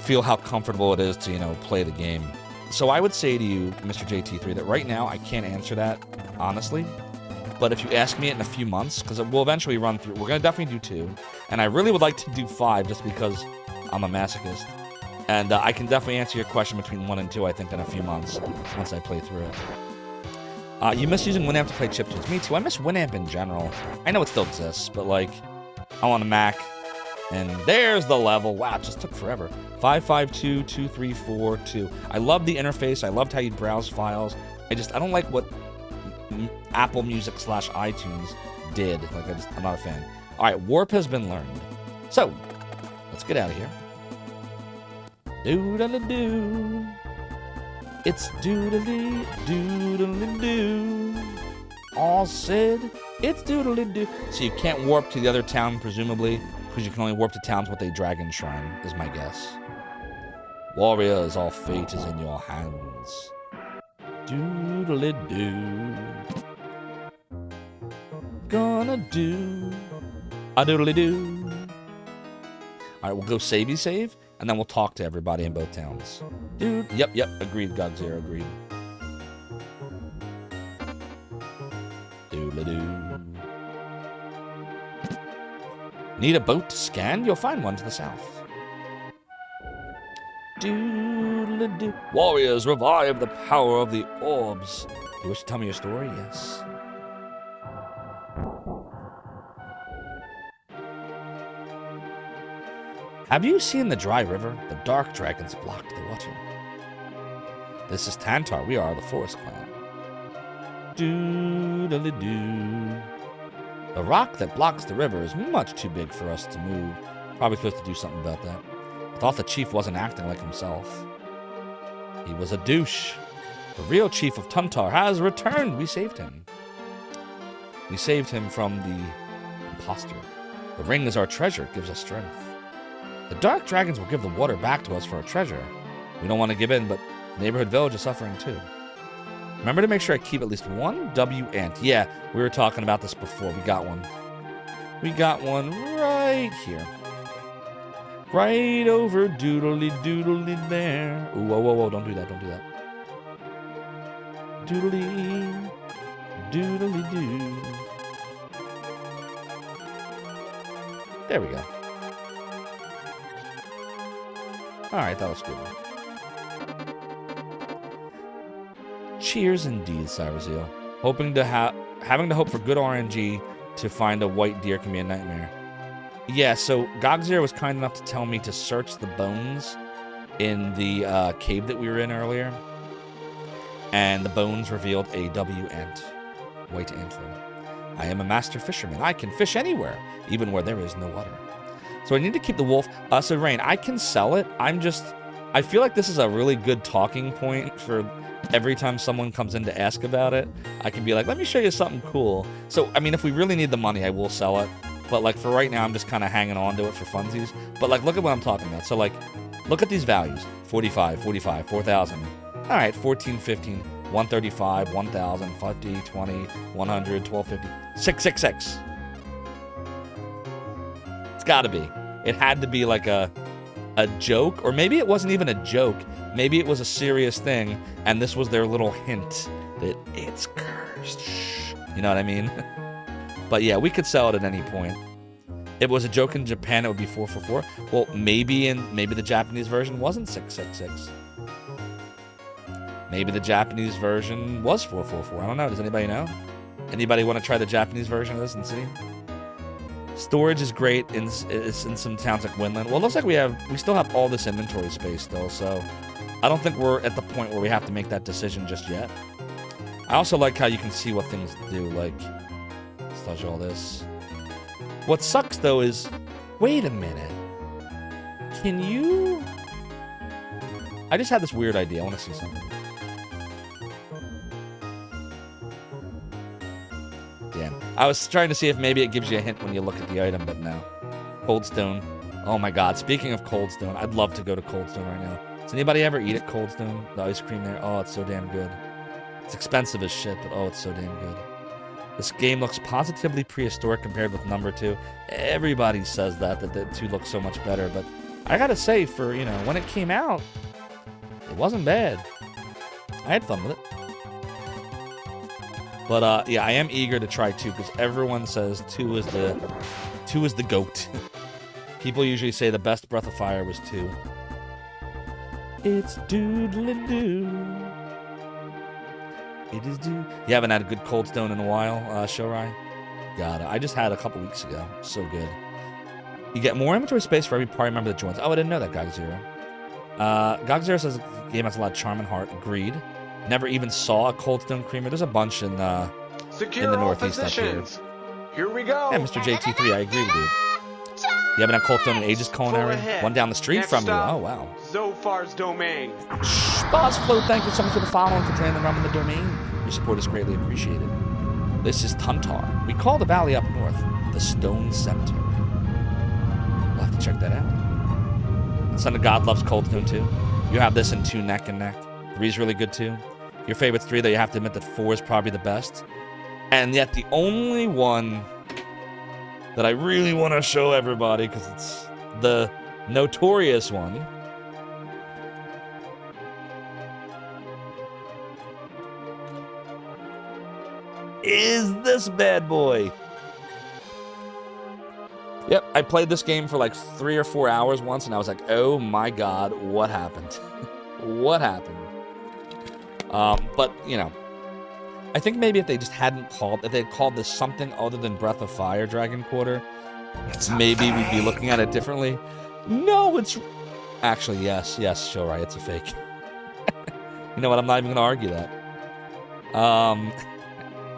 feel how comfortable it is to, play the game. So I would say to you, Mr. JT3, that right now I can't answer that, honestly. But if you ask me it in a few months, because we'll eventually run through, we're going to definitely do 2, and I really would like to do 5 just because I'm a masochist. And I can definitely answer your question between 1 and 2, I think, in a few months, once I play through it. You miss using Winamp to play chiptunes. Me too. I miss Winamp in general. I know it still exists, but, I'm on a Mac, and there's the level. Wow, it just took forever. 552-234-2. I love the interface. I loved how you browse files. I don't like what Apple Music / iTunes did. I'm not a fan. All right, warp has been learned. So, let's get out of here. Doodle-doo. It's doodle-dee, doodle-doo. All said, it's doodle-doo. So you can't warp to the other town, presumably, because you can only warp to towns with a dragon shrine, is my guess. Warriors, all fate is in your hands. Doodle-doo. Gonna do a doodle-doo. All right, we'll go save, and then we'll talk to everybody in both towns. Dude, yep, agreed, Godzero, agreed. Doodle-doo. Need a boat to scan? You'll find one to the south. Doodle-doo. Warriors, revive the power of the orbs. You wish to tell me your story? Yes. Have you seen the dry river? The dark dragons blocked the water. This is Tantar. We are the Forest Clan. Doodle-doo. The rock that blocks the river is much too big for us to move. Probably supposed to do something about that. I thought the chief wasn't acting like himself. He was a douche. The real chief of Tantar has returned. We saved him. We saved him from the imposter. The ring is our treasure. It gives us strength. The dark dragons will give the water back to us for a treasure. We don't want to give in, but the neighborhood village is suffering too. Remember to make sure I keep at least one W ant. Yeah, we were talking about this before. We got one. We got one right here. Right over doodly there. Ooh, whoa, whoa, whoa. Don't do that. Don't do that. Doodly. Doodly doo. There we go. Alright, that looks good. Cheers indeed, Cyrusio. Having to hope for good RNG to find a white deer can be a nightmare. Yeah, so Gogzero was kind enough to tell me to search the bones in the cave that we were in earlier. And the bones revealed a W ant. White antler. I am a master fisherman. I can fish anywhere, even where there is no water. So I need to keep the wolf. So Rain, I can sell it. I feel like this is a really good talking point for every time someone comes in to ask about it. I can be like, let me show you something cool. So, I mean, if we really need the money, I will sell it. But, like, for right now, I'm just kind of hanging on to it for funsies. But, like, look at what I'm talking about. So, like, look at these values. 45, 45, 4,000. All right, 14, 15, 135, 1,000, 50, 20, 100, 1250, 666. It's got to be. It had to be, like, a joke. Or maybe it wasn't even a joke. Maybe it was a serious thing, and this was their little hint that it's cursed. Shh. You know what I mean? But yeah, we could sell it at any point. If it was a joke in Japan, it would be 444. Well, maybe the Japanese version wasn't 666. Maybe the Japanese version was 444. I don't know. Does anybody know? Anybody want to try the Japanese version of this and see? Storage is great in some towns like Winland. Well, it looks like we still have all this inventory space still, so I don't think we're at the point where we have to make that decision just yet. I also like how you can see what things do, like, let's touch all this. What sucks, though, is, wait a minute. Can you... I just had this weird idea. I want to see something. Damn. I was trying to see if maybe it gives you a hint when you look at the item, but no. Cold Stone. Oh my god, speaking of Cold Stone, I'd love to go to Cold Stone right now. Does anybody ever eat at Cold Stone? The ice cream there? Oh, it's so damn good. It's expensive as shit, but oh, it's so damn good. This game looks positively prehistoric compared with number 2. Everybody says that the 2 looks so much better, but I gotta say, for, you know, when it came out, it wasn't bad. I had fun with it. But, yeah, I am eager to try 2, because everyone says 2 is the GOAT. People usually say the best Breath of Fire was 2. It's doodly-doo. It is doo. You haven't had a good Cold Stone in a while, Shorai? Got it. I just had a couple weeks ago. So good. You get more inventory space for every party member that joins. Oh, I didn't know that, Gogzero. Gogzero says the game has a lot of charm and heart. Agreed. Never even saw a Cold Stone Creamer. There's a bunch in the Northeast up here. Here we go. Yeah, Mr. JT3, I agree with you. You haven't had Cold Stone in ages, Culinary? One down the street from you. Oh, wow. Zophar's domain. Boss Float, thank you so much for the following, for joining and running the domain. Your support is greatly appreciated. This is Tuntar. We call the valley up north the Stone Cemetery. We'll have to check that out. The Son of God loves Cold Stone too. You have this in 2 neck and neck. 3's really good too. Your favorite's 3, though you have to admit that 4 is probably the best. And yet the only one that I really want to show everybody, because it's the notorious one, is this bad boy. Yep, I played this game for like 3 or 4 hours once, and I was like, oh my god, what happened? What happened? But, you know, I think maybe if they just hadn't if they had called this something other than Breath of Fire Dragon Quarter, maybe we'd be looking at it differently. No, it's... Actually, yes, Shorai, it's a fake. You know what, I'm not even going to argue that.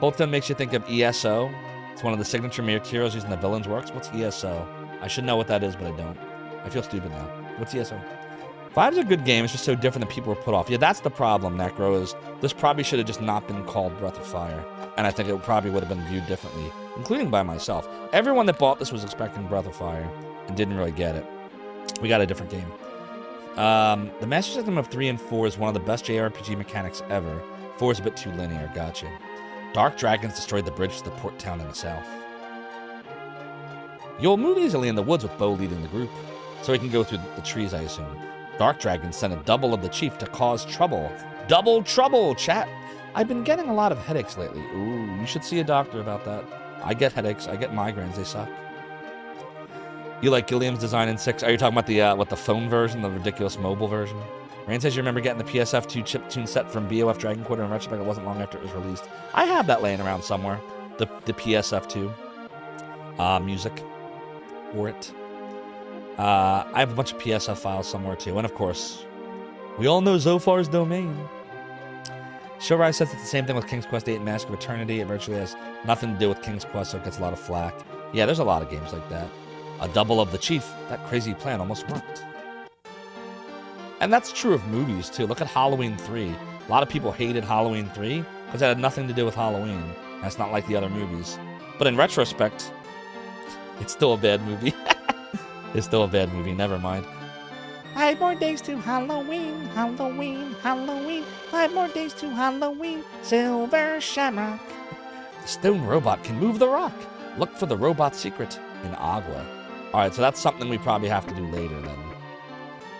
Cold Stone makes you think of ESO. It's one of the signature materials used in the villain's works. What's ESO? I should know what that is, but I don't. I feel stupid now. What's ESO? 5's a good game. It's just so different that people were put off. Yeah, that's the problem, Necro, is this probably should have just not been called Breath of Fire. And I think it probably would have been viewed differently, including by myself. Everyone that bought this was expecting Breath of Fire and didn't really get it. We got a different game. The Master System of 3 and 4 is one of the best JRPG mechanics ever. 4 is a bit too linear. Gotcha. Dark dragons destroyed the bridge to the port town in the south. You'll move easily in the woods with Bo leading the group, so he can go through the trees, I assume. Dark dragons sent a double of the chief to cause trouble. Double trouble, chat. I've been getting a lot of headaches lately. Ooh, you should see a doctor about that. I get headaches. I get migraines. They suck. You like Gilliam's design in 6? Are you talking about the phone version, the ridiculous mobile version? Rain says you remember getting the PSF2 chiptune set from BOF Dragon Quarter. In retrospect, it wasn't long after it was released. I have that laying around somewhere. The PSF2 music for it. I have a bunch of PSF files somewhere too. And of course, we all know Zophar's domain. Showrise says it's the same thing with King's Quest 8 and Mask of Eternity. It virtually has nothing to do with King's Quest, so it gets a lot of flack. Yeah, there's a lot of games like that. A double of the chief. That crazy plan almost worked. And that's true of movies, too. Look at Halloween 3. A lot of people hated Halloween 3 because it had nothing to do with Halloween. That's not like the other movies. But in retrospect, it's still a bad movie. It's still a bad movie. Never mind. 5 more days to Halloween, Halloween, Halloween. 5 more days to Halloween, Silver Shamrock. The stone robot can move the rock. Look for the robot secret in Agua. Alright, so that's something we probably have to do later then.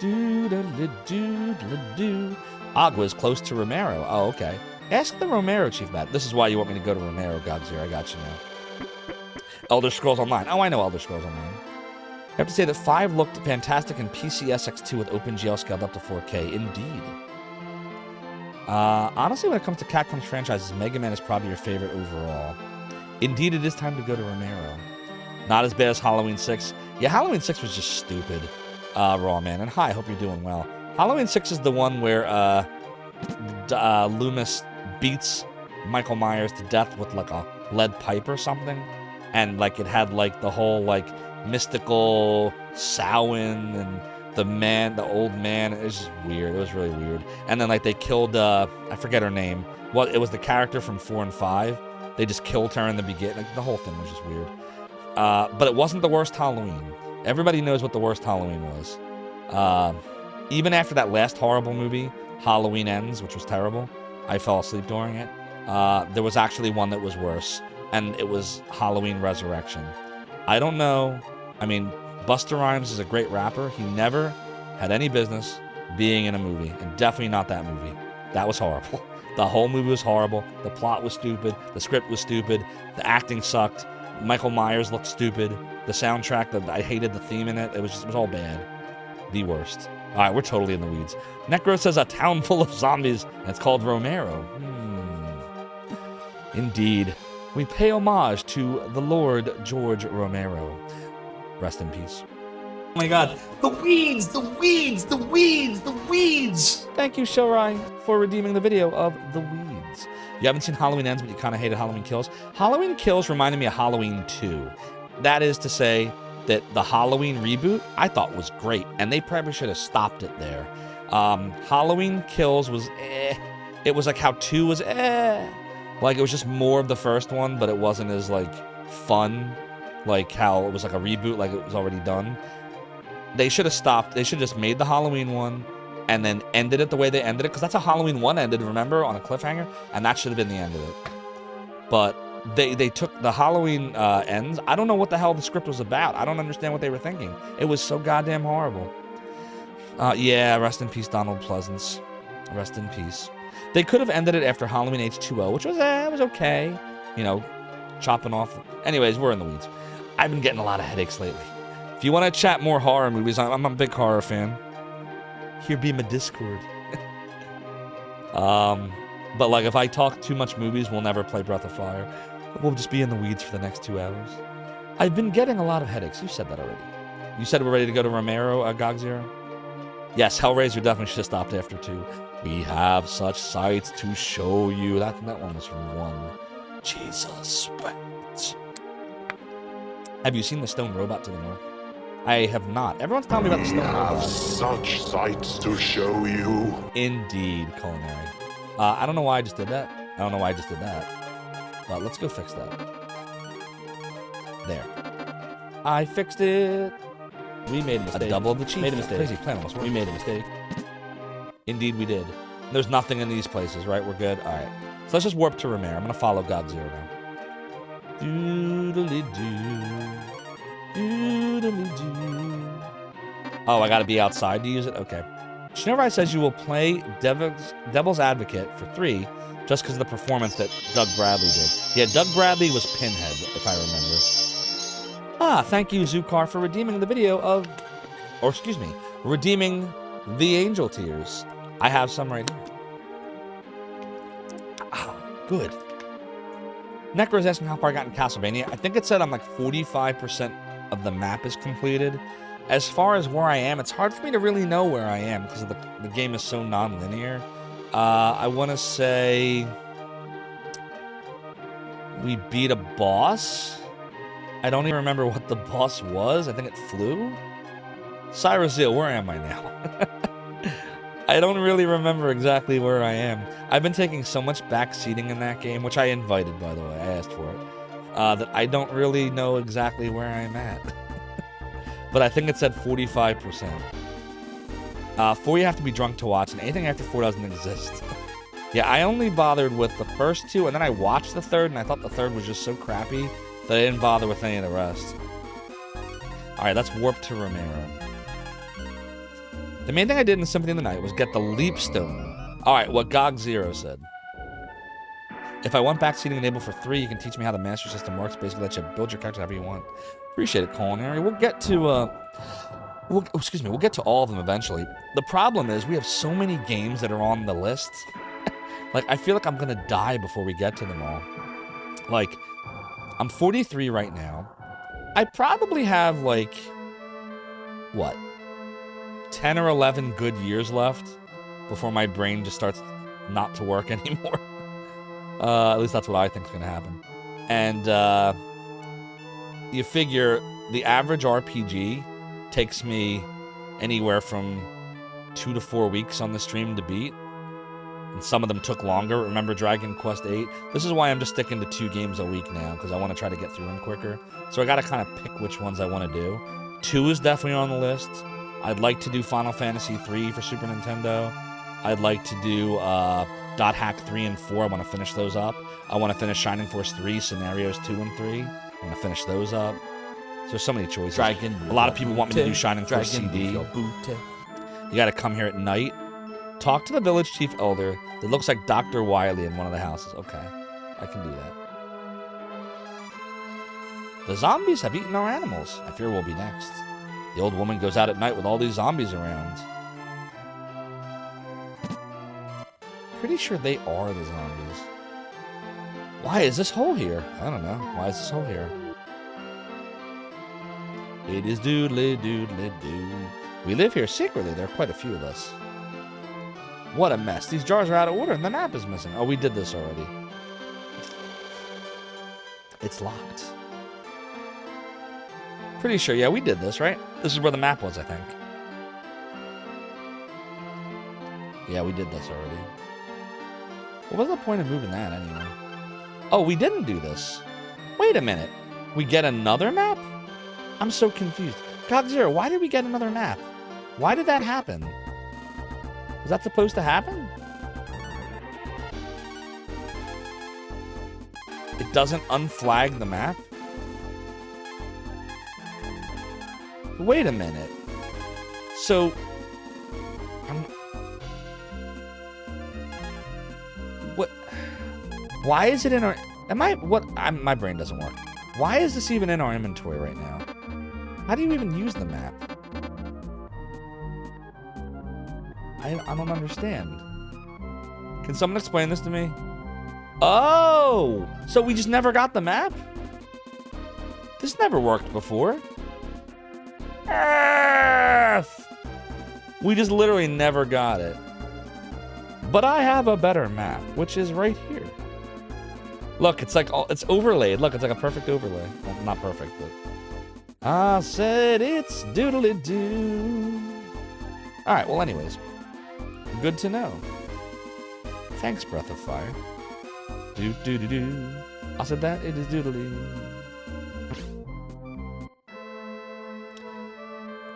Do-da-da-do-da-do. Agua is close to Romero. Oh, okay. Ask the Romero chief about it. This is why you want me to go to Romero, Godzilla. I got you now. Elder Scrolls Online. Oh, I know Elder Scrolls Online. I have to say that 5 looked fantastic in PCSX2 with OpenGL scaled up to 4K. Indeed. Honestly, when it comes to Capcom's franchises, Mega Man is probably your favorite overall. Indeed, it is time to go to Romero. Not as bad as Halloween 6. Yeah, Halloween 6 was just stupid. Raw Man. And hi, hope you're doing well. Halloween 6 is the one where Loomis beats Michael Myers to death with like a lead pipe or something. And like it had like the whole like mystical Samhain and the old man. It was just weird. It was really weird. And then like they killed I forget her name. Well, it was the character from 4 and 5. They just killed her in the beginning. Like, the whole thing was just weird. But it wasn't the worst Halloween. Everybody knows what the worst Halloween was. Even after that last horrible movie, Halloween Ends, which was terrible, I fell asleep during it. There was actually one that was worse, and it was Halloween Resurrection. I don't know. I mean, Busta Rhymes is a great rapper. He never had any business being in a movie, and definitely not that movie. That was horrible. The whole movie was horrible. The plot was stupid. The script was stupid. The acting sucked. Michael Myers looked stupid. The soundtrack, I hated the theme in it. It was all bad. The worst. All right, we're totally in the weeds. Necro says a town full of zombies, and it's called Romero. Indeed. We pay homage to the Lord George Romero. Rest in peace. Oh my god. The weeds! The weeds! The weeds! The weeds! Thank you, Shorai, for redeeming the video of the weeds. You haven't seen Halloween Ends, but you kind of hated Halloween Kills. Halloween Kills reminded me of Halloween 2. That is to say that the Halloween reboot I thought was great, and they probably should have stopped it there. Halloween Kills was It was like how 2 was Like, it was just more of the first one, but it wasn't as, like, fun. Like, how it was like a reboot, like it was already done. They should have stopped. They should have just made the Halloween one and then ended it the way they ended it. Because that's how Halloween 1 ended, remember? On a cliffhanger. And that should have been the end of it. But they took the Halloween ends. I don't know what the hell the script was about. I don't understand what they were thinking. It was so goddamn horrible. Yeah, rest in peace, Donald Pleasance. Rest in peace. They could have ended it after Halloween H2O, which was, it was okay. You know, chopping off. Anyways, we're in the weeds. I've been getting a lot of headaches lately. If you want to chat more horror movies, I'm a big horror fan. Here be my Discord. But like, if I talk too much movies, we'll never play Breath of Fire. We'll just be in the weeds for the next 2 hours. I've been getting a lot of headaches. You said that already. You said we're ready to go to Romero, Gogzero? Yes, Hellraiser definitely should have stopped after 2. We have such sights to show you. That one was from 1. Jesus. Have you seen the stone robot to the north? I have not. Everyone's telling me about the stone robot. We have such sights to show you. Indeed, Culinary. I don't know why I just did that. But let's go fix that. There. I fixed it. We made a mistake. A double of the chief. Made a mistake. Crazy plan almost worked. We made a mistake. Indeed we did. There's nothing in these places, right? We're good? All right. So let's just warp to Romero. I'm going to follow God Zero now. Oh, I got to be outside to use it? Okay. Shinorai says you will play Devil's Advocate for 3 just because of the performance that Doug Bradley did. Yeah, Doug Bradley was Pinhead, if I remember. Ah, thank you, Zophar, for redeeming the video of... Or, excuse me, redeeming the Angel Tears. I have some right here. Ah, good. Necro is asking how far I got in Castlevania. I think it said I'm like 45% of the map is completed. As far as where I am, it's hard for me to really know where I am because the game is so non-linear. I want to say we beat a boss. I don't even remember what the boss was. I think it flew. Cyrozil, where am I now? I don't really remember exactly where I am. I've been taking so much backseating in that game, which I invited, by the way. I asked for it. That I don't really know exactly where I'm at. But I think it said 45%. 4 you have to be drunk to watch, and anything after 4 doesn't exist. Yeah, I only bothered with the first 2, and then I watched the 3rd, and I thought the 3rd was just so crappy that I didn't bother with any of the rest. Alright, let's warp to Romero. The main thing I did in Symphony of the Night was get the Leap Stone. Alright, what GOG Zero said. If I want backseating enabled for 3, you can teach me how the master system works. Basically, let you build your character however you want. Appreciate it, Culinary. We'll get to, we'll get to all of them eventually. The problem is we have so many games that are on the list. Like, I feel like I'm gonna die before we get to them all. Like, I'm 43 right now. I probably have, like, what? 10 or 11 good years left before my brain just starts not to work anymore. At least that's what I think is going to happen. And you figure the average RPG takes me anywhere from 2 to 4 weeks on the stream to beat. And some of them took longer. Remember Dragon Quest VIII? This is why I'm just sticking to 2 games a week now, because I want to try to get through them quicker. So I got to kind of pick which ones I want to do. 2 is definitely on the list. I'd like to do Final Fantasy 3 for Super Nintendo. I'd like to do Dot Hack 3 and 4. I want to finish those up. I want to finish Shining Force 3, Scenarios 2 and 3. I want to finish those up. So there's so many choices. A lot of people want me to do Shining Force CD. You got to come here at night. Talk to the village chief elder that looks like Dr. Wily in one of the houses. Okay, I can do that. The zombies have eaten our animals. I fear we'll be next. The old woman goes out at night with all these zombies around. Pretty sure they are the zombies. Why is this hole here? I don't know. Why is this hole here? It is doodly doodly doo. We live here secretly. There are quite a few of us. What a mess. These jars are out of order and the map is missing. Oh, we did this already. It's locked. Pretty sure, yeah, we did this, right? This is where the map was, I think. Yeah, we did this already. What was the point of moving that anyway? Oh, we didn't do this. Wait a minute. We get another map? I'm so confused. God Zero, why did we get another map? Why did that happen? Was that supposed to happen? It doesn't unflag the map? Wait a minute. So, what? Why is it in our? My brain doesn't work. Why is this even in our inventory right now? How do you even use the map? I don't understand. Can someone explain this to me? Oh, so we just never got the map? This never worked before. We just literally never got it. But I have a better map, which is right here. Look, it's like it's overlaid. Look, it's like a perfect overlay. Well, not perfect, but I said it's doodly doo. All right. Well, anyways, good to know. Thanks, Breath of Fire. Do do do do. I said that it is doodly.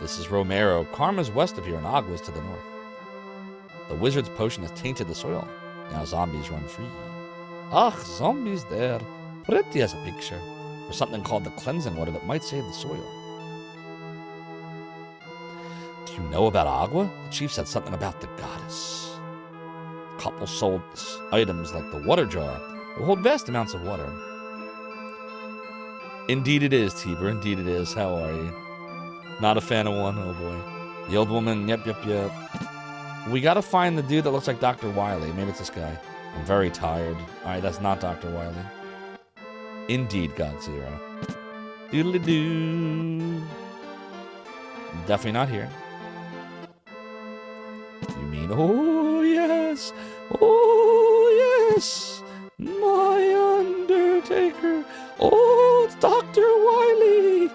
This is Romero. Karma's west of here, and Agua's to the north. The wizard's potion has tainted the soil. Now zombies run free. Ach, zombies there. Pretty as a picture. There's something called the cleansing water that might save the soil. Do you know about Agua? The chief said something about the goddess. The couple sold items like the water jar. They hold vast amounts of water. Indeed it is, Tiber. Indeed it is. How are you? Not a fan of one? Oh boy. The old woman. Yep. We gotta find the dude that looks like Dr. Wily. Maybe it's this guy. I'm very tired. Alright, that's not Dr. Wily. Indeed, God Zero. Doodly-doo. Definitely not here. You mean, oh yes! Oh yes! My Undertaker! Oh, it's Dr. Wily!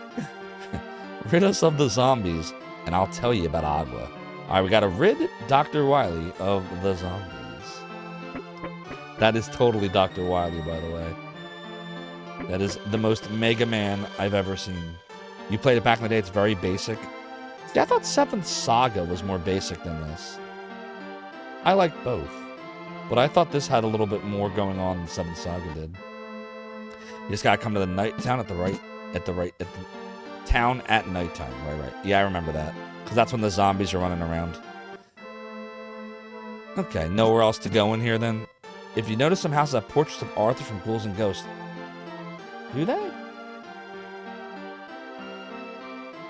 Rid us of the zombies, and I'll tell you about Agua. Alright, we gotta rid Dr. Wily of the zombies. That is totally Dr. Wily, by the way. That is the most Mega Man I've ever seen. You played it back in the day, it's very basic. See, I thought 7th Saga was more basic than this. I like both. But I thought this had a little bit more going on than 7th Saga did. You just gotta come to the night town at the town at nighttime. Right. Yeah, I remember that. Because that's when the zombies are running around. Okay, nowhere else to go in here then. If you notice, some houses have portraits of Arthur from Ghouls and Ghosts. Do they?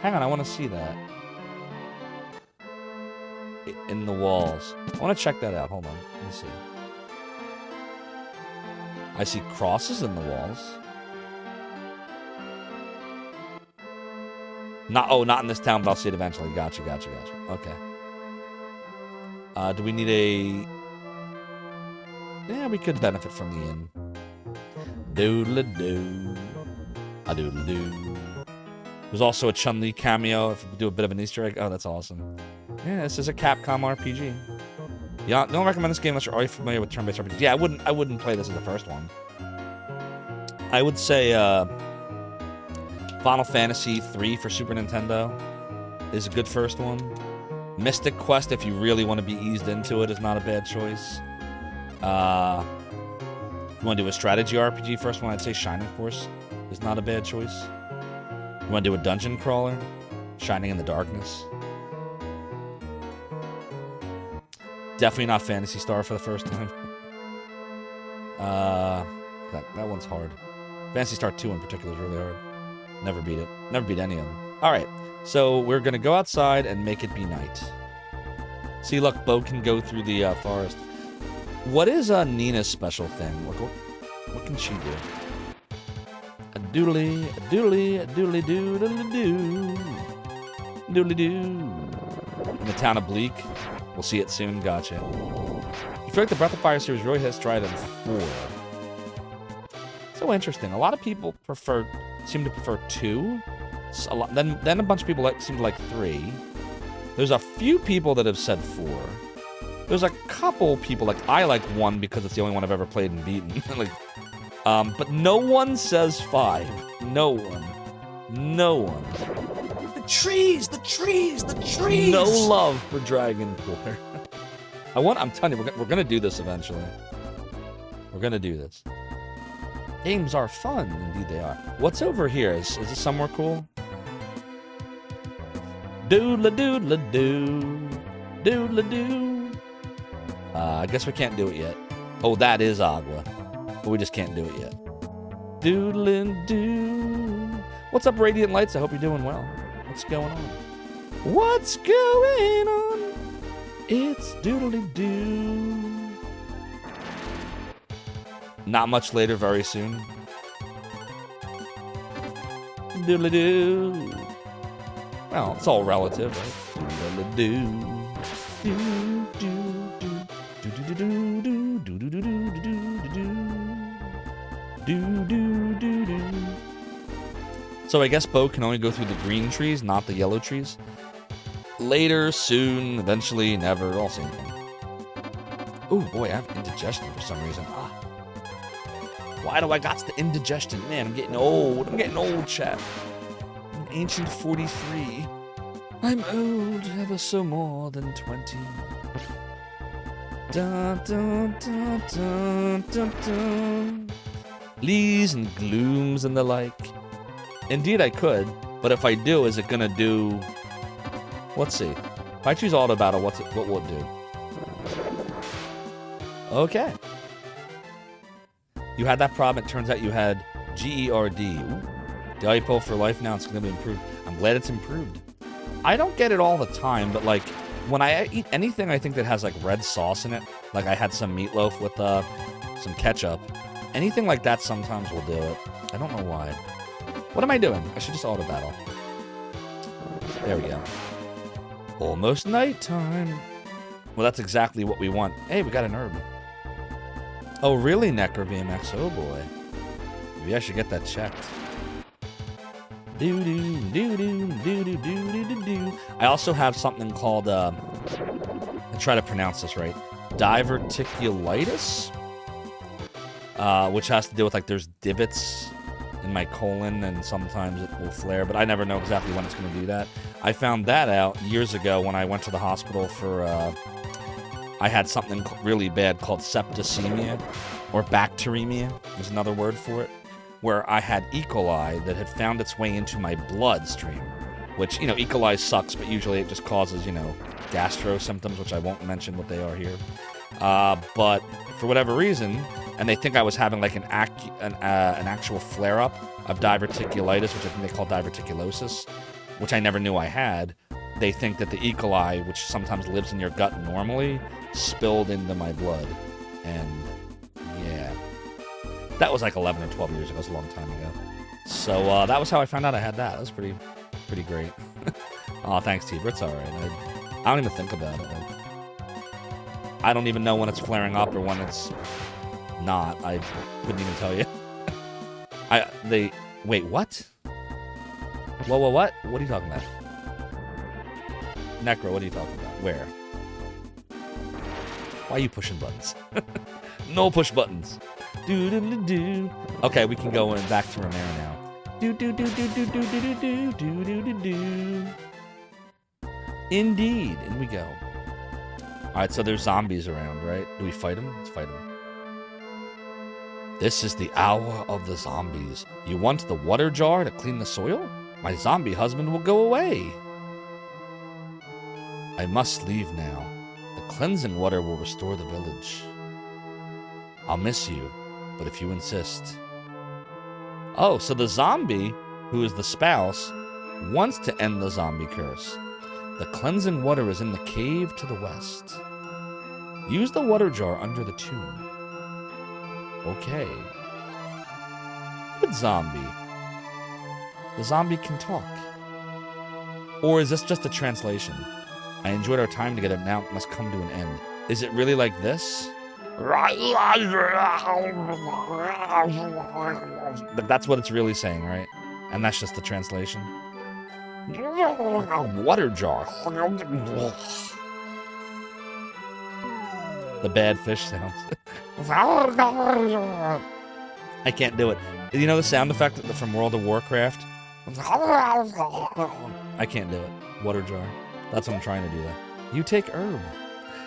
Hang on, I want to see that. In the walls. I want to check that out. Hold on. Let me see. I see crosses in the walls. Not in this town, but I'll see it eventually. Gotcha. Okay. Do we need a... Yeah, we could benefit from the inn. Doodle-doo. A doodle-doo. There's also a Chun-Li cameo if we do a bit of an Easter egg. Oh, that's awesome. Yeah, this is a Capcom RPG. Yeah, don't recommend this game unless you're already familiar with turn-based RPGs. Yeah, I wouldn't play this as the first one. I would say Final Fantasy III for Super Nintendo is a good first one. Mystic Quest, if you really want to be eased into it, is not a bad choice. If you want to do a strategy RPG, first one, I'd say Shining Force is not a bad choice. You want to do a dungeon crawler? Shining in the Darkness. Definitely not Phantasy Star for the first time. That one's hard. Phantasy Star 2 in particular is really hard. Never beat it. Never beat any of them. Alright, so we're going to go outside and make it be night. See, look, Bo can go through the forest. What is Nina's special thing? What can she do? A doodly, a doodly, a doodly doodly doo. Doodly doo. In the town of Bleak. We'll see it soon. Gotcha. You feel like the Breath of Fire series really has stride in 4. So interesting. A lot of people seem to prefer 2. Then a bunch of people seem to like 3. There's a few people that have said 4. There's a couple people I like 1 because it's the only one I've ever played and beaten. But no one says 5. No one. The trees. No love for Dragon Core. I'm telling you, we're gonna do this eventually. We're gonna do this. Games are fun, indeed they are. What's over here? Is this somewhere cool? Doodle-doodle-doo. Doodle-doo. I guess we can't do it yet. Oh, that is Agua. But we just can't do it yet. Doodle-doo. What's up, Radiant Lights? I hope you're doing well. What's going on? What's going on? It's doodly-doo. Not much later, very soon. Doodly-doo. Well, it's all relative, right? Doodly-doo. So I guess Bo can only go through the green trees, not the yellow trees. Later, soon, eventually, never, all same thing. Oh boy, I have indigestion for some reason. Why do I got the indigestion? Man, I'm getting old. Chap. I'm ancient 43. I'm old, ever so more than 20. Dun, dun, dun, dun, dun, dun. Lees and glooms and the like. Indeed, I could, but if I do, is it gonna do? Let's see. If I choose auto battle, what will it do? Okay. You had that problem. It turns out you had GERD. Ooh. Diapo for life now. It's gonna be improved. I'm glad it's improved. I don't get it all the time, but like when I eat anything, I think that has like red sauce in it. Like I had some meatloaf with some ketchup. Anything like that sometimes will do it. I don't know why. What am I doing? I should just auto battle. There we go. Almost nighttime. Well, that's exactly what we want. Hey, we got an herb. Oh, really, Necro VMX? Oh, boy. Maybe I should get that checked. Do-do, do-do, do-do, do-do, do-do. I also have something called, I'll try to pronounce this right, diverticulitis, which has to do with, like, there's divots in my colon, and sometimes it will flare, but I never know exactly when it's going to do that. I found that out years ago when I went to the hospital for, I had something really bad called septicemia, or bacteremia, there's another word for it, where I had E. coli that had found its way into my bloodstream, which, you know, E. coli sucks, but usually it just causes, you know, gastro symptoms, which I won't mention what they are here. But for whatever reason, and they think I was having like an actual flare-up of diverticulitis, which I think they call diverticulosis, which I never knew I had. They think that the E. coli, which sometimes lives in your gut normally, spilled into my blood. And yeah, that was like 11 or 12 years ago. It was a long time ago. So that was how I found out I had that. That was pretty great. Oh, thanks, Tiber. It's all right. I don't even think about it. Like, I don't even know when it's flaring up or when it's not. I couldn't even tell you. Wait, what? Whoa, what? What are you talking about? Necro, what are you talking about? Where? Why are you pushing buttons? No push buttons. Do-do-do-do. Okay, we can go back to Romero now. Do-do-do-do-do-do-do-do-do-do-do-do. Indeed. In we go. Alright, so there's zombies around, right? Do we fight them? Let's fight them. This is the hour of the zombies. You want the water jar to clean the soil? My zombie husband will go away. I must leave now. The cleansing water will restore the village. I'll miss you, but if you insist. Oh, so the zombie, who is the spouse, wants to end the zombie curse. The cleansing water is in the cave to the west. Use the water jar under the tomb. Okay. Good zombie. The zombie can talk. Or is this just a translation? I enjoyed our time together, now it must come to an end. Is it really like this? But that's what it's really saying, right? And that's just the translation. Water jar. The bad fish sounds. I can't do it. You know the sound effect from World of Warcraft? I can't do it. Water jar. That's what I'm trying to do there. You take herb.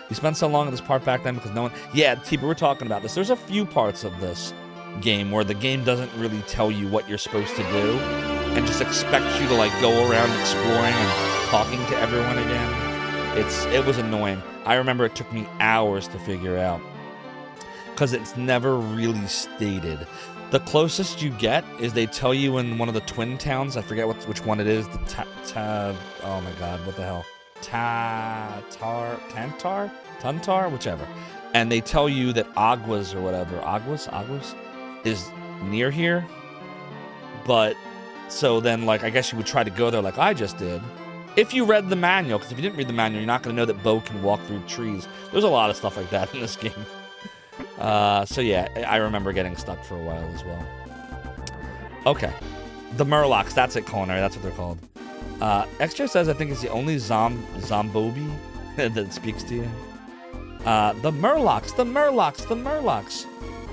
You spent so long in this part back then because no one... Yeah, Tiba, we're talking about this. There's a few parts of this game where the game doesn't really tell you what you're supposed to do and just expects you to, like, go around exploring and talking to everyone again. It was annoying. I remember it took me hours to figure out because it's never really stated. The closest you get is they tell you in one of the twin towns. I forget which one it is. Oh my god, what the hell? Tuntar, whichever. And they tell you that Aguas or whatever, Aguas is near here. But so then, like, I guess you would try to go there like I just did. If you read the manual, because if you didn't read the manual, you're not going to know that Bo can walk through trees. There's a lot of stuff like that in this game. So yeah, I remember getting stuck for a while as well. Okay. The Murlocs, that's it, Culinary, that's what they're called. Extra says I think it's the only Zombobi that speaks to you. The Murlocs.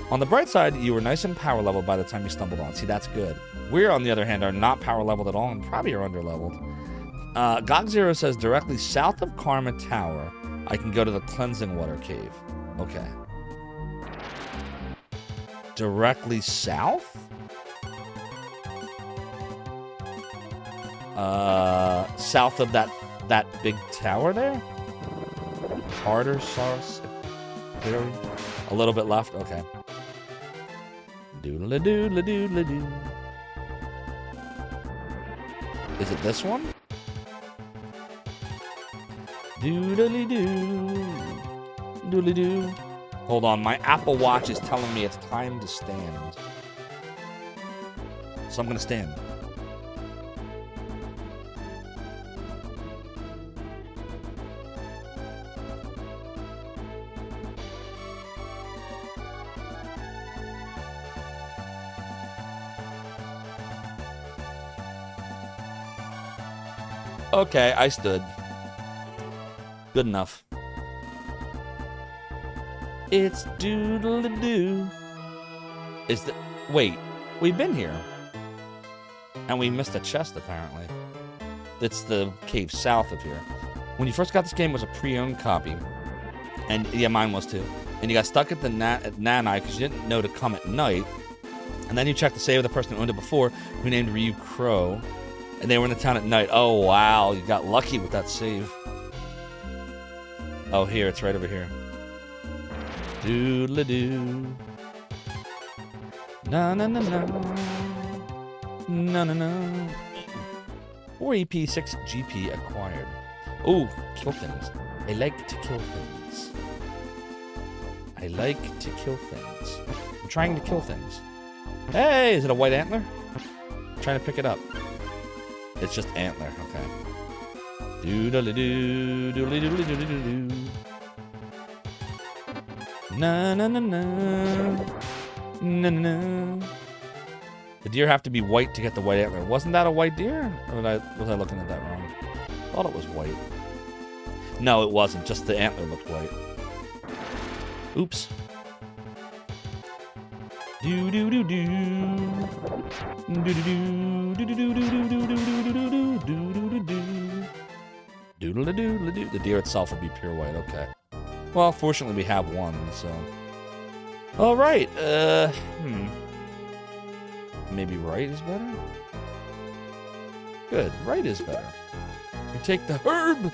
On the bright side, you were nice and power leveled by the time you stumbled on. See, that's good. We're, on the other hand, are not power leveled at all and probably are under leveled. Gog Zero says directly south of Karma Tower, I can go to the cleansing water cave. Okay. Directly south? South of that big tower there? Harder source? Clearly? A little bit left? Okay. Doodle-a-doodle-a-doodle-a-doo. Is it this one? Doodly-doo. Doodly-doo. Hold on, my Apple Watch is telling me it's time to stand. So I'm gonna stand. Okay, I stood. Good enough. It's doodle-a-doo. Is the... Wait, we've been here. And we missed a chest, apparently. It's the cave south of here. When you first got this game, it was a pre-owned copy. And, yeah, mine was too. And you got stuck at the Nanai because you didn't know to come at night. And then you checked the save of the person who owned it before, who named Ryu Crow. And they were in the town at night. Oh, wow. You got lucky with that save. Oh, here. It's right over here. Doodle-a-doo. Na-na-na-na. Na-na-na. 4 EP, 6 GP acquired. Ooh, kill things. I like to kill things. I like to kill things. I'm trying to kill things. Hey, is it a white antler? I'm trying to pick it up. It's just antler, okay. Doodle-a-doo, doodle-a-doo-doodle-a-doo. Na-na-na-na. Na-na-na. The deer have to be white to get the white antler. Wasn't that a white deer? Or was I looking at that wrong? I thought it was white. No, it wasn't. Just the antler looked white. Oops. Do-do-do-do. Do-do-do. Do-do-do-do-do-do-do-do-do-do-do-do. Doodle-a-doodle-a-doo. The deer itself will be pure white. Okay. Well, fortunately, we have one, so... All right. Maybe right is better? Good. Right is better. You take the herb!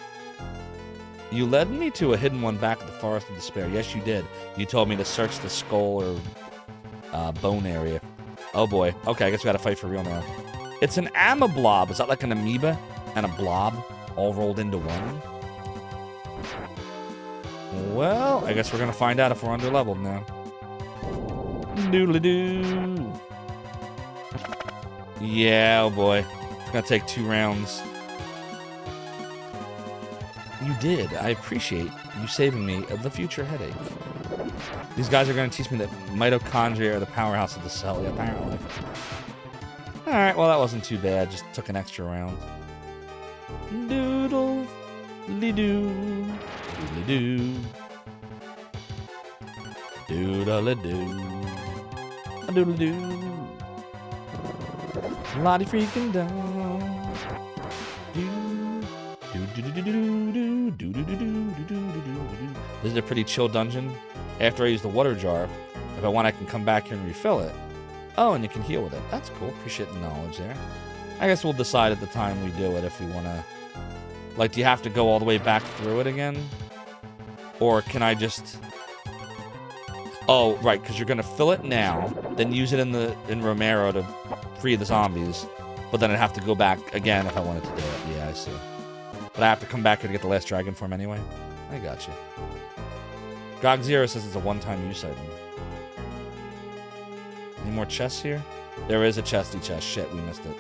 You led me to a hidden one back at the Forest of Despair. Yes, you did. You told me to search the skull or bone area. Oh, boy. Okay, I guess we gotta fight for real now. It's an amablob. Is that like an amoeba and a blob all rolled into one? Well, I guess we're gonna find out if we're under-leveled now. Doodly-doo. Yeah, oh boy. It's gonna take 2 rounds. You did. I appreciate you saving me of the future headache. These guys are gonna teach me that mitochondria are the powerhouse of the cell, yeah, apparently. Alright, well that wasn't too bad. Just took an extra round. Doodle-ly-doo. Doodly-doo. Doodle-a-doo. Doodle-doo. Lottie freaking down. This is a pretty chill dungeon. After I use the water jar, if I want, I can come back here and refill it. Oh, and you can heal with it. That's cool. Appreciate the knowledge there. I guess we'll decide at the time we do it if we want to... Like, do you have to go all the way back through it again? Or can I just... Oh, right, because you're going to fill it now, then use it in Romero to free the zombies, but then I'd have to go back again if I wanted to do it. Yeah, I see. But I have to come back here to get the last dragon form anyway? I got you. GOG Zero says it's a one-time use item. Any more chests here? There is a chesty chest. Shit, we missed it.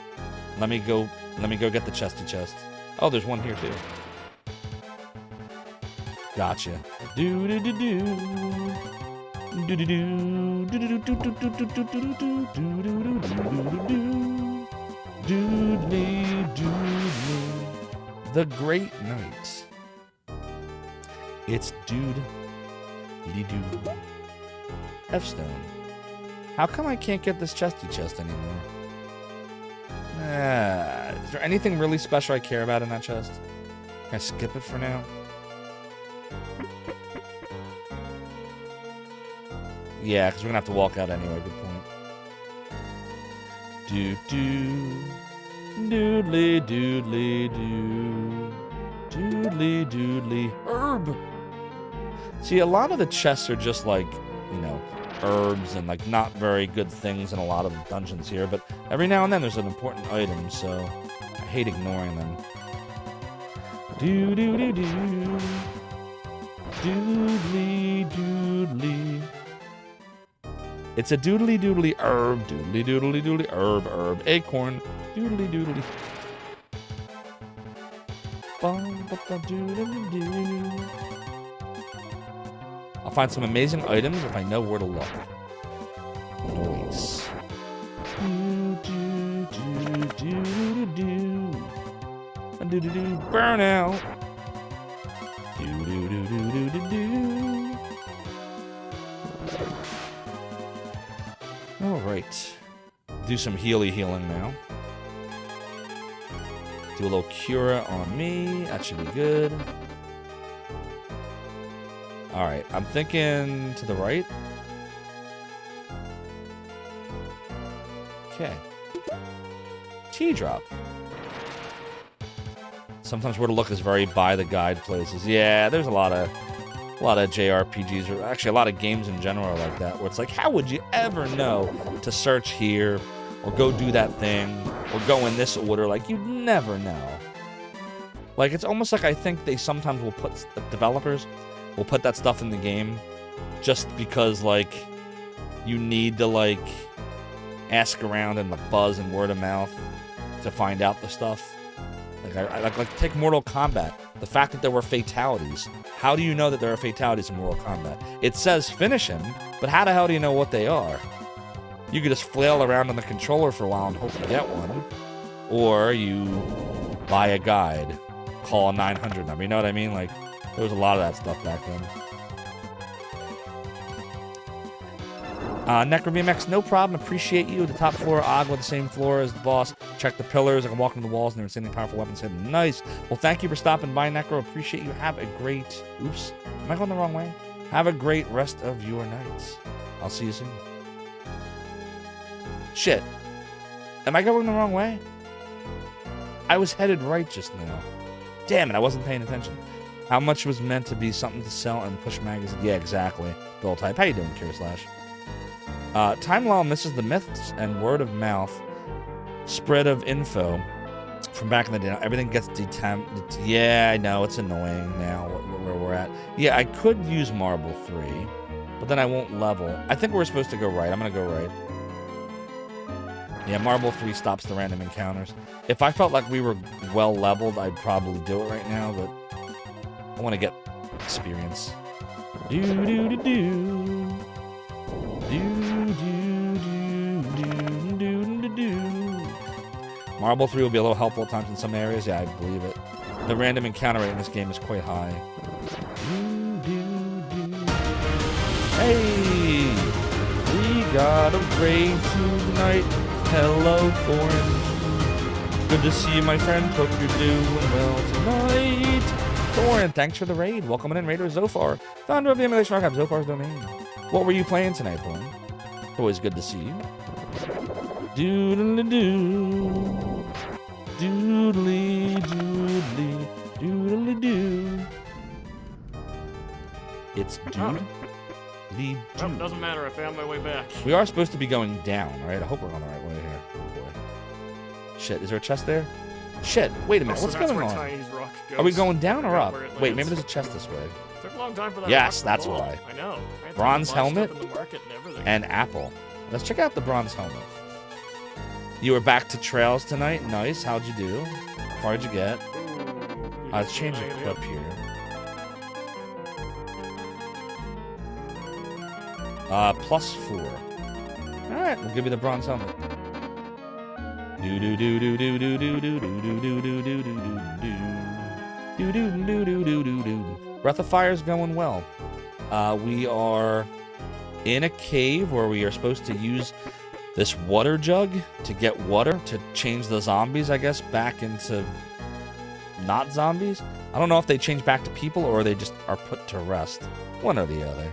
Let me go get the chesty chest. Oh, there's one here too. Gotcha. Do-do-do-do. Do-do-do. Do-do-do-do-do-do-do-do-do-do. Doodly-doodly. The Great Night. It's Dude-ly-doo. F-Stone. How come I can't get this chesty chest anymore? Is there anything really special I care about in that chest? Can I skip it for now? Yeah, because we're gonna have to walk out anyway. Good point. Doodly doodly doo. Doodly doodly herb. See, a lot of the chests are just like, you know, herbs and like not very good things in a lot of dungeons here, but every now and then there's an important item, so I hate ignoring them. Doo doo doo doo. Doodly doodly. It's a doodly doodly herb. Doodly doodly doodly herb. Acorn. Doodly doodly. I'll find some amazing items if I know where to look. Nice. Burnout. All right. Do some healing now. Do a little cura on me. That should be good. All right. I'm thinking to the right. Okay. T-drop. Sometimes where to look is very by the guide places. Yeah, there's a lot of JRPGs, or actually a lot of games in general are like that, where it's like, how would you ever know to search here, or go do that thing, or go in this order? Like, you'd never know. Like, it's almost like I think they sometimes will put, the developers will put that stuff in the game just because, like, you need to, like, ask around and like, buzz and word of mouth to find out the stuff. Like, like take Mortal Kombat. The fact that there were fatalities. How do you know that there are fatalities in Mortal Kombat? It says finish him, but how the hell do you know what they are? You could just flail around on the controller for a while and hope you get one. Or you buy a guide, call a 900 number. You know what I mean? Like, there was a lot of that stuff back then. NecroVMX, no problem. Appreciate you. The top floor, Agua, the same floor as the boss. Check the pillars. I can walk into the walls and they're insanely powerful weapons. Nice. Well, thank you for stopping by, Necro. Appreciate you. Have a great... Oops. Am I going the wrong way? Have a great rest of your nights. I'll see you soon. Shit. Am I going the wrong way? I was headed right just now. Damn it, I wasn't paying attention. How much was meant to be something to sell and push magazine? Yeah, exactly. Bill type. How you doing, Cure Slash? Time Law misses the myths and word of mouth spread of info from back in the day. Everything gets detempt. Yeah, I know. It's annoying now where we're at. Yeah, I could use Marble 3, but then I won't level. I think we're supposed to go right. I'm going to go right. Yeah, Marble 3 stops the random encounters. If I felt like we were well leveled, I'd probably do it right now, but I want to get experience. Do-do-do-do. Marble 3 will be a little helpful at times in some areas. Yeah, I believe it. The random encounter rate in this game is quite high. Hey! We got a raid tonight. Hello, Thorin. Good to see you, my friend. Hope you're doing well tonight. Thorin, thanks for the raid. Welcome in, Raider Zophar. Founder of the Emulation Archive, Zophar's Domain. What were you playing tonight, Thorin? Always good to see you. Doodly-doo. Doodly-doodly. Doodly-doo. It's doodly-doo. Well, doesn't matter. I found my way back. We are supposed to be going down, right? I hope we're on the right way here. Oh, boy. Shit, is there a chest there? Shit, wait a minute. So What's going on? Goes. Are we going down or up? Wait, maybe there's a chest this way. Took a long time for that. Yes, that's why. I know. Bronze helmet and apple. Let's check out the bronze helmet. You were back to trails tonight. Nice. How'd you do? How far did you get? Let's change the clip here. +4. All right, we'll give you the bronze helmet. Do do do do do do do do do do do do do do do do do do do do. Breath of Fire's going well. We are in a cave where we are supposed to use this water jug to get water to change the zombies, I guess, back into not zombies. I don't know if they change back to people or they just are put to rest. One or the other.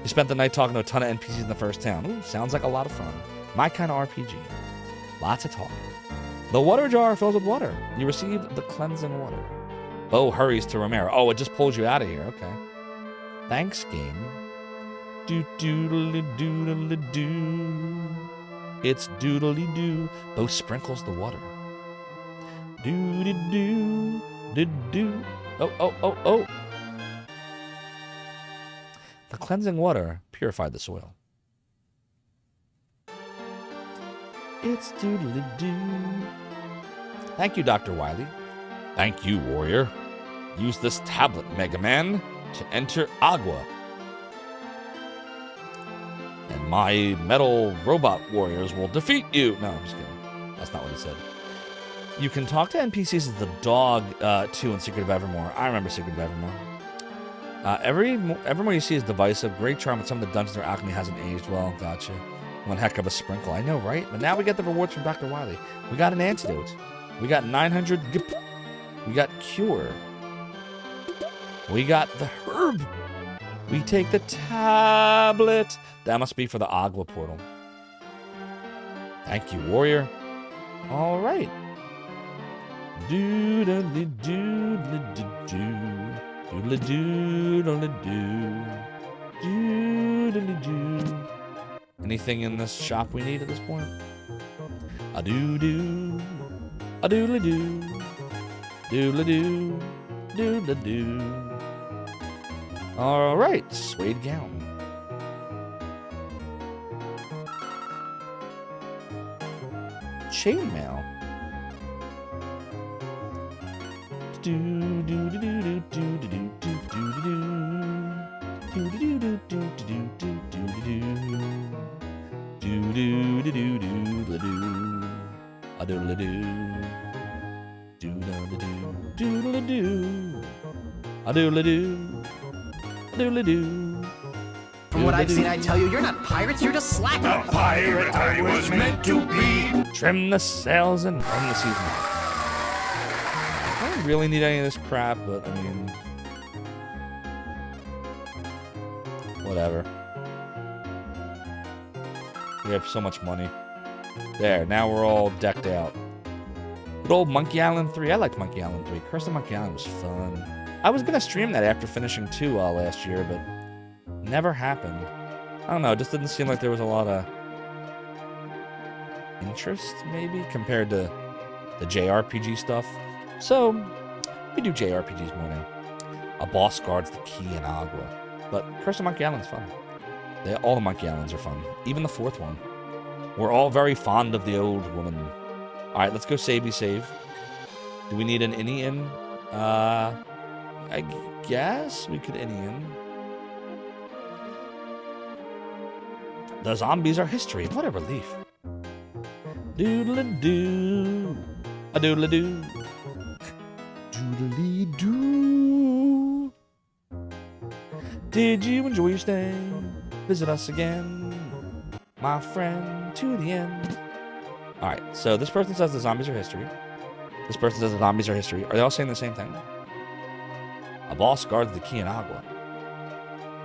You spent the night talking to a ton of NPCs in the first town. Ooh, sounds like a lot of fun. My kind of RPG. Lots of talking. The water jar fills with water. You received the cleansing water. Bo hurries to Romero. Oh, it just pulls you out of here. Okay. Thanks, game. Do-doodly-doodly-doo. It's doodly-doo. Bo sprinkles the water. Do-do-do. Do-do. Oh. The cleansing water purified the soil. It's doodly-doo. Thank you, Dr. Wily. Thank you, warrior. Use this tablet, Mega Man, to enter Agua. And my metal robot warriors will defeat you. No, I'm just kidding. That's not what he said. You can talk to NPCs as the dog, too, in Secret of Evermore. I remember Secret of Evermore. Evermore you see is divisive. Great charm, but some of the dungeons or alchemy hasn't aged well. Gotcha. One heck of a sprinkle. I know, right? But now we get the rewards from Dr. Wily. We got an antidote. We got 900 GIP. We got cure. We got the herb. We take the tablet. That must be for the Agua portal. Thank you, warrior. All right. Doodly-doodly-doo. Doodly-doodly-doo. Doodly-doo. Anything in this shop we need at this point? A-doo-doo. A-doodly-doo. Doodly-doo. Doodly-doo. All right, suede gown. Chainmail. From what I've seen, I tell you, you're not pirates, you're just slackers. A pirate I was meant to be. Trim the sails and run the season. I don't really need any of this crap, but I mean, whatever. We have so much money. There, now we're all decked out. Good old Monkey Island 3. I liked Monkey Island 3. Curse of Monkey Island was fun. I was going to stream that after finishing 2 last year, but never happened. I don't know, it just didn't seem like there was a lot of interest, maybe, compared to the JRPG stuff. So, we do JRPGs more now. A boss guards the key in Agua. But Curse of Monkey Island's fun. All the Monkey Islands are fun. Even the 4th one. We're all very fond of the old woman. Alright, let's go save. Do we need an Indian? I guess we could Indian. The zombies are history. What a relief. Doodle-doo. A doodle-doo. Doodly-doo. Did you enjoy your stay? Visit us again, my friend, to the end. Alright, so this person says the zombies are history. This person says the zombies are history. Are they all saying the same thing? A boss guards the key in Agua.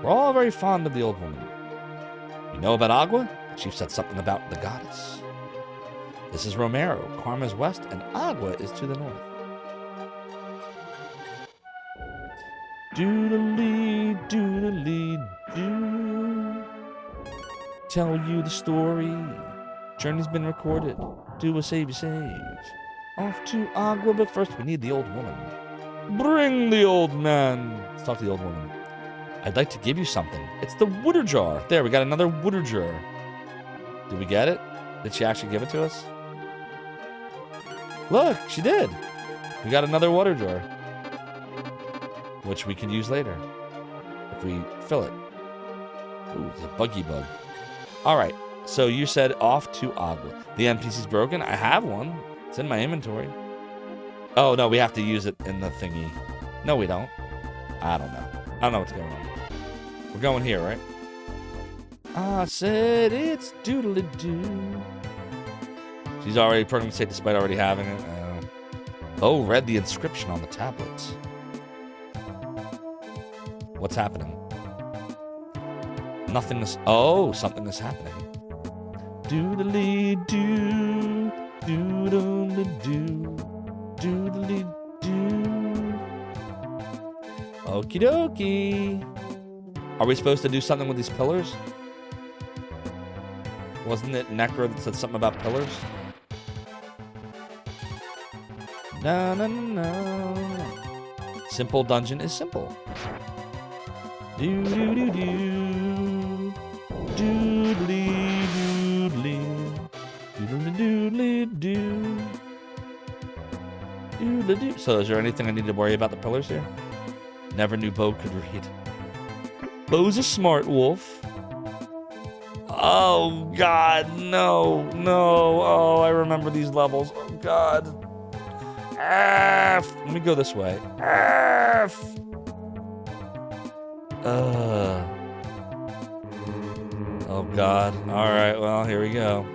We're all very fond of the old woman. You know about Agua? The chief said something about the goddess. This is Romero. Karma's west, and Agua is to the north. Doodly, doodly, doo. Tell you the story. Journey's been recorded. Do a save. Off to Agua, but first we need the old woman. Bring the old man. Let's talk to the old woman. I'd like to give you something. It's the water jar. There, we got another water jar. Did we get it? Did she actually give it to us? Look, she did. We got another water jar, which we can use later if we fill it. Ooh, it's a buggy bug. All right, so you said off to Agua. The NPC's broken. I have one. It's in my inventory. Oh, no, we have to use it in the thingy. No, we don't. I don't know. I don't know what's going on. We're going here, right? I said it's doodly-doo. She's already programmed to say despite already having it. Oh, read the inscription on the tablet. What's happening? Nothing is. Oh, something is happening. Doodly doo, doodly doo, doodly doo. Okie dokie. Are we supposed to do something with these pillars? Wasn't it Necro that said something about pillars? No, no, no, no. Simple dungeon is simple. Do do do do. Doodly doodly. Doodly doodly doo. Doodly doo. So is there anything I need to worry about the pillars here? Never knew Bo could read. Bo's a smart wolf. Oh God, no, no. Oh, I remember these levels. Oh God. F. Let me go this way. F. Oh God. All right. Well, here we go.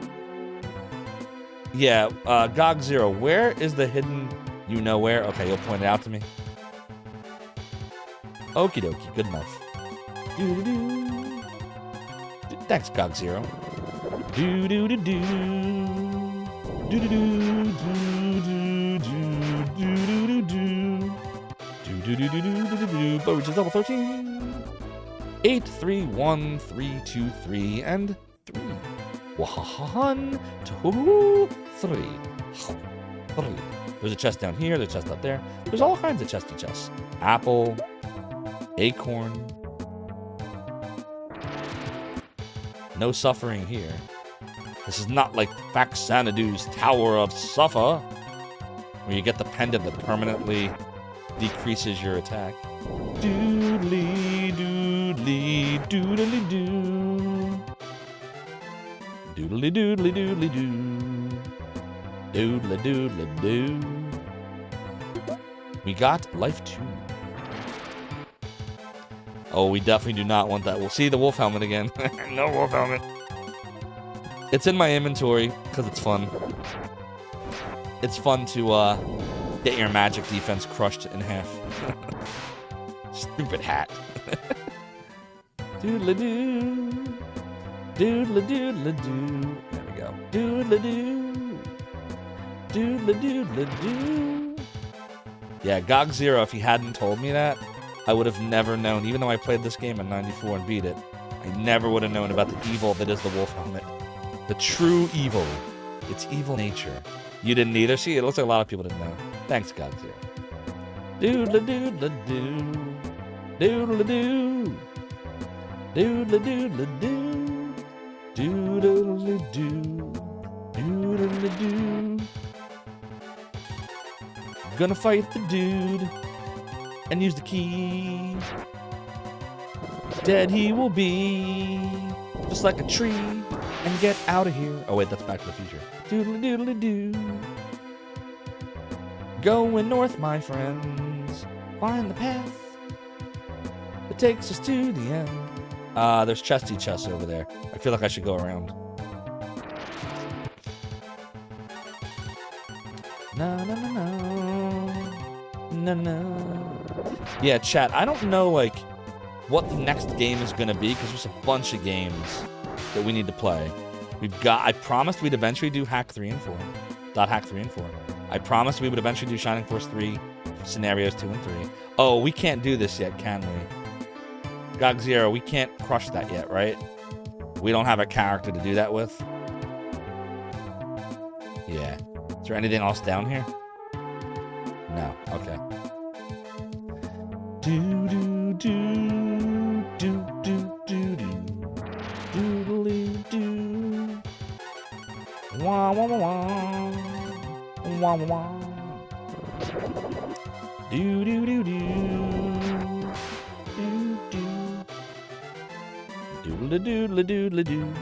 Yeah. GOG Zero. Where is the hidden? You know where? Okay, you'll point it out to me. Okie dokie. Good enough. Doo-doo-doo. Thanks, GOG Zero. Do do do do. Do do do do do do do do do do do do do do do. Bo reaches level 13. 8 3 1 3 2 3 and 3. 1 2 3. 3. There's a chest down here. There's a chest up there. There's all kinds of chesty chests. Apple, acorn. No suffering here. This is not like Faxanadu's Tower of Suffer, where you get the pendant that permanently decreases your attack. Doodly doodly doodly doo. Doodly doodly doodly doo. Doodly doodly doo. We got life 2. Oh, we definitely do not want that. We'll see the wolf helmet again. No wolf helmet. It's in my inventory because it's fun. It's fun to get your magic defense crushed in half. Stupid hat. Doodle doo. Doodle doodle doo. There we go. Doodle doo. Doodle doodle doo. Yeah, GOG Zero, if he hadn't told me that, I would have never known. Even though I played this game in '94 and beat it, I never would have known about the evil that is the wolf helmet. The true evil. Its evil nature. You didn't either? See, it looks like a lot of people didn't know. Thanks, GOG Zero. Doodle doodle doo. Doodle doo. Doodle doodle doo. Doodle doo. Doodle doo. Gonna fight the dude and use the key. Dead he will be, just like a tree, and get out of here. Oh wait, that's Back to the Future. Doodle doodle doo. Going north, my friends. Find the path that takes us to the end. There's chesty chests over there. I feel like I should go around. No, no, no, no. No, no. Yeah, chat, I don't know, like, what the next game is going to be, because there's a bunch of games that we need to play. I promised we'd eventually do Hack 3 and 4. Hack 3 and 4. I promised we would eventually do Shining Force 3, Scenarios 2 and 3. Oh, we can't do this yet, can we? GOG Zero, we can't crush that yet, right? We don't have a character to do that with. Yeah. Is there anything else down here? No. Okay. Do do do do do do do doodly doo. Wah wah wah wah wah wah wah. Do do do do do do. Doodle doodle doodle doo.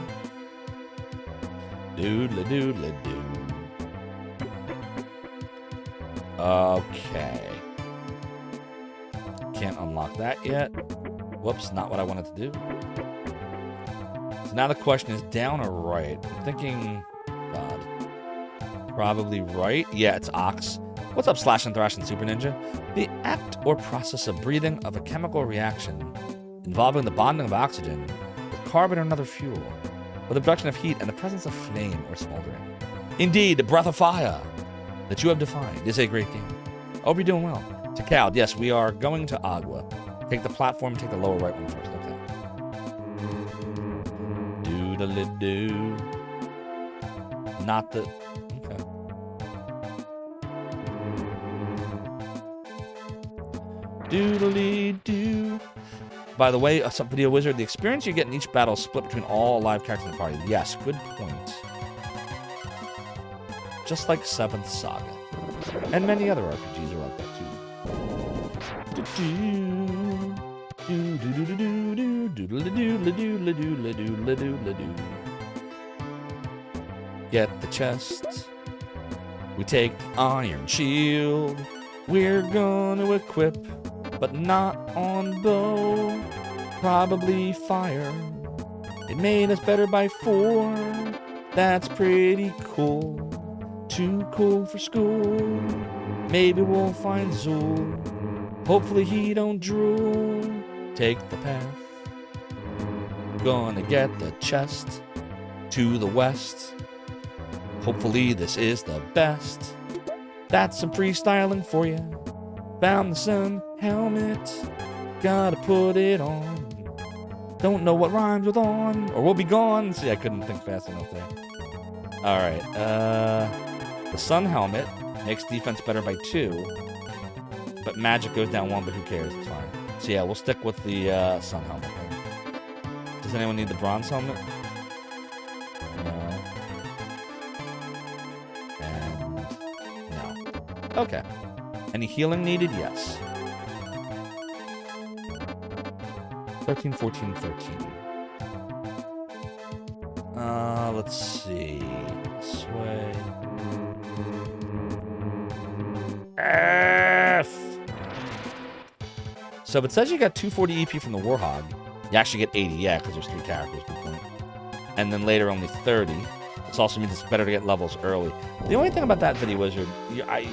Doodle doodle doo. Okay. Can't unlock that yet. Whoops, not what I wanted to do. So now the question is down or right? I'm thinking, God, probably right. Yeah, it's Ox. What's up, Slash and Thrash and Super Ninja? The act or process of breathing of a chemical reaction involving the bonding of oxygen with carbon or another fuel, with the production of heat and the presence of flame or smoldering. Indeed, Breath of Fire, that you have defined, is a great game. I hope you're doing well. To Cal, yes, we are going to Agua. Take the platform, take the lower right one first, okay. Doodle-doo. Not the... Okay. Doodly-doo. By the way, some Video Wizard, the experience you get in each battle is split between all live characters in the party. Yes, good point. Just like 7th Saga. And many other RPGs are like that too. Get the chest. We take the iron shield. We're gonna equip, but not on bow. Probably fire. It made us better by 4. That's pretty cool. Too cool for school. Maybe we'll find Zool. Hopefully he don't drool. Take the path. Gonna get the chest to the west. Hopefully this is the best. That's some freestyling for you. Found the sun helmet. Gotta put it on. Don't know what rhymes with on, or we'll be gone. See, I couldn't think fast enough there. Alright, the sun helmet makes defense better by 2, but magic goes down 1, but who cares? It's fine. So yeah, we'll stick with the sun helmet then. Does anyone need the bronze helmet? No. And no. Okay. Any healing needed? Yes. 13, 14, 13. Let's see. This way. F. So it says you got 240 EP from the Warhog. You actually get 80, yeah, because there's 3 characters, good point. And then later only 30. This also means it's better to get levels early. The only thing about that, Video Wizard,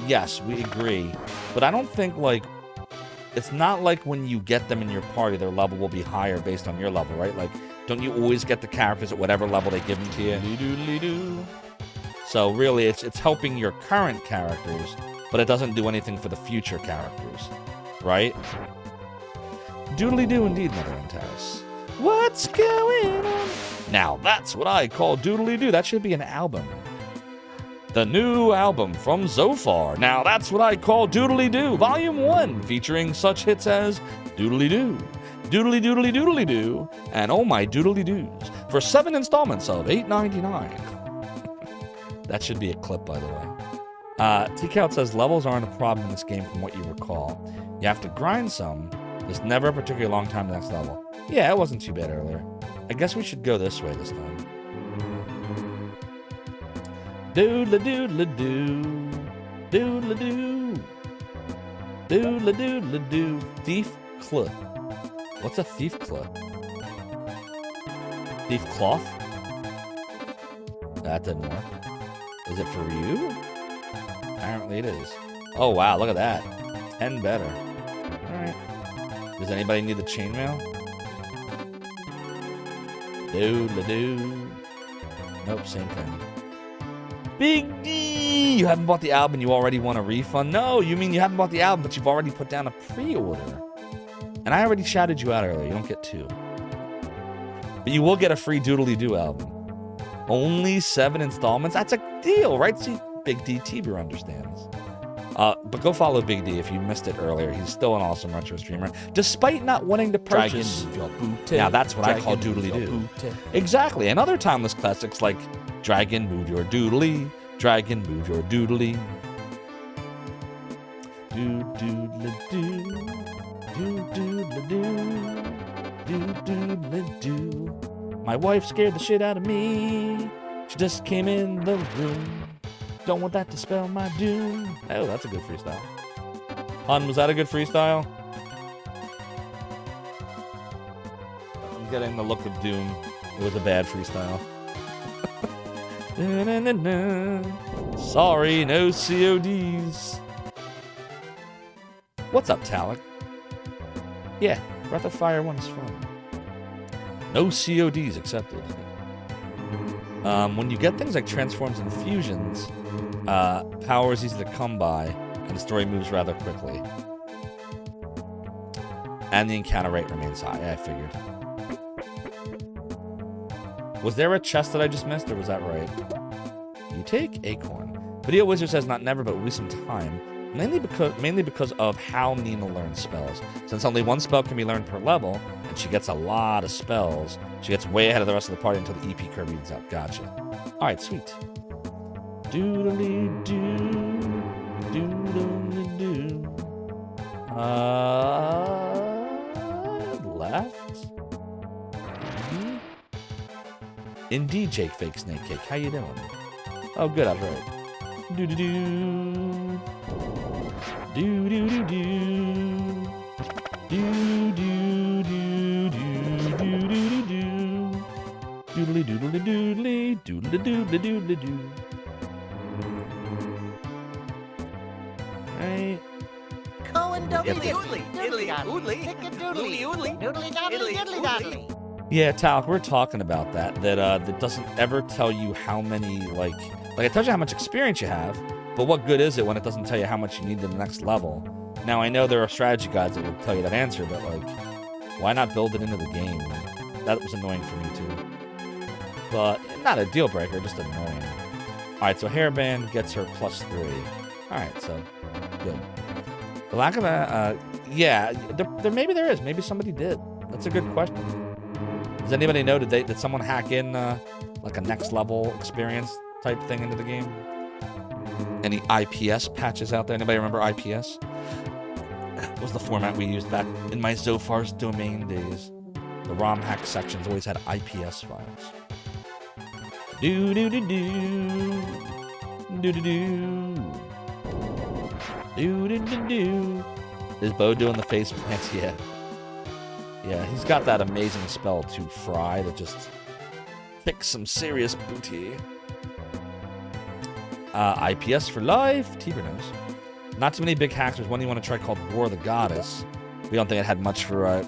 yes, we agree, but I don't think, like, it's not like when you get them in your party, their level will be higher based on your level, right? Like, don't you always get the characters at whatever level they give them to you? So really, it's helping your current characters, but it doesn't do anything for the future characters, right? Doodly-doo indeed, Mother Antares. What's going on? Now, that's what I call doodly-doo. That should be an album. The new album from Zophar. Now, that's what I call Doodly-Doo, Volume 1, featuring such hits as Doodly-Doo, Doodly-Doodly-Doodly-Doo, and Oh My Doodly-Doos, for 7 installments of $8.99. That should be a clip, by the way. TCout says levels aren't a problem in this game from what you recall. You have to grind some. There's never a particularly long time to the next level. Yeah, it wasn't too bad earlier. I guess we should go this way this time. Doodle-doodle-doo. Doodle-doo. Doodle-doodle-doo. Thief Club. What's a thief club? Thief cloth? That didn't work. Is it for you? Apparently it is. Oh, wow, look at that. 10 better. Alright. Does anybody need the chainmail? Doodle-doo. Nope, same thing. Big D! You haven't bought the album, you already want a refund? No, you mean you haven't bought the album, but you've already put down a pre-order. And I already shouted you out earlier. You don't get 2. But you will get a free Doodly-Doo album. Only 7 installments? That's a deal, right? See, Big D Tiber understands. But go follow Big D if you missed it earlier. He's still an awesome retro streamer, despite not wanting to purchase. Now that's what I call Doodly-Doo. Exactly. And other timeless classics like Dragon, Move Your Doodly, Dragon, Move Your Doodly. Doodly-doo, doodly-doo, doodly-doo. My wife scared the shit out of me. She just came in the room. Don't want that to spell my doom. Oh, that's a good freestyle. Hun, was that a good freestyle? I'm getting the look of doom. It was a bad freestyle. Sorry, no CODs. What's up, Talek? Yeah, Breath of Fire 1 is fun. No CODs accepted. When you get things like transforms and fusions, power is easy to come by, and the story moves rather quickly. And the encounter rate remains high. Yeah, I figured. Was there a chest that I just missed, or was that right? You take Acorn. Video Wizard says not never, but will be some time. Mainly because of how Nina learns spells. Since only one spell can be learned per level, and she gets a lot of spells, she gets way ahead of the rest of the party until the EP curve reads out. Gotcha. Alright, sweet. Doodly-doo. Doodly-doo. Left? Indeed, Jake Fake Snake Cake. How you doing? Oh, good, I was right. Do-do-doo. Do-do-do-do. Do-do-do-do-do-do-do-do. Doodly-doodly-doodly. Doodly-doodly-doodly-doo. Right. Cohen doodly Yep. doodly doodly doodly doodly doodly doodly doodly doodly doodly. Yeah, Talc, we're talking about that. That doesn't ever tell you how many, like it tells you how much experience you have, but what good is it when it doesn't tell you how much you need to the next level? Now, I know there are strategy guides that will tell you that answer, but, like, why not build it into the game? That was annoying for me, too. But, not a deal breaker, just annoying. Alright, so Hairband gets her +3. Alright, so, good. The lack of a, yeah, maybe there is. Maybe somebody did. That's a good question. Does anybody know, did someone hack in, like, a next level experience type thing into the game? Any IPS patches out there? Anybody remember IPS? It was the format we used back in my Zophar's domain days. The ROM hack sections always had IPS files. Do do do do do do do do do do do. Is Bo doing the face plants? Yeah. Yeah, he's got that amazing spell to Fry that just kicks some serious booty. IPS for life. Tiber knows. Not too many big hacks. There's one you want to try called War of the Goddess. We don't think it had much for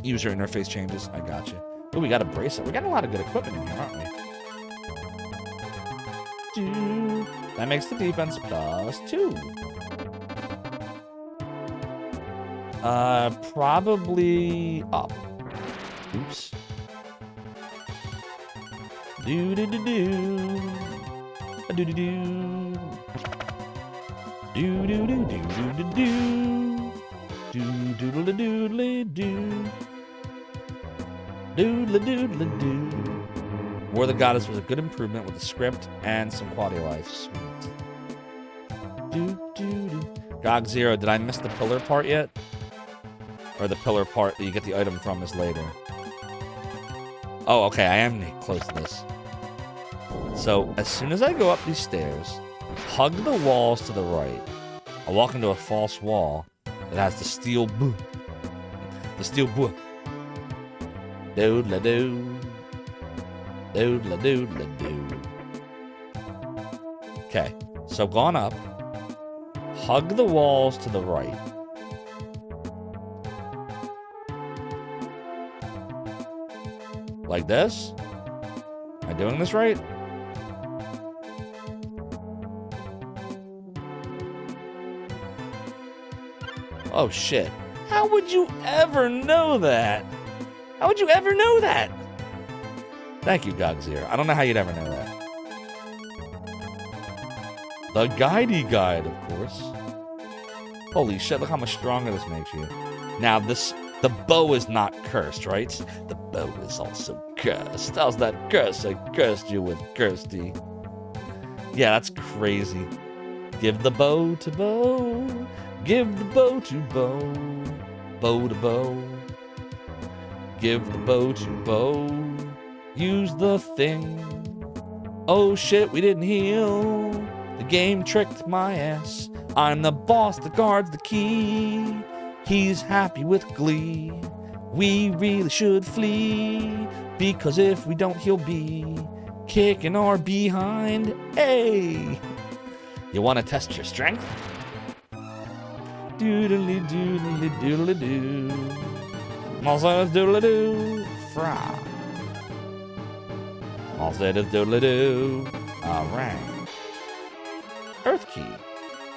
user interface changes. I got you. Oh, we got a bracelet. We're getting a lot of good equipment in here, aren't we? That makes the defense +2. Probably up. Oops. Do do do do. Do do do. Do do do do do do do. Do doodle doodly do. Doodle doodle do. War of the Goddess was a good improvement with the script and some quality of life. Sweet. Do do do. GOG Zero, did I miss the pillar part yet? Or the pillar part that you get the item from is later? Oh, okay, I am close to this. So, as soon as I go up these stairs, hug the walls to the right, I'll walk into a false wall that has the steel boo. The steel boo. Doodle-doo. Doodle-doodle-doo. Okay, so gone up, hug the walls to the right. Like this? Am I doing this right? Oh shit. How would you ever know that? How would you ever know that? Thank you, GOG Zero. I don't know how you'd ever know that. The guidey guide, of course. Holy shit, look how much stronger this makes you. Now, the bow is not cursed, right? The bow is also cursed. How's that curse? I cursed you with Kirsty. Yeah, that's crazy. Give the bow to Bo. Give the bow to Bo. Bow to Bo. Give the bow to Bo. Use the thing. Oh shit, we didn't heal. The game tricked my ass. I'm the boss that guards the key. He's happy with glee. We really should flee, because if we don't, he'll be kicking our behind. Hey! You want to test your strength? Doodly doodly doodly doo. Also doodly doo. Fry. All said is doodle-doo. All right. Earth key.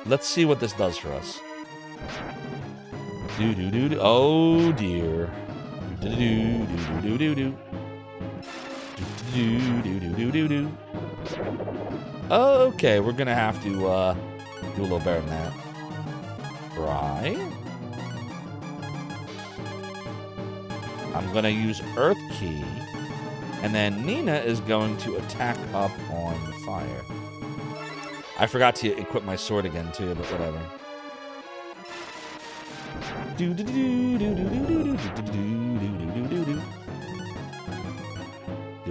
Let's see what this does for us. Do-do-do-do. Oh, dear. Do-do-do-do-do-do-do. Do-do-do-do-do-do-do. Okay, we're going to have to do a little better than that. Fry. I'm going to use Earth Key. And then Nina is going to attack up on fire. I forgot to equip my sword again, too, but whatever. Do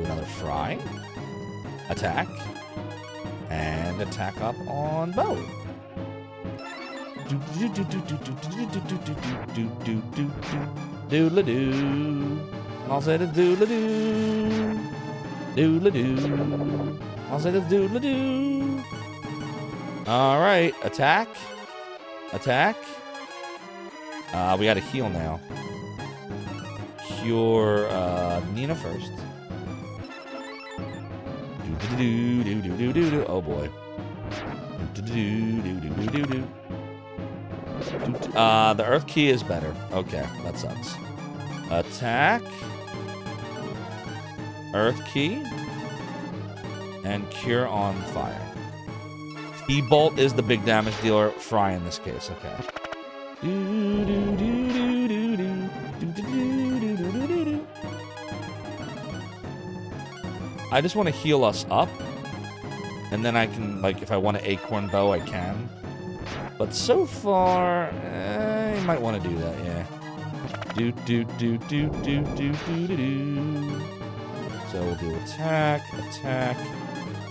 another fry. Attack. And attack up on bow. Doodle-doo. I'll say the doodle-doo. Doodle-doo. I'll say the doodle-doo. All right, attack. Attack. We got to heal now. Cure Nina first. Do-do-do-do-do-do-do. Oh boy. Do-do-do-do-do-do-do. The Earth Key is better. Okay, that sucks. Attack. Earth Key. And Cure on fire. E-Bolt is the big damage dealer. Fry in this case. Okay. I just want to heal us up. And then I can, like, if I want to Acorn Bow, I can. But so far, you might want to do that, yeah. So we'll do attack, attack,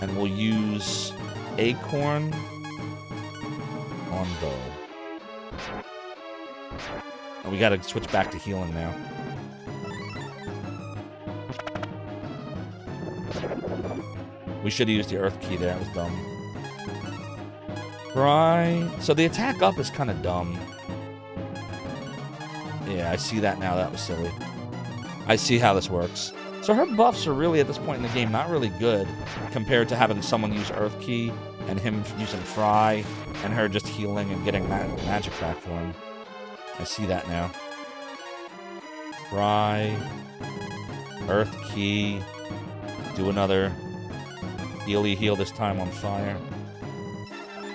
and we'll use Acorn on bow. And we gotta switch back to healing now. We should have used the Earth Key there, that was dumb. Right. So the attack up is kind of dumb. Yeah, I see that now. That was silly. I see how this works. So her buffs are really, at this point in the game, not really good compared to having someone use Earth Key and him using Fry and her just healing and getting magic back for him. I see that now. Fry. Earth Key. Do another healy heal, this time on fire.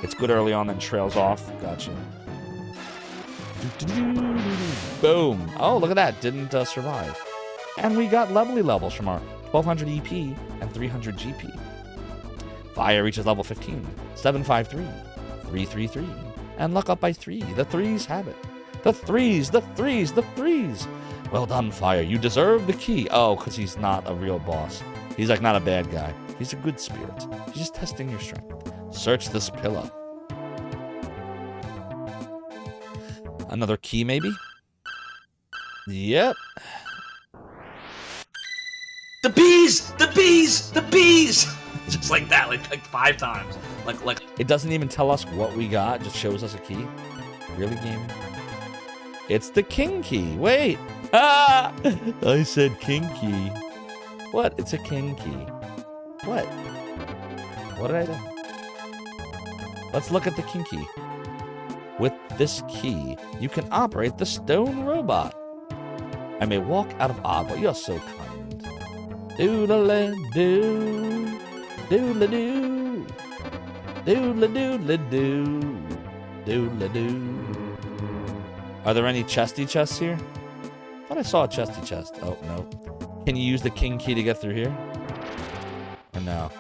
It's good early on, then trails off. Gotcha. Boom. Oh, look at that. Didn't survive. And we got lovely levels from our 1200 EP and 300 GP. Fire reaches level 15. 753. 333. And luck up by 3. The threes have it. The threes, the threes, the threes. Well done, Fire. You deserve the key. Oh, because he's not a real boss. He's like not a bad guy. He's a good spirit. He's just testing your strength. Search this pillar. Another key, maybe? Yep. The bees! The bees! The bees! Just like that, like 5 times. Like. It doesn't even tell us what we got. It just shows us a key. Really, game? It's the king key. Wait. Ah! I said king key. What? It's a king key. What? What did I do? Let's look at the king key. With this key, you can operate the stone robot. I may walk out of awe, but you're so kind. Doodle-a-doo. Doodle-a-doo. Doodle-a-doodle-doo. Doodle-a-doo. Are there any chesty chests here? I thought I saw a chesty chest. Oh, no. Can you use the king key to get through here? Or no?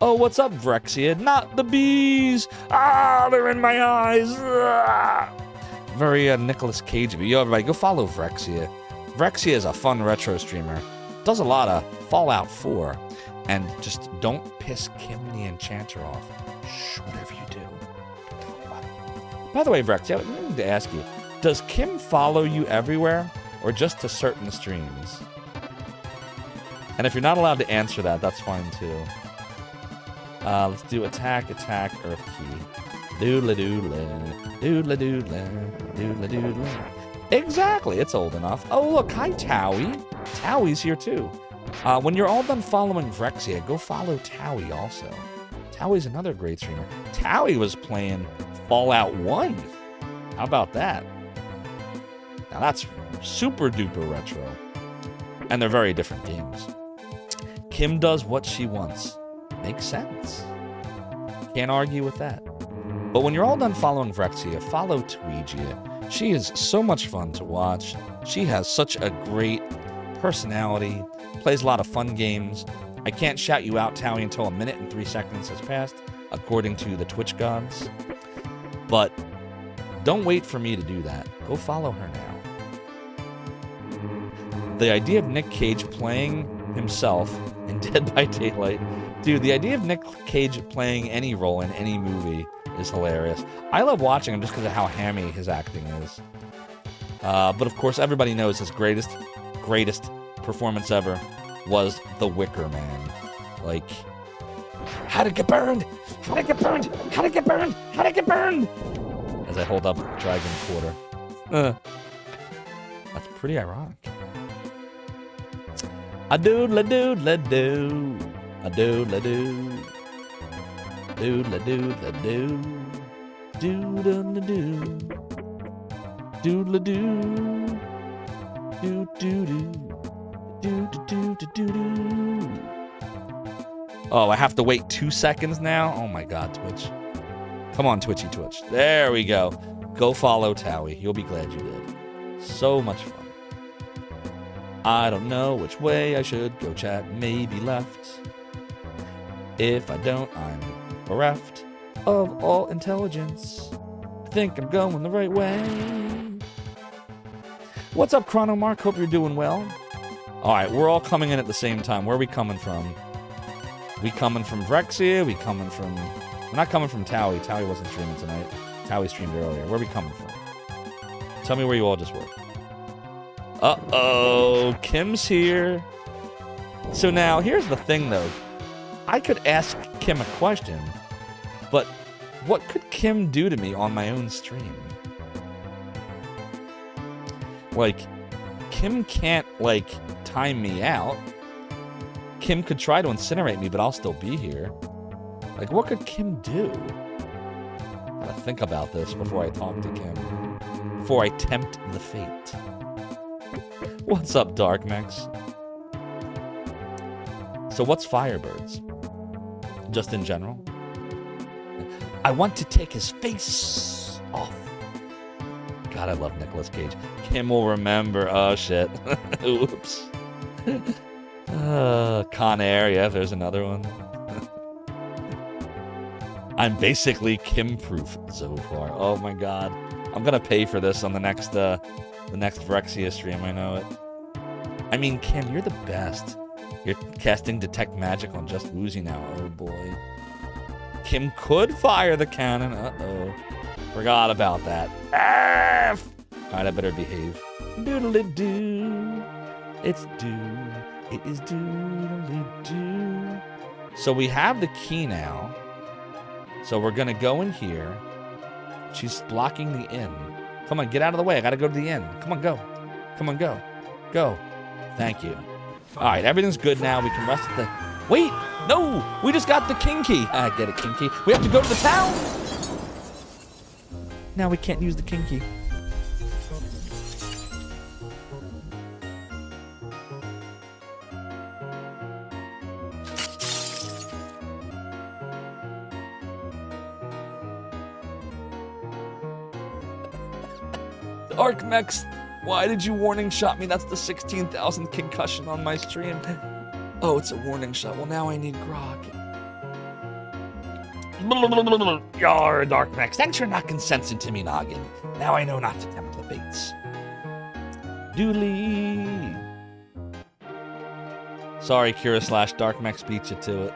Oh, what's up, Vrexia? Not the bees! Ah, they're in my eyes! Ah. Very Nicolas Cage of you. Yo, everybody, go follow Vrexia. Vrexia is a fun retro streamer. Does a lot of Fallout 4. And just don't piss Kim the Enchanter off. Shh, whatever you do. Don't tell anybody. By the way, Vrexia, I need to ask you. Does Kim follow you everywhere? Or just to certain streams? And if you're not allowed to answer that, that's fine too. Let's do attack, attack, Earth Key. Doodle-doodle, doodle-doodle, doodle-doodle. Exactly, it's old enough. Oh, look, hi, Towie. Towie's here too. When you're all done following Vrexia, go follow Towie also. Towie's another great streamer. Towie was playing Fallout 1. How about that? Now that's super duper retro. And they're very different games. Kim does what she wants. Makes sense. Can't argue with that. But when you're all done following Vrexia, follow Tweegia. She is so much fun to watch. She has such a great personality, plays a lot of fun games. I can't shout you out, Towie, until 1 minute and 3 seconds has passed, according to the Twitch gods. But don't wait for me to do that. Go follow her now. The idea of Nick Cage playing himself in Dead by Daylight. Dude, the idea of Nick Cage playing any role in any movie is hilarious. I love watching him just because of how hammy his acting is. But of course, everybody knows his greatest performance ever was The Wicker Man. Like, how'd it get burned? How'd it get burned? How'd it get burned? How'd it get burned? As I hold up Dragon Quarter. That's pretty ironic. A doodle doodle doo. A doodle doo. Doodle doodle doo. Doodle doo. Doodle doo. Doo doo doo. Doo doo doo doo doo. Oh, I have to wait 2 seconds now? Oh my god, Twitch. Come on, Twitchy Twitch. There we go. Go follow Towie. You'll be glad you did. So much fun. I don't know which way I should go, chat. Maybe left. If I don't, I'm bereft of all intelligence. I think I'm going the right way. What's up, Chronomark? Hope you're doing well. Alright, we're all coming in at the same time. Where are we coming from? We coming from Vrexia? We coming from... We're not coming from Towie. Towie wasn't streaming tonight. Towie streamed earlier. Where are we coming from? Tell me where you all just were. Uh-oh. Kim's here. So now, here's the thing, though. I could ask Kim a question, but what could Kim do to me on my own stream? Like, Kim can't, like, time me out. Kim could try to incinerate me, but I'll still be here. Like, what could Kim do? Gotta think about this before I talk to Kim. Before I tempt the fate. What's up, Darkmex? So what's Firebirds? Just in general? I want to take his face off. God, I love Nicolas Cage. Kim will remember. Oh, shit. Oops. Con Air, yeah, there's another one. I'm basically Kim-proof so far. Oh my god. I'm gonna pay for this on the next Vrexia stream, I know it. I mean, Kim, you're the best. You're casting Detect Magic on Just Woozy now. Oh boy. Kim could fire the cannon. Uh-oh. Forgot about that. Alright, I better behave. Doodle-doo. It's doo. It is doodle-doo. So we have the key now. So we're gonna go in here. She's blocking the inn. Come on, get out of the way. I gotta go to the inn. Come on, go. Come on, go. Go. Thank you. Alright, everything's good now. We can rest at the... Wait! No! We just got the king key. Get a king key. We have to go to the town! Now we can't use the king key. Arcmex, why did you warning shot me? That's the 16,000th concussion on my stream. Oh, it's a warning shot. Well, now I need grog. Yar, Darkmex. Thanks for knocking sense into me, noggin. Now I know not to tempt the fates. Dooley. Sorry, Kira / Darkmex beat you to it.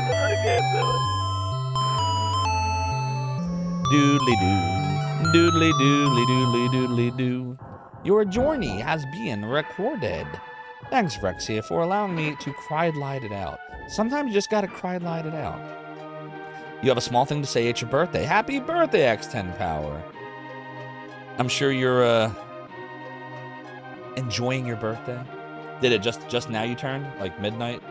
I can't do it. Doodly doo. Doodly doodly doodly doodly doo. Your journey has been recorded. Thanks, Vrexia, for allowing me to cry light it out. Sometimes you just gotta cry light it out. You have a small thing to say at your birthday. Happy birthday, X10 Power. I'm sure you're enjoying your birthday. Did it just now you turned? Like midnight?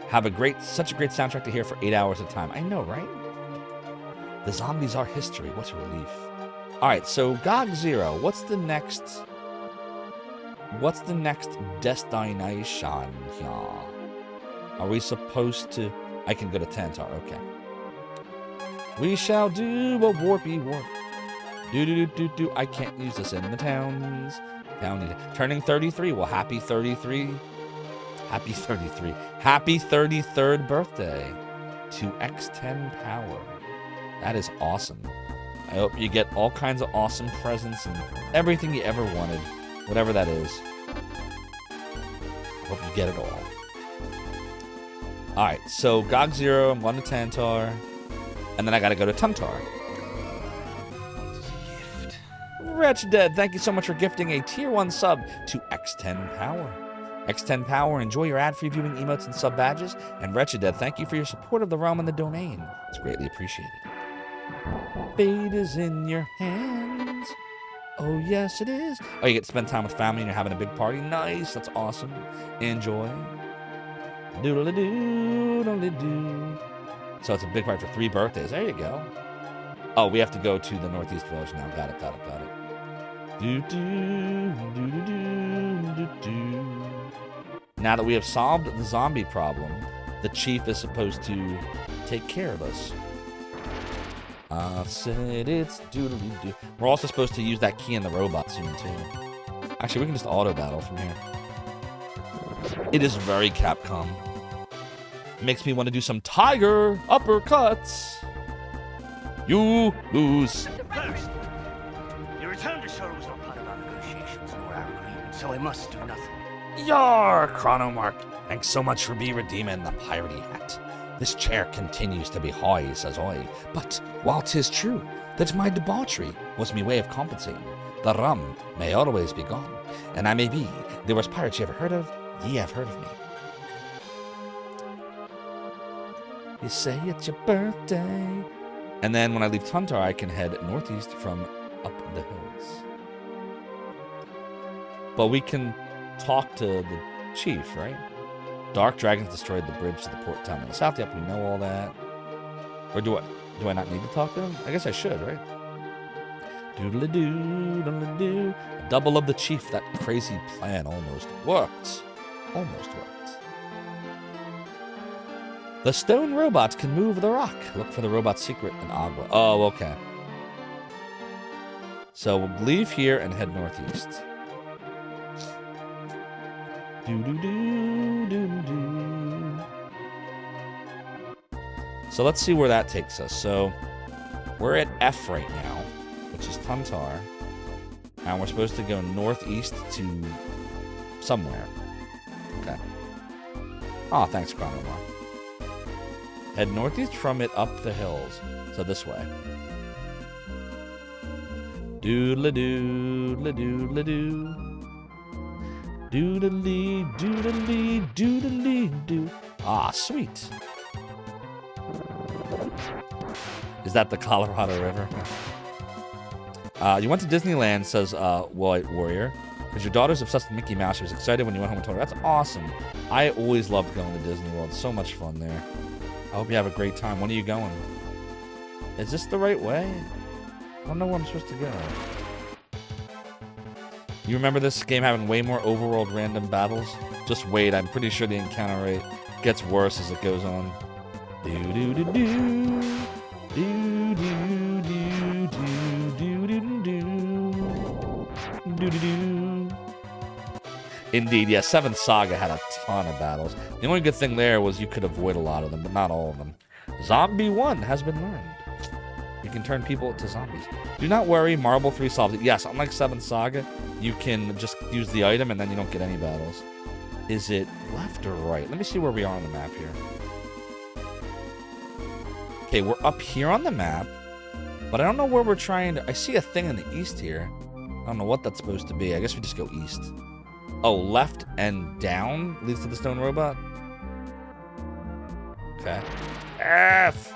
Have such a great soundtrack to hear for 8 hours at a time. I know, right? The zombies are history. What a relief. All right, so GOG 0. What's the next destination here? Are we supposed to? I can go to Tantar. Okay. We shall do a warpy warp. Do. I can't use this in the towns. Turning 33. Well, happy 33. Happy 33. Happy 33rd birthday to X10 Power. That is awesome. I hope you get all kinds of awesome presents and everything you ever wanted. Whatever that is. Hope you get it all. Alright, so GOG 0, I'm going to Tantar. And then I gotta go to Tuntar. Wretched Dead, thank you so much for gifting a tier 1 sub to X10 Power. X10 Power, enjoy your ad-free viewing emotes and sub badges. And Wretched Dead, thank you for your support of the realm and the domain. It's greatly appreciated. Fate is in your hands. Oh, yes, it is. Oh, you get to spend time with family and you're having a big party. Nice, that's awesome. Enjoy. Doodle-a-doo, doodle-a-doo. So it's a big party for 3 birthdays. There you go. Oh, we have to go to the Northeast Village now. Got it. Do-do-do-do-do-do-do. Now that we have solved the zombie problem, the chief is supposed to take care of us. I said it's doodly-doo. We're also supposed to use that key in the robot soon, too. Actually, we can just auto-battle from here. It is very Capcom. It makes me want to do some tiger uppercuts. You lose. First, your return to shore was not part of our negotiations nor our agreement, so I must do nothing. Yar, Chronomark. Thanks so much for redeeming the piratey hat. This chair continues to be high, says I. But while 'tis true that my debauchery was me way of compensating, the rum may always be gone, and I may be the worst pirate you ever heard of. Ye have heard of me. You say it's your birthday. And then when I leave Tuntar, I can head northeast from up the hills. But we can talk to the chief, right? Dark dragons destroyed the bridge to the port town in the south. Yep, we know all that. Or do I not need to talk to him? I guess I should, right? Doodle-a-doo, doodle-a-doo. A double of the chief. That crazy plan almost worked. Almost worked. The stone robot can move the rock. Look for the robot's secret in Agua. Oh, okay. So we'll leave here and head northeast. Do-do-do-do-do. So let's see where that takes us. So we're at F right now, which is Tuntar. And we're supposed to go northeast to somewhere. Okay. Oh, thanks, Chronomar. Head northeast from it up the hills. So this way. Doodle-a-doo. Doodly, doodly, doodly, doo. Ah, sweet. Is that the Colorado River? You went to Disneyland, says White Warrior, because your daughter's obsessed with Mickey Mouse. She was excited when you went home and told her. That's awesome. I always loved going to Disney World. So much fun there. I hope you have a great time. When are you going? Is this the right way? I don't know where I'm supposed to go. You remember this game having way more overworld random battles? Just wait, I'm pretty sure the encounter rate gets worse as it goes on. Do-do-do-do. Do-do-do-do. Indeed, yeah, 7th Saga had a ton of battles. The only good thing there was you could avoid a lot of them, but not all of them. Zombie 1 has been learned. You can turn people to zombies. Do not worry, Marble 3 solved it. Yes, unlike 7th Saga, you can just use the item and then you don't get any battles. Is it left or right? Let me see where we are on the map here. Okay, we're up here on the map, but I don't know where we're trying to... I see a thing in the east here. I don't know what that's supposed to be. I guess we just go east. Oh, left and down leads to the stone robot? Okay. F.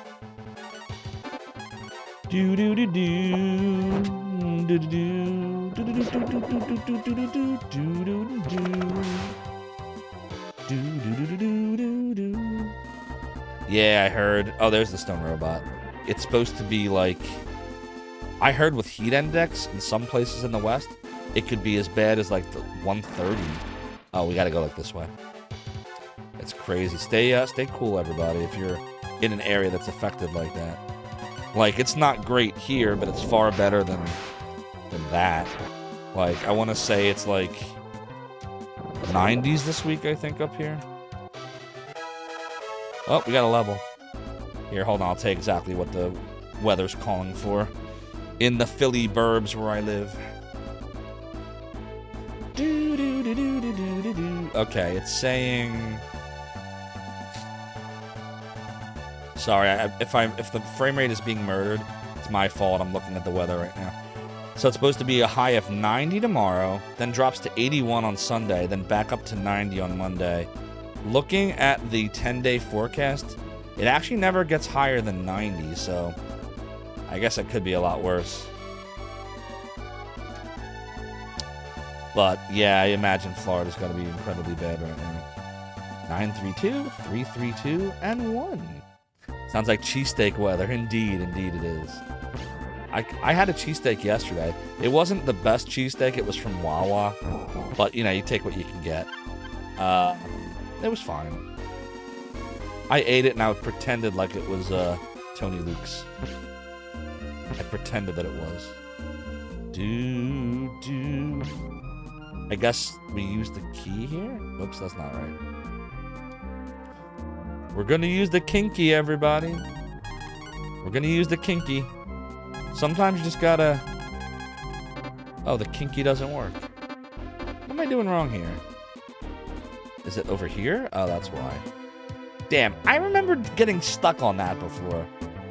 Do do do do do do do do do do do do do. Yeah, I heard. Oh, there's the stone robot. It's supposed to be like. I heard with heat index in some places in the West, it could be as bad as like the 130. Oh, we gotta go like this way. It's crazy. Stay cool, everybody. If you're in an area that's affected like that, like it's not great here, but it's far better than that. Like I want to say it's like 90s this week, I think, up here. Oh, we got a level. Here, hold on. I'll tell you exactly what the weather's calling for in the Philly burbs where I live. Okay, it's saying. Sorry, if the frame rate is being murdered, it's my fault. I'm looking at the weather right now. So it's supposed to be a high of 90 tomorrow, then drops to 81 on Sunday, then back up to 90 on Monday. Looking at the 10-day forecast, it actually never gets higher than 90, so I guess it could be a lot worse. But yeah, I imagine Florida's got to be incredibly bad right now. 932, 332, and 1. Sounds like cheesesteak weather. Indeed, indeed it is. I had a cheesesteak yesterday. It wasn't the best cheesesteak. It was from Wawa. But, you know, you take what you can get. It was fine. I ate it and I pretended like it was Tony Luke's. I pretended that it was. I guess we used the key here? Oops, that's not right. We're gonna use the kinky, everybody. We're gonna use the kinky. Sometimes you just gotta... Oh, the kinky doesn't work. What am I doing wrong here? Is it over here? Oh, that's why. Damn, I remember getting stuck on that before.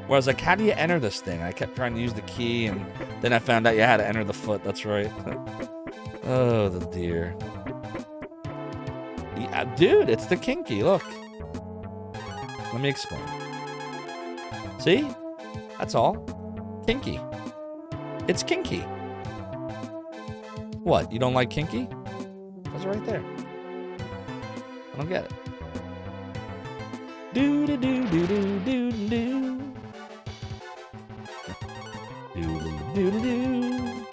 Where I was like, how do you enter this thing? I kept trying to use the key, and then I found out you had to enter the foot. That's right. Oh, the dear. Yeah, dude, it's the kinky. Look. Let me explain. See? That's all. Kinky. It's kinky. What? You don't like kinky? That's right there. I don't get it. Do do do do do do do. Doodle doodle doo.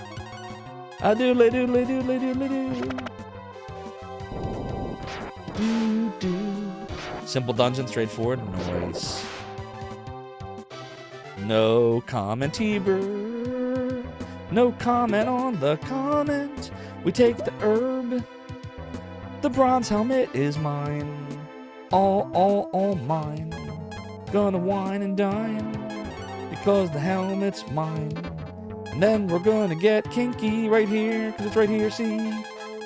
A doodle doodle doodle doodle doo. Do do. Simple dungeon, straightforward. Nice. No comment, Heber. No comment on the comment. We take the herb. The bronze helmet is mine. All mine. Gonna wine and dine because the helmet's mine. And then we're gonna get kinky right here, cause it's right here, see?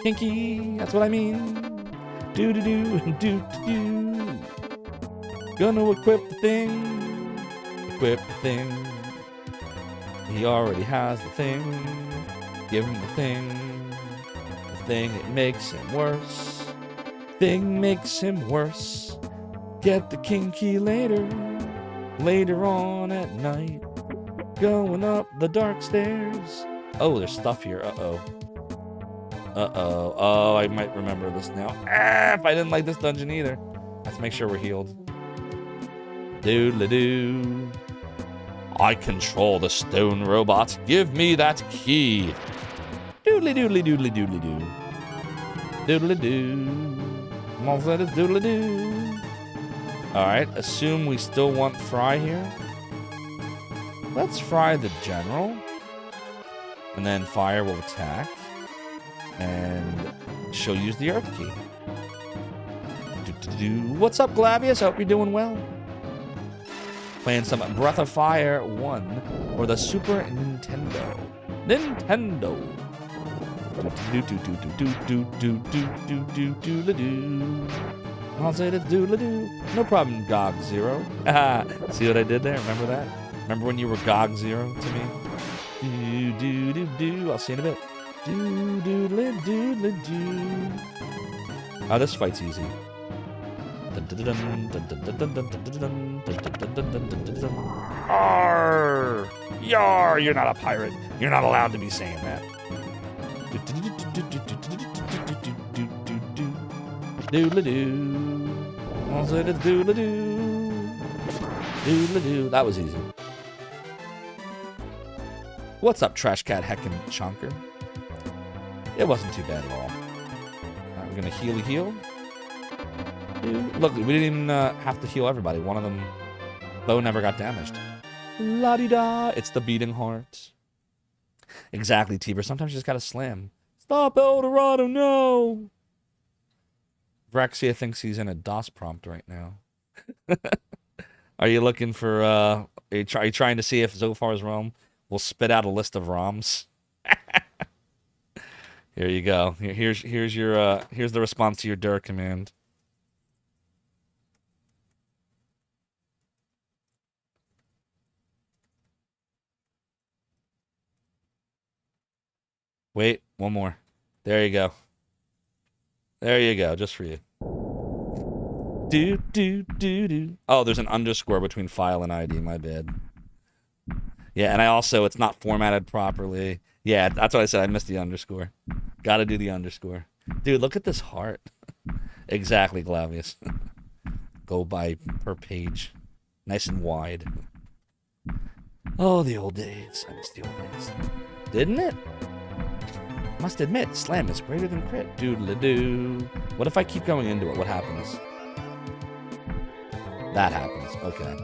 Kinky, that's what I mean. Do do do do do. Gonna equip the thing. Equip the thing. He already has the thing. Give him the thing. The thing, it makes him worse. Thing makes him worse. Get the kinky later. Later on at night. Going up the dark stairs. Oh, there's stuff here. Uh-oh. Uh-oh. Oh, I might remember this now. If I didn't like this dungeon either. Let's make sure we're healed. Doodle-doo. I control the stone robot. Give me that key. Doodly-doodly-doodly-doodly-doo. Doodly-doo. All that is doodly-doo. Alright, assume we still want Fry here. Let's fry the general. And then Fire will attack. And she'll use the Earth Key. What's up, Glavius? Hope you're doing well. Playing some Breath of Fire 1 for the Super Nintendo. Nintendo. I'll say it's doodle-doo. No problem, Gog Zero. See what I did there? Remember that? Remember when you were Gog Zero to me? Do-do-do-do. I'll see you in a bit. Do-doodle-doodle-doo. Oh, this fight's easy. Arr! Yar! You're not a pirate. You're not allowed to be saying that. Doodle-doo. Doodle-doo. Doodle-doo. That was easy. What's up, Trash Cat Heckin' Chonker? It wasn't too bad at all. Alright, we're gonna heal. Look, we didn't even have to heal everybody. One of them, Bo never got damaged. La-di-da. It's the beating heart. Exactly, Tiber. Sometimes you just gotta slam. Stop, Eldorado, no! Brexia thinks he's in a DOS prompt right now. Are you looking for, are you trying to see if Zophar's realm will spit out a list of ROMs? Here you go. Here's the response to your dir command. Wait, one more. There you go. There you go, just for you. Oh, there's an underscore between file and ID, my bad. Yeah, and it's not formatted properly. Yeah, that's what I said, I missed the underscore. Gotta do the underscore. Dude, look at this heart. Exactly, Glavius. Go by per page. Nice and wide. Oh, the old days. I miss the old days. Didn't it? Must admit, slam is greater than crit. Doodle-doo. What if I keep going into it? What happens? That happens. Okay.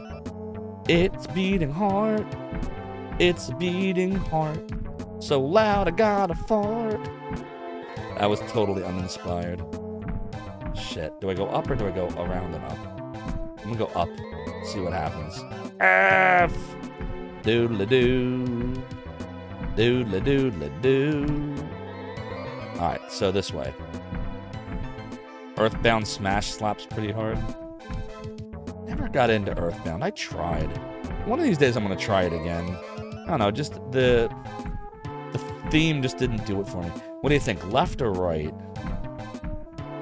It's beating heart. It's beating heart. So loud I gotta fart. That was totally uninspired. Shit. Do I go up or do I go around and up? I'm gonna go up. See what happens. F. Doodle-doo. Doodle-doodle-doo. Alright, so this way. Earthbound Smash slaps pretty hard. Never got into Earthbound. I tried. One of these days I'm gonna try it again. I don't know, just the theme just didn't do it for me. What do you think, left or right?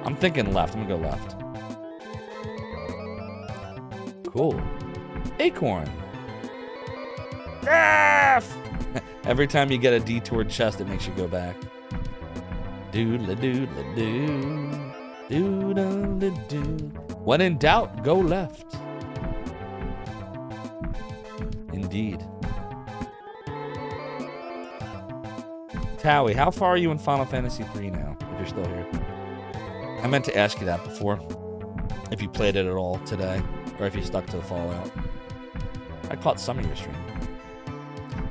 I'm thinking left. I'm gonna go left. Cool. Acorn. F! Every time you get a detoured chest, it makes you go back. Doodle-doodle-doo. Doodle-doo. When in doubt, go left. Indeed. Towie, how far are you in Final Fantasy III now, if you're still here? I meant to ask you that before. If you played it at all today, or if you stuck to the Fallout. I caught some of your stream.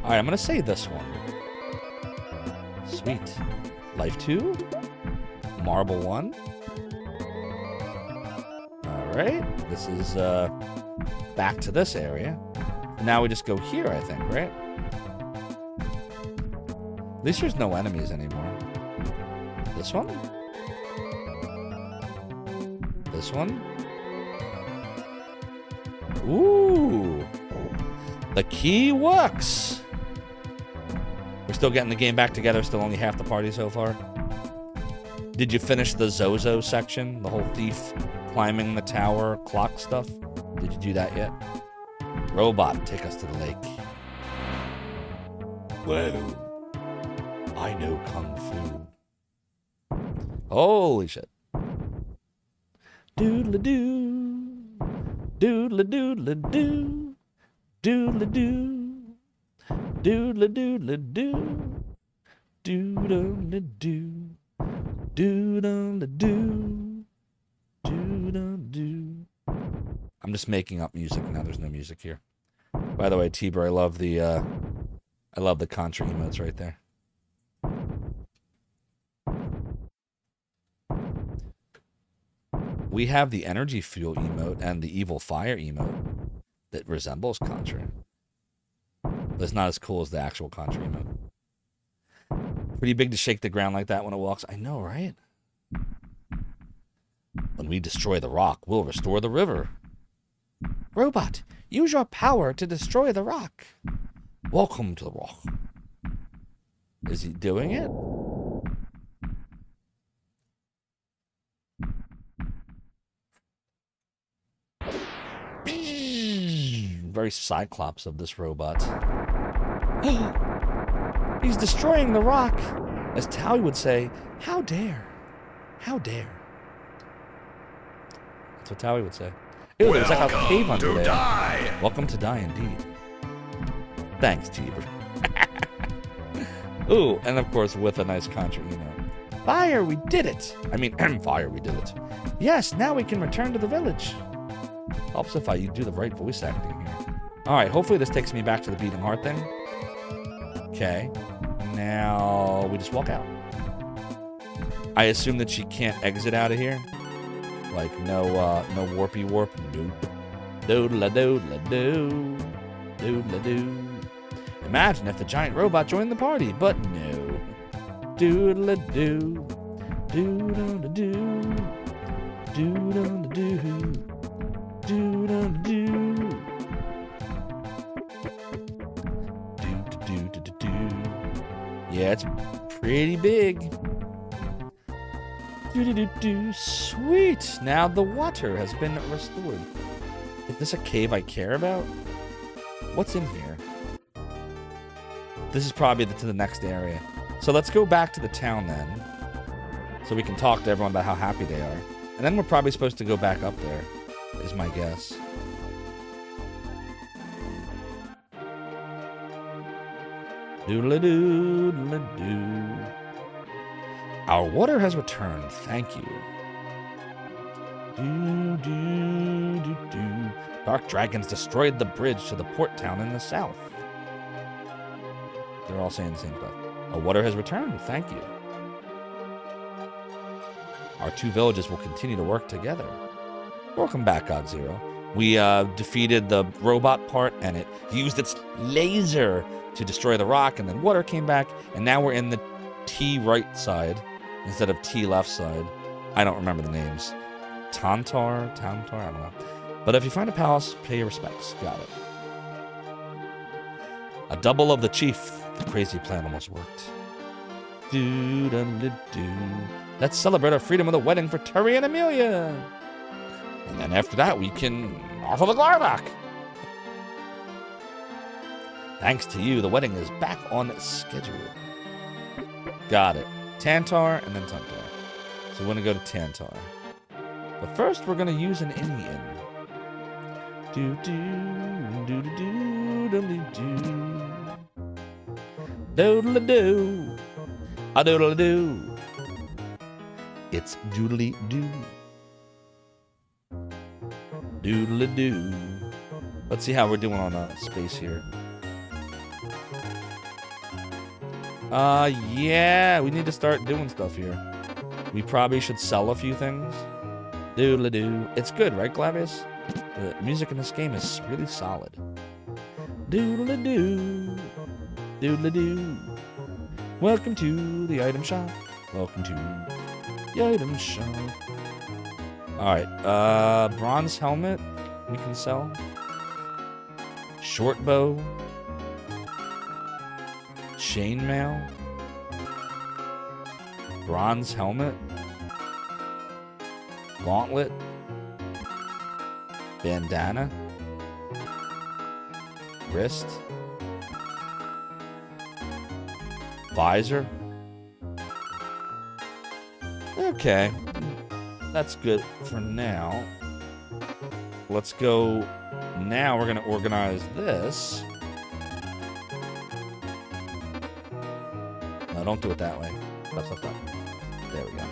Alright, I'm gonna say this one. Sweet. Life 2? Marble 1? Alright, this is back to this area. Now we just go here, I think, right? At least there's no enemies anymore. This one? This one? Ooh! The key works! We're still getting the game back together, still only half the party so far. Did you finish the Zozo section? The whole thief climbing the tower clock stuff? Did you do that yet? Robot, take us to the lake. Whoa. I know Kung Fu. Holy shit. Doodle-doo. Doodle-doodle-doo. Doodle-doo. Doodle-doodle-doo. Doodle-doo. Doodle-doo. Doodle-doo. I'm just making up music now. There's no music here. By the way, T-Bro, I love the Contra emotes right there. We have the energy fuel emote and the evil fire emote that resembles Contra. But it's not as cool as the actual Contra emote. Pretty big to shake the ground like that when it walks. I know, right? When we destroy the rock, we'll restore the river. Robot, use your power to destroy the rock. Welcome to the rock. Is he doing it? very Cyclops of this robot. He's destroying the rock. As Towie would say, how dare? How dare? That's what Towie would say. Ew, there's like a cave under there. Die. Welcome to die, indeed. Thanks, Cheever. Ooh, and of course with a nice contra, you know. Fire, we did it! I mean, fire, we did it. Yes, now we can return to the village. Helps if I do the right voice acting here. Alright, hopefully this takes me back to the beating heart thing. Okay. Now we just walk out. I assume that she can't exit out of here. Like no warpy warp. Nope. Doodle-a-doodle-a-doo. Doodle-a-doo. Imagine if the giant robot joined the party, but no. Doodle-a-doo. Doodle-a-doo. Doodle-a-doo. Doodle-a-doo. Do-do-do-do-do. Yeah, it's pretty big. Do-do-do-do. Sweet. Now the water has been restored. Is this a cave I care about? What's in here? This is probably to the next area. So let's go back to the town then. So we can talk to everyone about how happy they are. And then we're probably supposed to go back up there, is my guess. Doodle-a-doo, doodle-a-doo. Our water has returned, thank you. Do-do-do-do. Dark dragons destroyed the bridge to the port town in the south. They're all saying the same stuff. Our water has returned, thank you. Our two villages will continue to work together. Welcome back, Godzero. We defeated the robot part, and it used its laser to destroy the rock, and then water came back, and now we're in the T right side instead of T left side. I don't remember the names. Tantar, I don't know. But if you find a palace, pay your respects. Got it. A double of the chief. The crazy plan almost worked. Do-da-da-do. Let's celebrate our freedom with a wedding for Terry and Amelia. And then after that, we can offer the Glarvak. Thanks to you, the wedding is back on schedule. Got it. Tantar and then Tantar. So we're going to go to Tantar. But first, we're going to use an Indian. Do-do-do-do-do-do-do-do. Doodle-a-doo. A doodle-a-doo. It's doodly-doo. Doodle-a-doo. Let's see how we're doing on space here. Yeah, we need to start doing stuff here. We probably should sell a few things. Doodle-a-doo. It's good, right, Glavius? The music in this game is really solid. Doodle-a-doo. Doodle-a-doo. Welcome to the item shop. Welcome to the item shop. Alright, bronze helmet we can sell. Short bow. Chainmail. Bronze helmet. Gauntlet. Bandana. Wrist. Visor. Okay. That's good for now. Let's go. Now we're going to organize this. No, don't do it that way. Stop, stop, stop. There we go.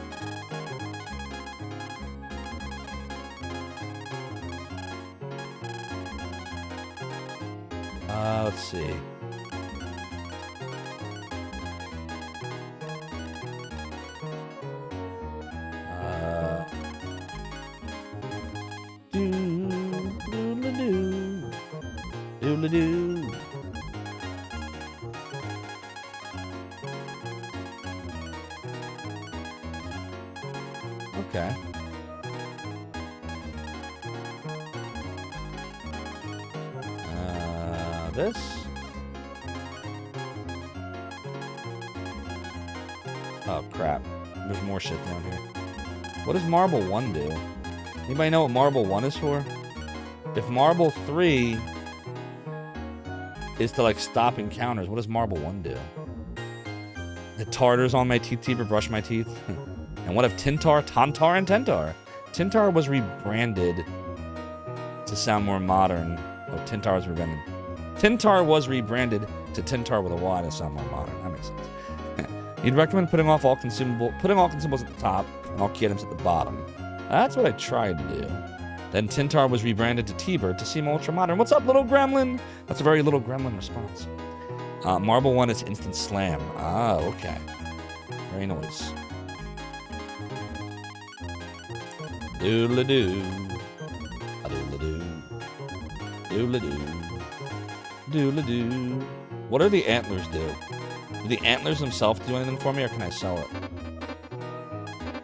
Let's see. Doodle-doo. Doodle-doo. Okay. This. Oh, crap. There's more shit down here. What does Marble 1 do? Anybody know what Marble 1 is for? If Marble 3 is to like stop encounters. What does Marble 1 do? The tartar's on my teeth, Tiber, brush my teeth. And what if Tintar, Tantar, and Tentar? Tintar was rebranded to sound more modern. Oh, Tintar was rebranded. Tintar was rebranded to Tintar with a Y to sound more modern. That makes sense. You'd recommend putting all consumables at the top and all key items at the bottom. That's what I tried to do. Then Tintar was rebranded to T-Bird to seem ultra modern. What's up, little gremlin? That's a very little gremlin response. Marble 1 is instant slam. Ah, okay. Very nice. Doodle-doo. Doodle-doo. Doodle-doo. Doodle-doo. What do the antlers do? Do the antlers themselves do anything for me, or can I sell it?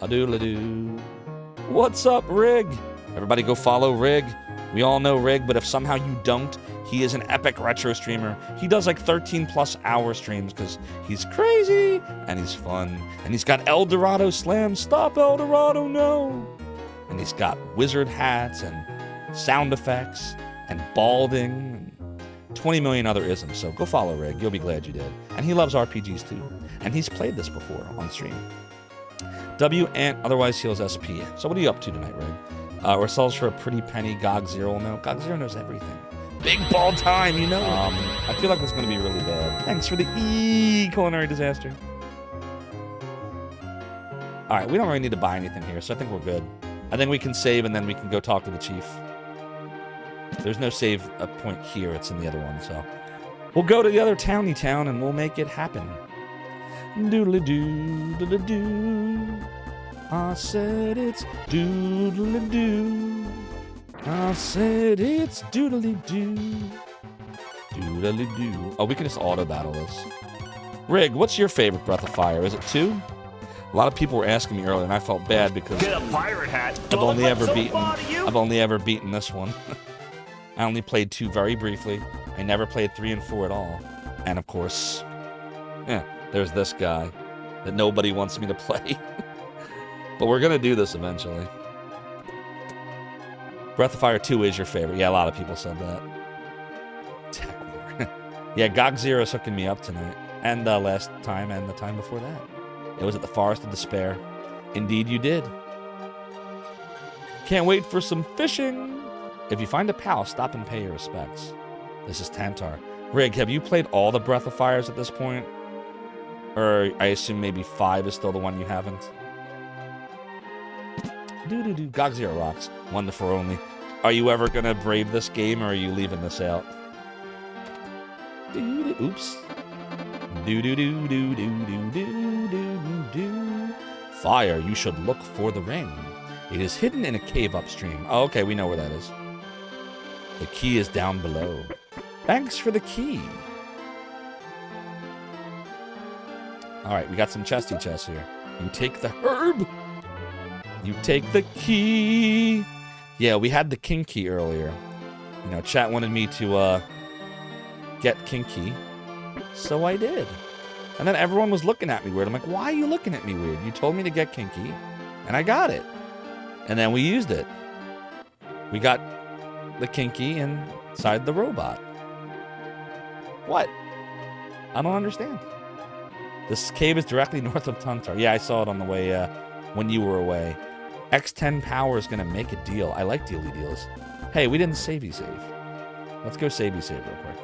A doodle-doo. What's up, Rig? Everybody go follow Rig. We all know Rig, but if somehow you don't, he is an epic retro streamer. He does like 13+ hour streams because he's crazy and he's fun. And he's got El Dorado Slam. Stop El Dorado, no. And he's got wizard hats and sound effects and balding and 20 million other isms. So go follow Rig. You'll be glad you did. And he loves RPGs too. And he's played this before on stream. W Ant otherwise heals SP. So what are you up to tonight, Rig? Or sells for a pretty penny. GOG Zero will know. GOG Zero knows everything. Big ball time, you know. I feel like it's going to be really bad. Thanks for the culinary disaster. All right, we don't really need to buy anything here, so I think we're good. I think we can save, and then we can go talk to the chief. There's no save point here. It's in the other one, so. We'll go to the other towny town, and we'll make it happen. Doodle-doo, doodle-doo. I said it's doodle-doo. I said it's doodly-doo. Doodly-doo. Oh, we can just auto-battle this. Rig, what's your favorite Breath of Fire? Is it 2? A lot of people were asking me earlier, and I felt bad because Get a pirate hat. I've only ever beaten this one. I only played 2 very briefly. I never played 3 and 4 at all. And of course, there's this guy that nobody wants me to play. But we're gonna do this eventually. Breath of Fire 2 is your favorite. Yeah, a lot of people said that. Tech War. Yeah, GOG Zero's hooking me up tonight. And last time and the time before that. It was at the Forest of Despair. Indeed you did. Can't wait for some fishing. If you find a pal, stop and pay your respects. This is Tantar. Rig, have you played all the Breath of Fires at this point? Or I assume maybe 5 is still the one you haven't? Doo-doo-doo. GOG Zero rocks. 1 to 4 only. Are you ever gonna brave this game, or are you leaving this out? Oops. Do-do-do-do-do-do-do-do-do. Fire, you should look for the ring. It is hidden in a cave upstream. Oh, okay, we know where that is. The key is down below. Thanks for the key. Alright, we got some chesty chests here. You take the herb. You take the key. Yeah, we had the king key earlier. You know, chat wanted me to get king key. So I did. And then everyone was looking at me weird. I'm like, why are you looking at me weird? You told me to get king key. And I got it. And then we used it. We got the king key inside the robot. What? I don't understand. This cave is directly north of Tantar. Yeah, I saw it on the way when you were away. X10 power is going to make a deal. I like dealy deals. Hey, we didn't save. Let's go save real quick.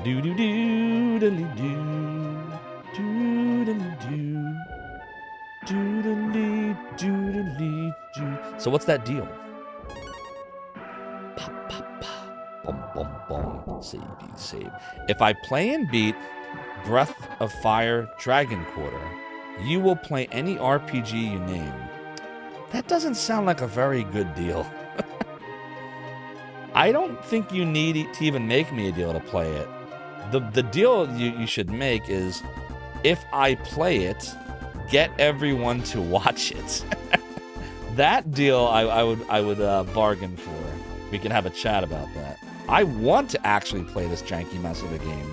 Do-do-do-diddly-doo. Do-diddly-doo. Do-diddly-doo-diddly-doo. So what's that deal? Pop, pop, pop. Bum, bum, bum. Save. If I play and beat Breath of Fire Dragon Quarter, you will play any RPG you name. That doesn't sound like a very good deal. I don't think you need to even make me a deal to play it. The deal you should make is, if I play it, get everyone to watch it. That deal I would bargain for. We can have a chat about that. I want to actually play this janky mess of a game.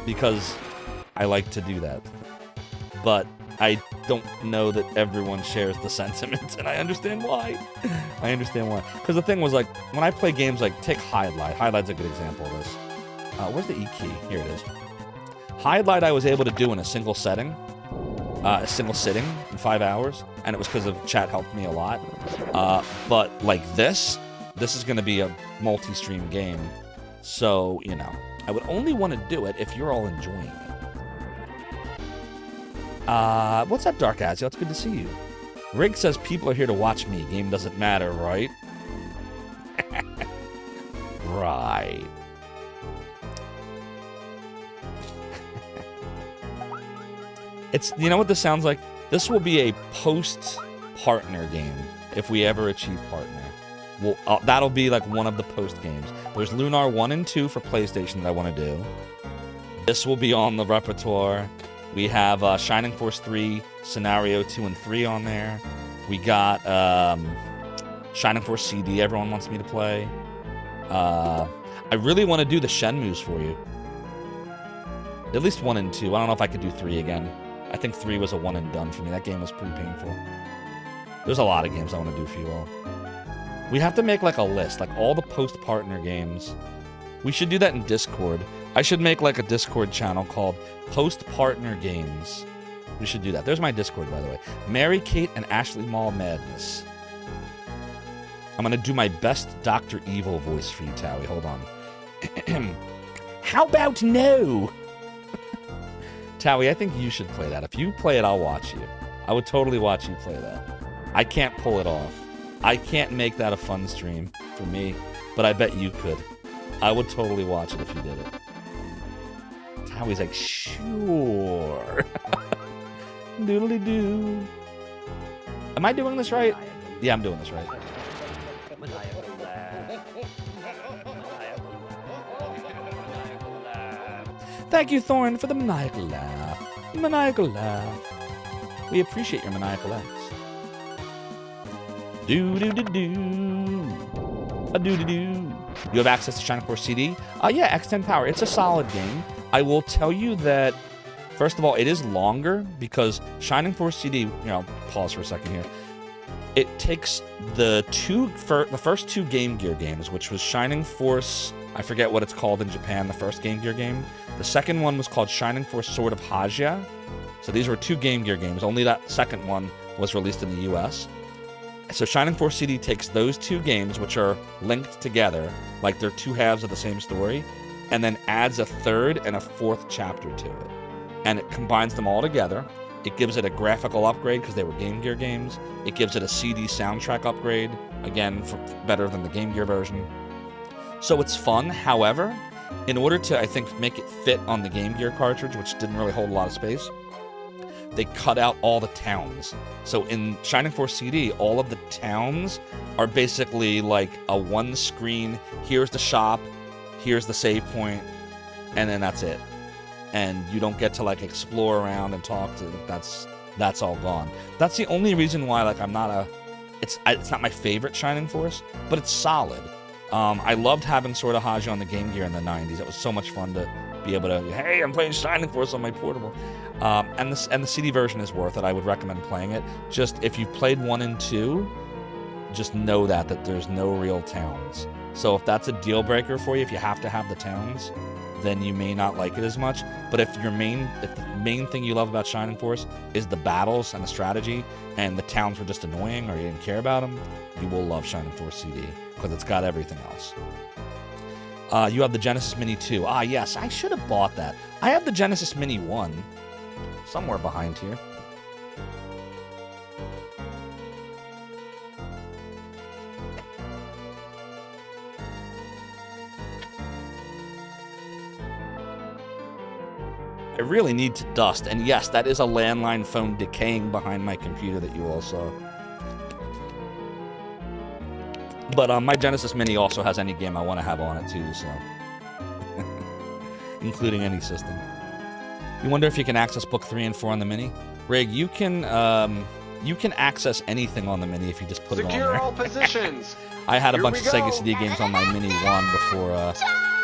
Because I like to do that. But I don't know that everyone shares the sentiment, and I understand why. I understand why. Because the thing was, like, when I play games like, take Highlight. Highlight's a good example of this. Where's the E key? Here it is. Highlight I was able to do in a single sitting in 5 hours, and it was because of chat helped me a lot. But like this is going to be a multi-stream game, so, you know, I would only want to do it if you're all enjoying it. What's up, Dark Azio? It's good to see you. Rig says people are here to watch me. Game doesn't matter, right? Right. It's, you know what this sounds like? This will be a post-partner game if we ever achieve partner. Well, that'll be like one of the post games. There's Lunar 1 and 2 for PlayStation that I want to do. This will be on the repertoire. We have Shining Force 3, Scenario 2 and 3 on there. We got Shining Force CD everyone wants me to play. I really want to do the Shenmues for you. At least 1 and 2. I don't know if I could do 3 again. I think 3 was a one and done for me. That game was pretty painful. There's a lot of games I want to do for you all. We have to make like a list, like all the post-partner games. We should do that in Discord. I should make like a Discord channel called Post-Partner Games. We should do that. There's my Discord, by the way. Mary Kate and Ashley Mall Madness. I'm going to do my best Dr. Evil voice for you, Towie. Hold on. How about no? Towie, I think you should play that. If you play it, I'll watch you. I would totally watch you play that. I can't pull it off. I can't make that a fun stream for me, but I bet you could. I would totally watch it if you did it. Towie's like, sure. Doodly-doo. Am I doing this right? Yeah, I'm doing this right. Thank you, Thorn, for the maniacal laugh. Maniacal laugh. We appreciate your maniacal laughs. Do-do-do-do. A-do-do-do. You have access to Shining Force CD? Yeah, X10 Power. It's a solid game. I will tell you that, first of all, it is longer because Shining Force CD, you know, pause for a second here. It takes the first 2 Game Gear games, which was Shining Force, I forget what it's called in Japan, the first Game Gear game. The second one was called Shining Force Sword of Hagia. So these were 2 Game Gear games. Only that second one was released in the US. So Shining Force CD takes those 2 games, which are linked together, like they're 2 halves of the same story, and then adds a 3rd and a 4th chapter to it. And it combines them all together. It gives it a graphical upgrade because they were Game Gear games. It gives it a CD soundtrack upgrade, again, for better than the Game Gear version. So it's fun. However, in order to, I think, make it fit on the Game Gear cartridge, which didn't really hold a lot of space, they cut out all the towns. So in Shining Force CD, all of the towns are basically like a one screen, here's the shop, here's the save point, and then that's it. And you don't get to like explore around and talk to them. That's all gone. That's the only reason why like I'm not it's not my favorite Shining Force, but it's solid. I loved having Sword of Hagia on the Game Gear in the 90s. It was so much fun to be able to, hey, I'm playing Shining Force on my portable. And the CD version is worth it. I would recommend playing it. Just if you've played 1 and 2, just know that there's no real towns. So if that's a deal breaker for you, if you have to have the towns, then you may not like it as much. But if the main thing you love about Shining Force is the battles and the strategy, and the towns were just annoying or you didn't care about them, you will love Shining Force CD because it's got everything else. You have the Genesis Mini 2. Ah, yes, I should have bought that. I have the Genesis Mini 1 somewhere behind here. I really need to dust, and yes, that is a landline phone decaying behind my computer that you all saw. But my Genesis Mini also has any game I want to have on it too, so including any system. You wonder if you can access Book 3 and 4 on the Mini? Rig, you can access anything on the Mini if you just put it on there. Secure all positions. I had a bunch of Sega CD games on my Mini 1 before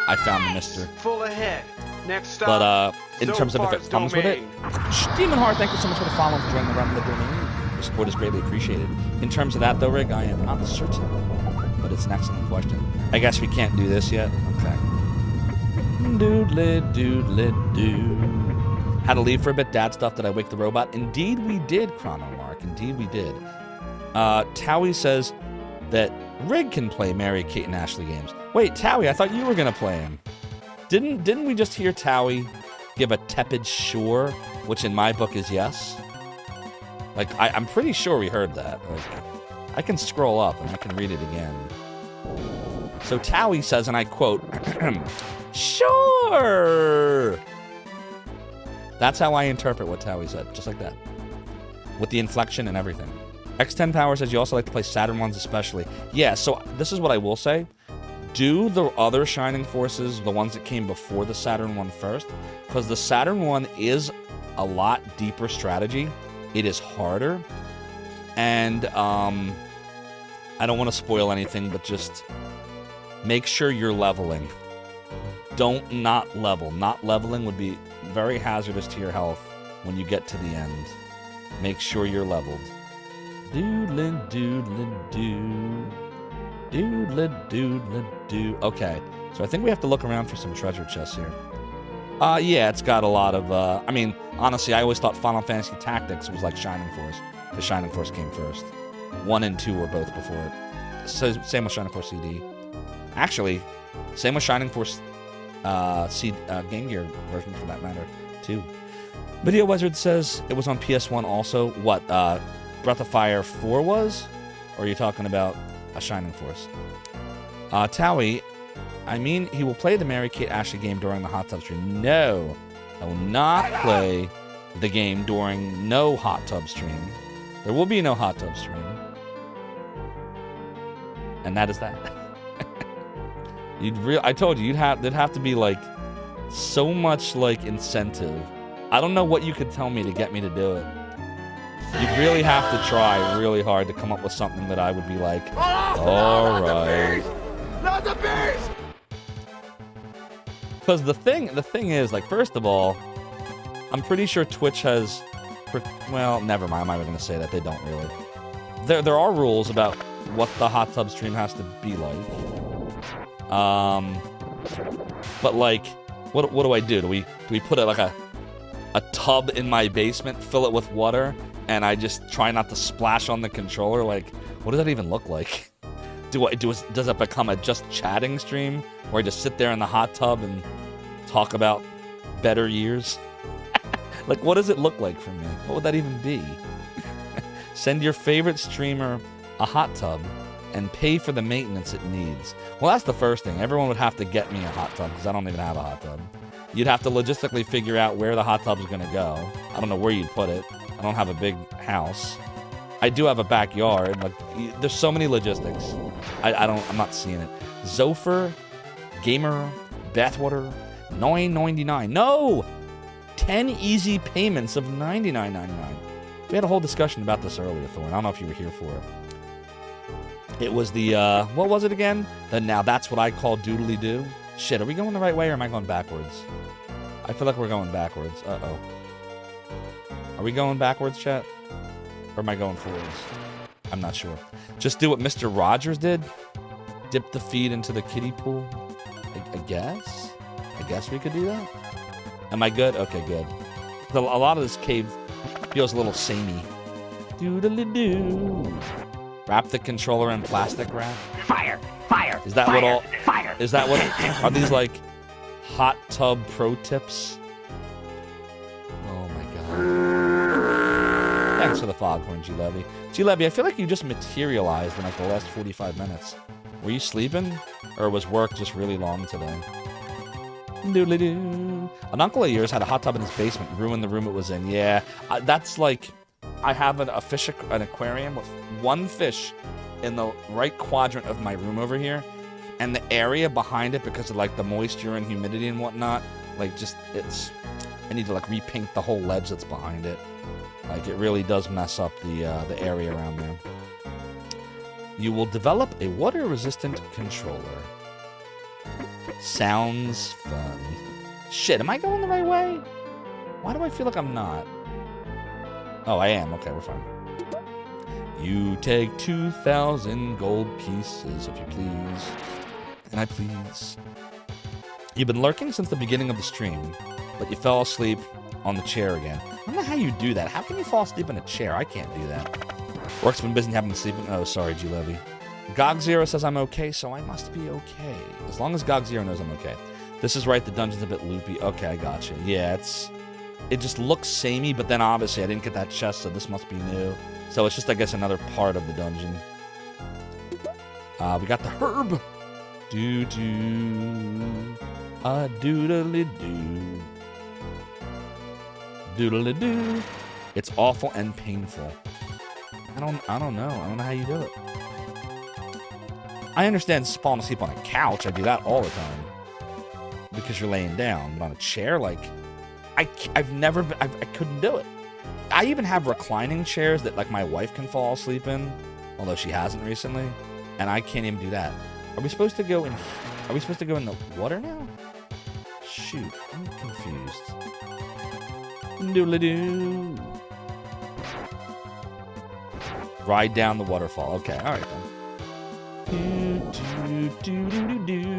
I found the Mister. Full ahead. Next stop. But in terms of if it Zophar's comes with it, domain. Demon Heart, thank you so much for the follow and for joining the run of the domain. Your support is greatly appreciated. In terms of that, though, Rick, I am not certain, but it's an excellent question. I guess we can't do this yet. Okay. Doodly doodly doo. Had to leave for a bit. Dad stuff. Did I wake the robot? Indeed, we did, Chrono Mark. Indeed, we did. Towie says that Rig can play Mary, Kate, and Ashley games. Wait, Towie, I thought you were gonna play him. Didn't we just hear Towie give a tepid sure, which in my book is yes? Like, I'm pretty sure we heard that. Like, I can scroll up and I can read it again. So Towie says, and I quote, sure! That's how I interpret what Towie said, just like that. With the inflection and everything. X10 Power says you also like to play Saturn ones especially. Yeah, so this is what I will say. Do the other Shining Forces, the ones that came before the Saturn one first, because the Saturn one is a lot deeper strategy. It is harder, and I don't want to spoil anything, but just make sure you're leveling. Don't not level. Not leveling would be very hazardous to your health when you get to the end. Make sure you're leveled. Doodlin' doodlin' doo. Doodlin' doodlin' doo. Okay, so I think we have to look around for some treasure chests here. Yeah, it's got a lot of, I mean, honestly, I always thought Final Fantasy Tactics was like Shining Force. Because Shining Force came first. 1 and 2 were both before it. So, same with Shining Force CD. Actually, same with Shining Force Game Gear version for that matter, too. Video Wizard says it was on PS1 also. What, Breath of Fire 4 was? Or are you talking about a Shining Force? Towie, I mean, he will play the Mary Kate Ashley game during the hot tub stream. No, I will not play the game during no hot tub stream. There will be no hot tub stream. And that is that. I told you, there'd have to be like so much like incentive. I don't know what you could tell me to get me to do it. You'd really have to try really hard to come up with something that I would be like, all right. Not the beast! Because the thing is, like, first of all, I'm pretty sure Twitch has, well, never mind. I'm not even gonna say that. They don't really. There are rules about what the hot tub stream has to be like. But like, what do I do? Do we put it like a tub in my basement, fill it with water, and I just try not to splash on the controller? Like, what does that even look like? Does it become a just chatting stream where I just sit there in the hot tub and talk about better years? Like, what does it look like for me? What would that even be? Send your favorite streamer a hot tub and pay for the maintenance it needs. Well, that's the first thing. Everyone would have to get me a hot tub because I don't even have a hot tub. You'd have to logistically figure out where the hot tub is going to go. I don't know where you'd put it. I don't have a big house. I do have a backyard. Like, there's so many logistics. I'm not seeing it. Zophar, Gamer, Bathwater, $9.99. No! 10 easy payments of $99.99. We had a whole discussion about this earlier, Thorn. I don't know if you were here for it. It was the, what was it again? The now that's what I call doodly doo. Shit, are we going the right way or am I going backwards? I feel like we're going backwards. Uh-oh. Are we going backwards, chat? Or am I going forwards? I'm not sure. Just do what Mr. Rogers did. Dip the feet into the kiddie pool. I guess? I guess we could do that? Am I good? Okay, good. A lot of this cave feels a little samey. Doodly-doo. Wrap the controller in plastic wrap. Fire! Fire! Is that fire, what all... Fire! Is that what... Are these like hot tub pro tips? Oh my god. Thanks for the foghorn, G-Levy. G-Levy, I feel like you just materialized in like the last 45 minutes. Were you sleeping? Or was work just really long today? Doodly-doo. An uncle of yours had a hot tub in his basement, ruined the room it was in. Yeah, that's like... I have an aquarium with one fish in the right quadrant of my room over here, and the area behind it, because of like the moisture and humidity and whatnot, like just I need to like repaint the whole ledge that's behind it. Like it really does mess up the area around there. You will develop a water-resistant controller. Sounds fun. Shit, am I going the right way? Why do I feel like I'm not? Oh, I am. Okay, we're fine. You take 2,000 gold pieces, if you please. Can I please? You've been lurking since the beginning of the stream, but you fell asleep on the chair again. I don't know how you do that. How can you fall asleep in a chair? I can't do that. Work's been busy having sleeping. Oh, sorry, G Levy. Gog0 says I'm okay, so I must be okay. As long as Gog0 knows I'm okay. This is right, the dungeon's a bit loopy. Okay, I gotcha. Yeah, it just looks samey, but then obviously I didn't get that chest, so this must be new. So it's just, I guess, another part of the dungeon. We got the herb. Do-do. Doodly-doo. Doodly-doo. It's awful and painful. I don't know. I don't know how you do it. I understand falling asleep on a couch. I do that all the time. Because you're laying down. But on a chair, like... I've never been... I couldn't do it. I even have reclining chairs that, like, my wife can fall asleep in. Although she hasn't recently. And I can't even do that. Are we supposed to go in... Are we supposed to go in the water now? Shoot. I'm confused. Doodly-doo. Ride down the waterfall. Okay, alright then. Do-do-do-do-do.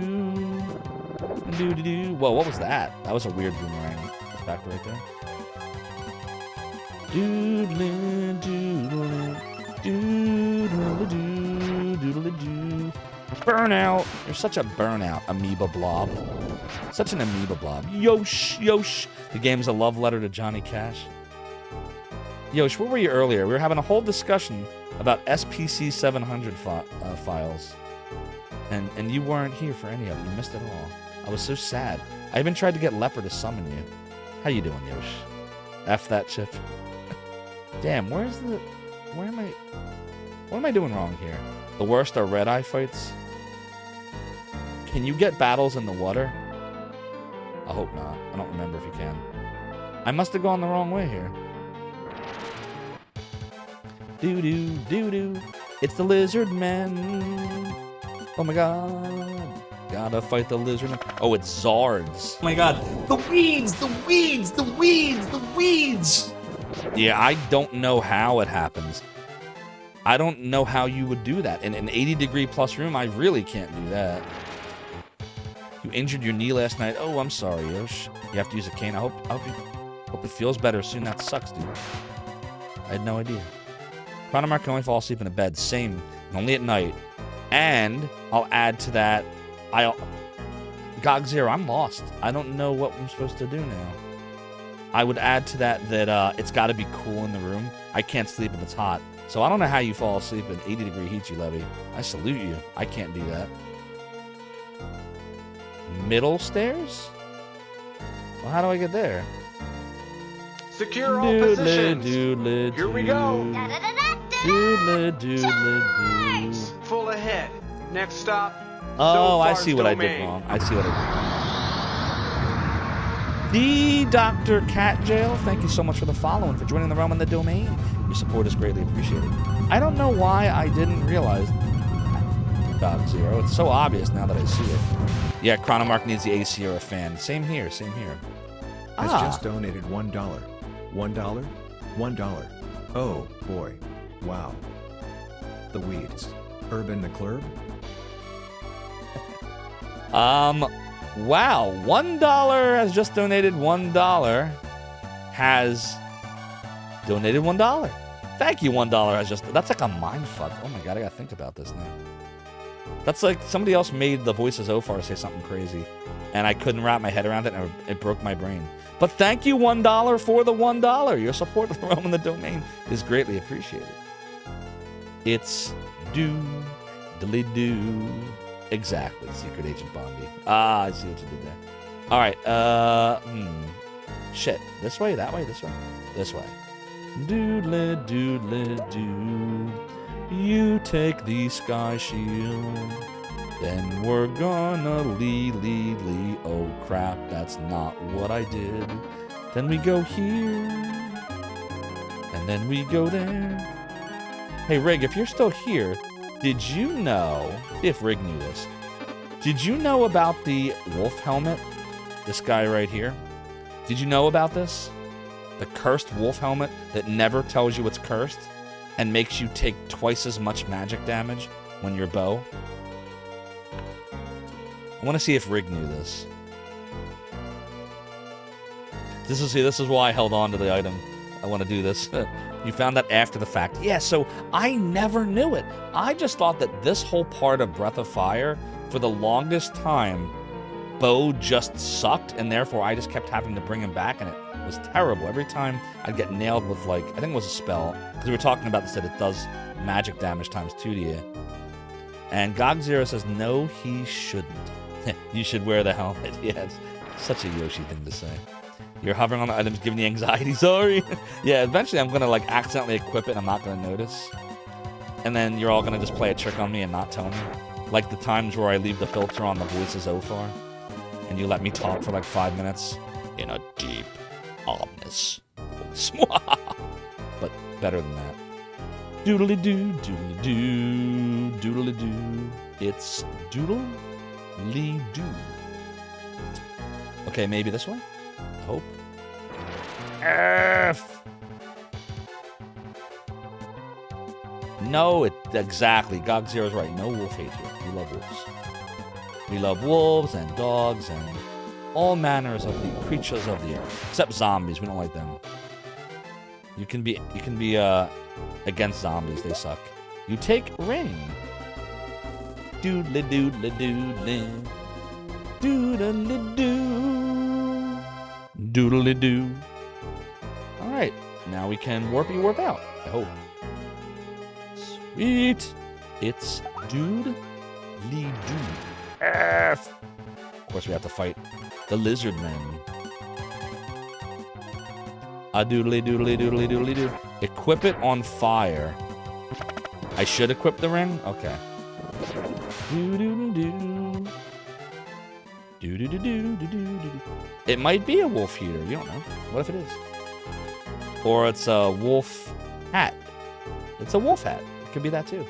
Whoa, what was that? That was a weird boomerang. Back right there. Doodly-doodly-doodly-doo. Burnout. You're such a burnout, amoeba blob. Such an amoeba blob. Yosh, Yosh. The game's a love letter to Johnny Cash. Yosh, where were you earlier? We were having a whole discussion about SPC 700 files. And you weren't here for any of it. You missed it all. I was so sad. I even tried to get Leopard to summon you. How you doing, Yosh? F that chip. Damn, where am I... What am I doing wrong here? The worst are red-eye fights? Can you get battles in the water? I hope not. I don't remember if you can. I must have gone the wrong way here. Doo-doo, doo-doo. It's the lizard man. Oh my god. Gotta fight the lizard man. Oh, it's Zards. Oh my god. The weeds! The weeds! The weeds! The weeds! Yeah, I don't know how it happens. I don't know how you would do that. In an 80-degree plus room, I really can't do that. You injured your knee last night. Oh, I'm sorry, Yosh. You have to use a cane. I hope it feels better soon. That sucks, dude. I had no idea. Chronomark can only fall asleep in a bed. Same. Only at night. And I'll add to that. Gog0, I'm lost. I don't know what I'm supposed to do now. I would add to that it's got to be cool in the room. I can't sleep if it's hot. So I don't know how you fall asleep in 80-degree heat, you Levy. I salute you. I can't do that. Middle stairs? Well, how do I get there? Secure all positions. Here we go. Full ahead. Next stop. Oh, I Zophar's see what domain. I did wrong. I see what I did wrong. The Dr. Cat Jail, thank you so much for the follow and for joining the realm and the domain. Your support is greatly appreciated. I don't know why I didn't realize Gog0. It's so obvious now that I see it. Yeah, Chronomark needs the AC or a fan. Same here, same here. Has just donated $1. $1? $1. Oh, boy. Wow. The weeds. Urban the club? Wow. $1 has just donated $1. Has donated $1. Thank you, $1 has just... That's like a mindfuck. Oh my god, I gotta think about this now. That's like somebody else made the voice of Zophar say something crazy, and I couldn't wrap my head around it, and it broke my brain. But thank you, $1, for the $1. Your support of the realm and the domain is greatly appreciated. It's do-dilly-do. Exactly, Secret Agent Bondi. Ah, I see what you did there. All right, shit. This way, that way, this way? This way. Doodly-doodly-doo. You take the sky shield. Then we're gonna lee. Oh crap, that's not what I did. Then we go here. And then we go there. Hey, Rig, if you're still here, did you know, if Rig knew this, did you know about the wolf helmet This guy right here. Did you know about this? The cursed wolf helmet that never tells you it's cursed and makes you take twice as much magic damage when you're bow. I want to see if Rig knew this. This is why I held on to the item. I want to do this. You found that after the fact. Yeah, so I never knew it. I just thought that this whole part of Breath of Fire, for the longest time, Bo just sucked, and therefore I just kept having to bring him back, and it was terrible. Every time I'd get nailed with, like, I think it was a spell, because we were talking about this, that it does magic damage times 2 to you. And Gog0 says, no, he shouldn't. You should wear the helmet. Yeah, it's such a Yoshi thing to say. You're hovering on the items, giving you anxiety. Sorry. Yeah, eventually I'm going to, like, accidentally equip it, and I'm not going to notice. And then you're all going to just play a trick on me and not tell me. Like the times where I leave the filter on the voice of Zophar, and you let me talk for like 5 minutes in a deep, ominous voice. But better than that. Doodly-doo, doodly-doo, doodly-doo. It's doodle-lee-doo. Okay, maybe this one? I hope. F. No, exactly. Gog0 is right. No wolf hate here. We love wolves. We love wolves and dogs and all manners of the creatures of the earth, except zombies. We don't like them. You can be against zombies. They suck. You take ring. Doodly doodly doodly. Doodly doo. Doodly doo. All right. Now we can warpy warp out. I hope. Sweet. It's Dude Lee Doo. F. Of course, we have to fight the lizard men. A doodly doodly doodly doodly doo. Equip it on fire. I should equip the ring? Okay. Doo doo doo. Doo doo doo doo doo doo. It might be a wolf heater. You don't know. What if it is? Or it's a wolf hat. It's a wolf hat. It could be that too.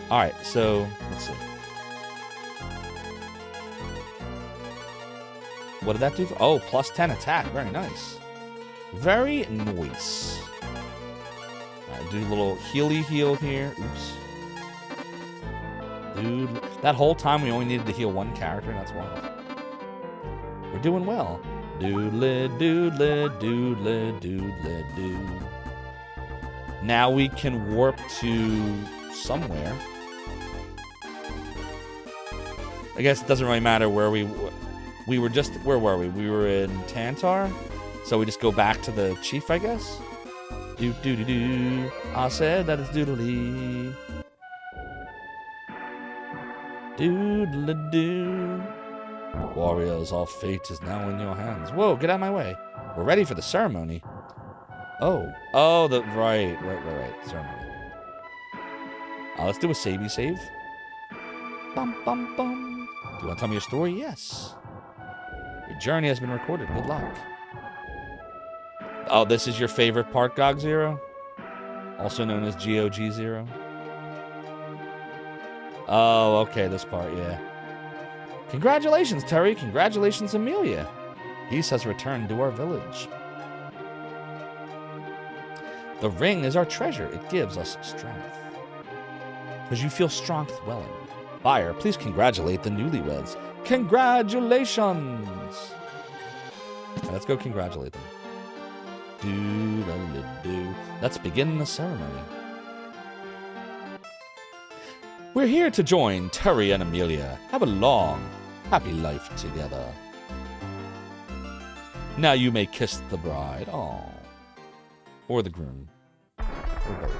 All right, so let's see. What did that do? Oh, plus 10 attack. Very nice. Very nice. All right, do a little healy heal here. Oops. Dude, that whole time we only needed to heal one character. That's wild. We're doing well. Doodly doodly doodly doodly doo. Now we can warp to somewhere. I guess it doesn't really matter where we were just, where were we? We were in Tantar, so we just go back to the chief, I guess. Doo doo doo doo. I said that it's doodly. Doodly doo. Warriors, all fate is now in your hands. Whoa, get out of my way. We're ready for the ceremony. Oh, right. Ceremony. Let's do a savey save. Bum, bum, bum. Do you want to tell me your story? Yes. Your journey has been recorded. Good luck. Oh, this is your favorite part, Gog0? Also known as GOG0? Oh, okay, this part, yeah. Congratulations, Terry. Congratulations, Amelia. Peace has returned to our village. The ring is our treasure. It gives us strength. Because you feel strength welling. Fire, please congratulate the newlyweds. Congratulations! Right, let's go congratulate them. Doo-da-li-doo. Let's begin the ceremony. We're here to join Terry and Amelia. Have a long, happy life together. Now you may kiss the bride. Aww. Or the groom. Or both.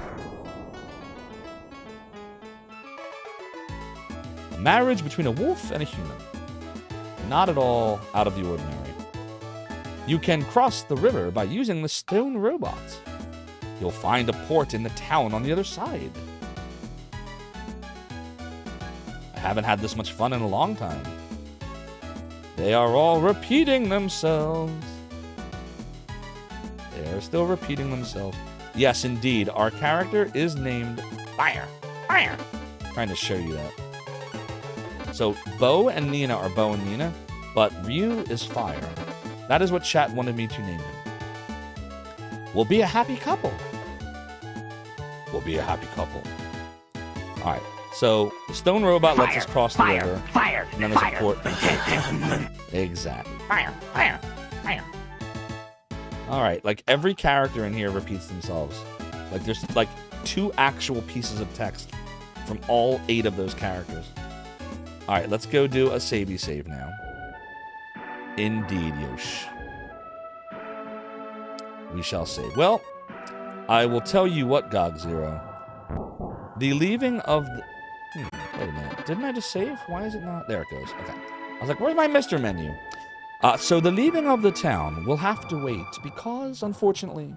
A marriage between a wolf and a human. Not at all out of the ordinary. You can cross the river by using the stone robot. You'll find a port in the town on the other side. I haven't had this much fun in a long time. They are all repeating themselves. They are still repeating themselves. Yes, indeed. Our character is named Fire. Fire. I'm trying to show you that. So, Bo and Nina are Bo and Nina. but Ryu is fire. That is what chat wanted me to name him. We'll be a happy couple. We'll be a happy couple. All right. So the stone robot lets us cross the river. And then there's a port. Exactly. Fire. All right. Like every character in here repeats themselves. Like there's like 2 actual pieces of text from all 8 of those characters. All right. Let's go do a save now. Indeed, Yosh. We shall save. Well, I will tell you what, Gog Zero. The leaving of the... wait a minute. Didn't I just save? Why is it not? There it goes. Okay. I was like, where's my Mr. menu? So the leaving of the town will have to wait because, unfortunately,